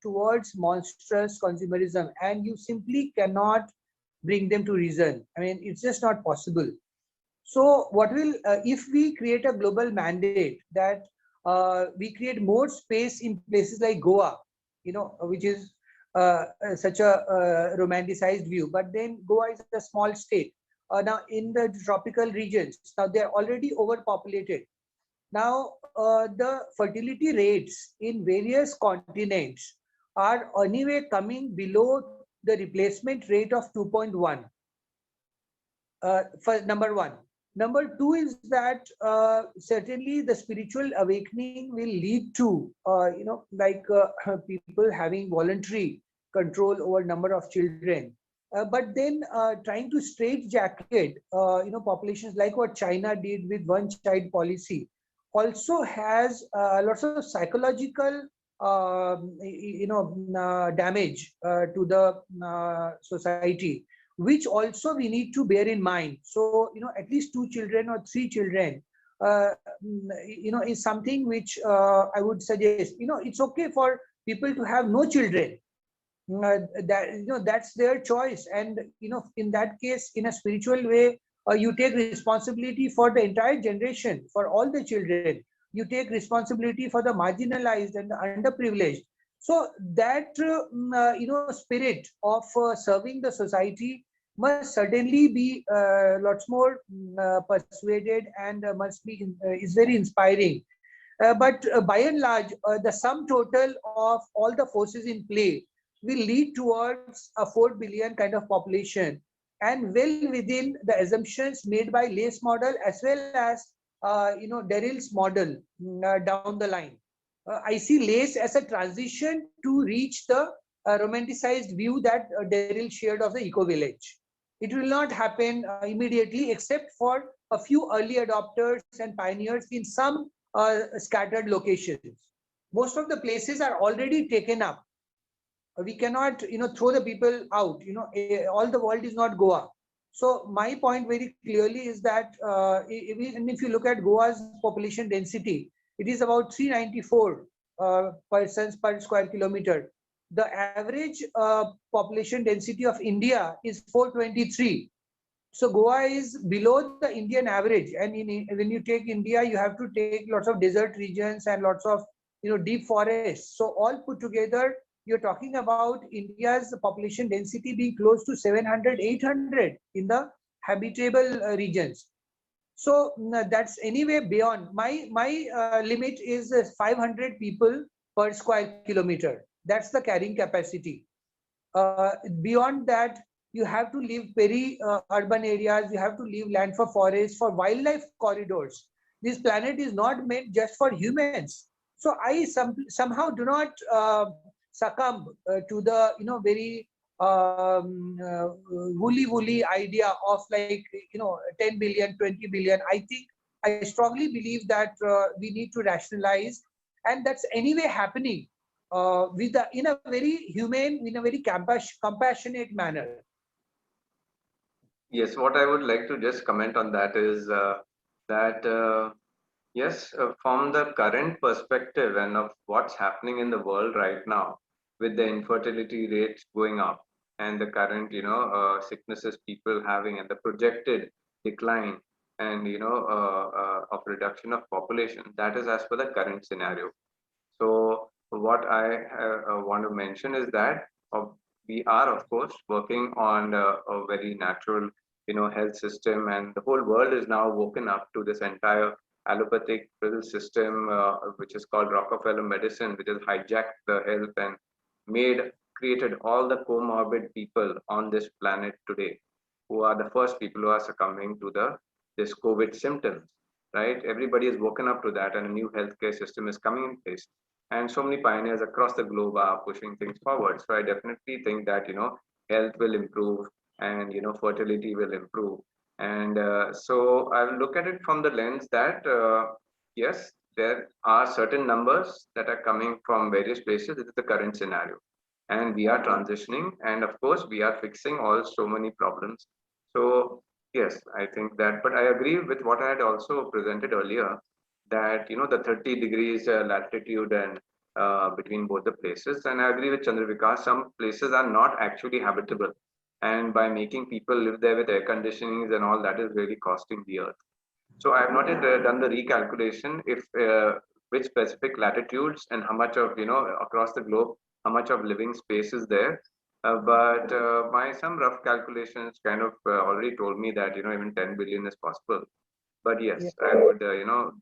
towards monstrous consumerism, and you simply cannot bring them to reason. I mean, it's just not possible. So what will if we create a global mandate that we create more space in places like Goa, which is such a romanticized view, but then Goa is a small state. Now in the tropical regions, now they're already overpopulated. Now the fertility rates in various continents are anyway coming below the replacement rate of 2.1. For number one. Number two is that certainly the spiritual awakening will lead to, people having voluntary control over number of children. But then trying to straitjacket, populations like what China did with one child policy also has lots of psychological, damage to the society, which also we need to bear in mind. So, at least 2 children or 3 children, is something which I would suggest. It's okay for people to have no children. That's their choice. And, in that case, in a spiritual way, you take responsibility for the entire generation, for all the children. You take responsibility for the marginalized and the underprivileged. So that, spirit of serving the society must certainly be lots more persuaded, and must be is very inspiring. But by and large, the sum total of all the forces in play will lead towards a 4 billion kind of population, and well within the assumptions made by Lay's model, as well as Darryl's model down the line. I see Lay's as a transition to reach the romanticized view that Darryl shared of the eco-village. It will not happen immediately, except for a few early adopters and pioneers in some scattered locations. Most of the places are already taken up. We cannot, throw the people out. All the world is not Goa. So my point very clearly is that if you look at Goa's population density, it is about 394 persons per square kilometer. The average population density of India is 423. So Goa is below the Indian average. And when you take India, you have to take lots of desert regions and lots of deep forests. So all put together, you're talking about India's population density being close to 700, 800 in the habitable regions. So that's anyway beyond. My limit is 500 people per square kilometer. That's the carrying capacity. Beyond that, you have to leave urban areas. You have to leave land for forests, for wildlife corridors. This planet is not meant just for humans. So I somehow do not succumb to the very woolly idea of 10 billion, 20 billion. I strongly believe that we need to rationalize, and that's anyway happening in a very humane, in a very compassionate manner. Yes, what I would like to just comment on that is that yes, from the current perspective and of what's happening in the world right now, with the infertility rates going up and the current, sicknesses people having and the projected decline and, of reduction of population, that is as per the current scenario. So what I want to mention is that we are, of course, working on a very natural, health system, and the whole world is now woken up to this entire allopathic system, which is called Rockefeller medicine, which has hijacked the health and created all the comorbid people on this planet today, who are the first people who are succumbing to this COVID symptoms, right? Everybody is woken up to that, and a new healthcare system is coming in place. And so many pioneers across the globe are pushing things forward. So I definitely think that health will improve, and fertility will improve. And so I'll look at it from the lens that yes, there are certain numbers that are coming from various places. This is the current scenario, and we are transitioning, and of course we are fixing all so many problems. So yes, I think that, but I agree with what I had also presented earlier, that the 30 degrees latitude and between both the places. And I agree with Chandra, because some places are not actually habitable, and by making people live there with air conditionings and all, that is really costing the earth. So I have not yet done the recalculation if which specific latitudes and how much of, across the globe, how much of living space is there. But my some rough calculations kind of already told me that even 10 billion is possible. But yes, I would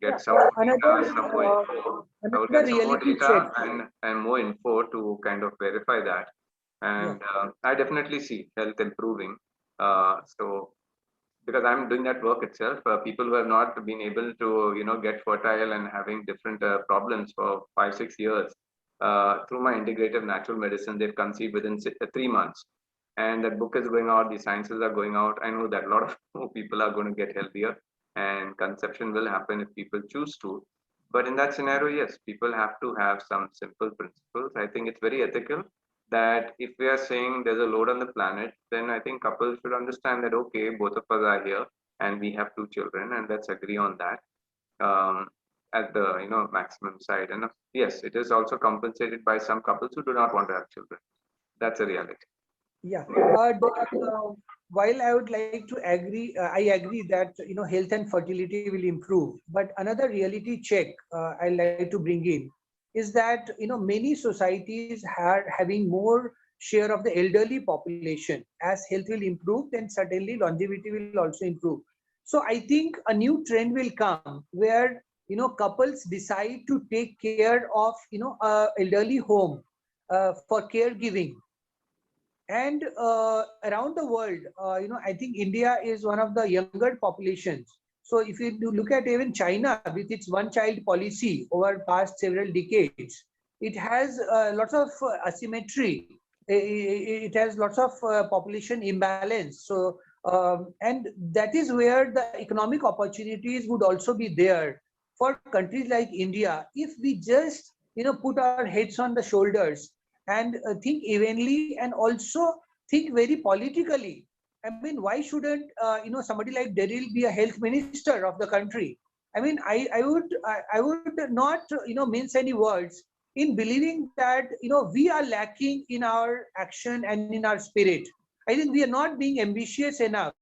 get some more data, some more info. I would Another get some more reality check. data and more info to kind of verify that. And I definitely see health improving. So because I'm doing that work itself, people who have not been able to get fertile and having different problems for 5-6 years, through my integrative natural medicine, they've conceived within 3 months. And that book is going out, the sciences are going out. I know that a lot of more people are going to get healthier, and conception will happen if people choose to. But in that scenario, yes, people have to have some simple principles. I think it's very ethical that if we are saying there's a load on the planet, then I think couples should understand that, okay, both of us are here and we have 2 children, and let's agree on that at the maximum side. And yes, it is also compensated by some couples who do not want to have children. That's a reality. Yeah. While I would like to agree, I agree that health and fertility will improve. But another reality check I like to bring in is that many societies are having more share of the elderly population. As health will improve, then certainly longevity will also improve. So I think a new trend will come where couples decide to take care of elderly home for caregiving. And around the world, I think India is one of the younger populations. So if you look at even China with its one-child policy over past several decades, it has lots of asymmetry. It has lots of population imbalance. So and that is where the economic opportunities would also be there for countries like India if we just put our heads on the shoulders and think evenly, and also think very politically. I mean, why shouldn't somebody like Darryl be a health minister of the country? I mean, I would not mince any words in believing that we are lacking in our action and in our spirit. I think we are not being ambitious enough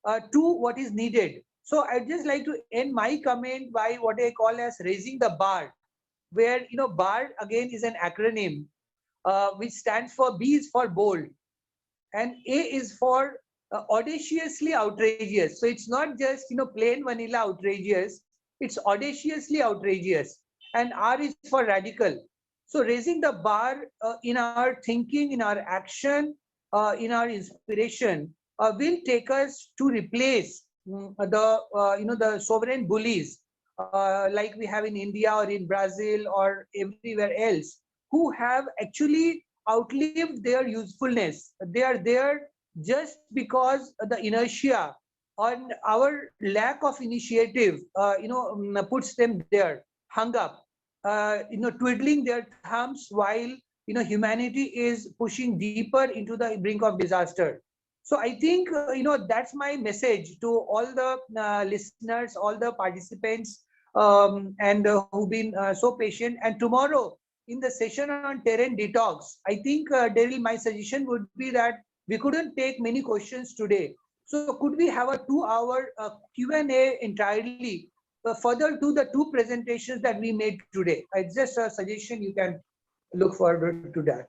to what is needed. So I'd just like to end my comment by what I call as raising the bar, where bar again is an acronym which stands for, B is for bold, and A is for audaciously outrageous. So it's not just plain vanilla outrageous, it's audaciously outrageous. And R is for radical. So raising the bar in our thinking, in our action, in our inspiration will take us to replace the sovereign bullies like we have in India or in Brazil or everywhere else, who have actually outlived their usefulness. They are there just because the inertia and our lack of initiative, puts them there, hung up, twiddling their thumbs while humanity is pushing deeper into the brink of disaster. So I think that's my message to all the listeners, all the participants, and who've been so patient. And tomorrow, in the session on terrain detox, I think, Darryl, my suggestion would be that we couldn't take many questions today. So could we have a 2-hour Q&A entirely further to the 2 presentations that we made today? It's just a suggestion. You can look forward to that.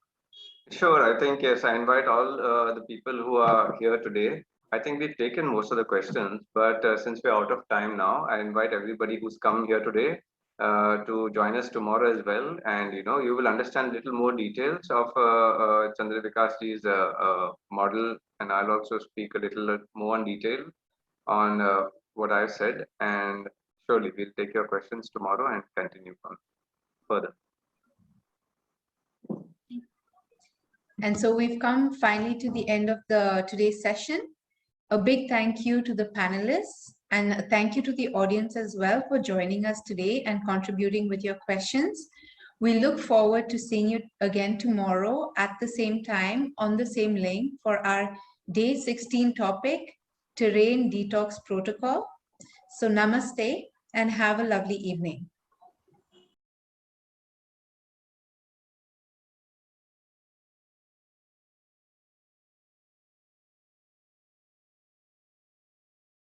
Sure, I think yes, I invite all the people who are here today. I think we've taken most of the questions, but since we're out of time now, I invite everybody who's come here today to join us tomorrow as well. And you will understand a little more details of Chandra Vikashji's model, and I'll also speak a little more in detail on what I've said. And surely we'll take your questions tomorrow and continue on further. And so we've come finally to the end of today's session. A big thank you to the panelists, and a thank you to the audience as well for joining us today and contributing with your questions. We look forward to seeing you again tomorrow at the same time on the same link for our day 16 topic, Terrain Detox Protocol. So namaste and have a lovely evening.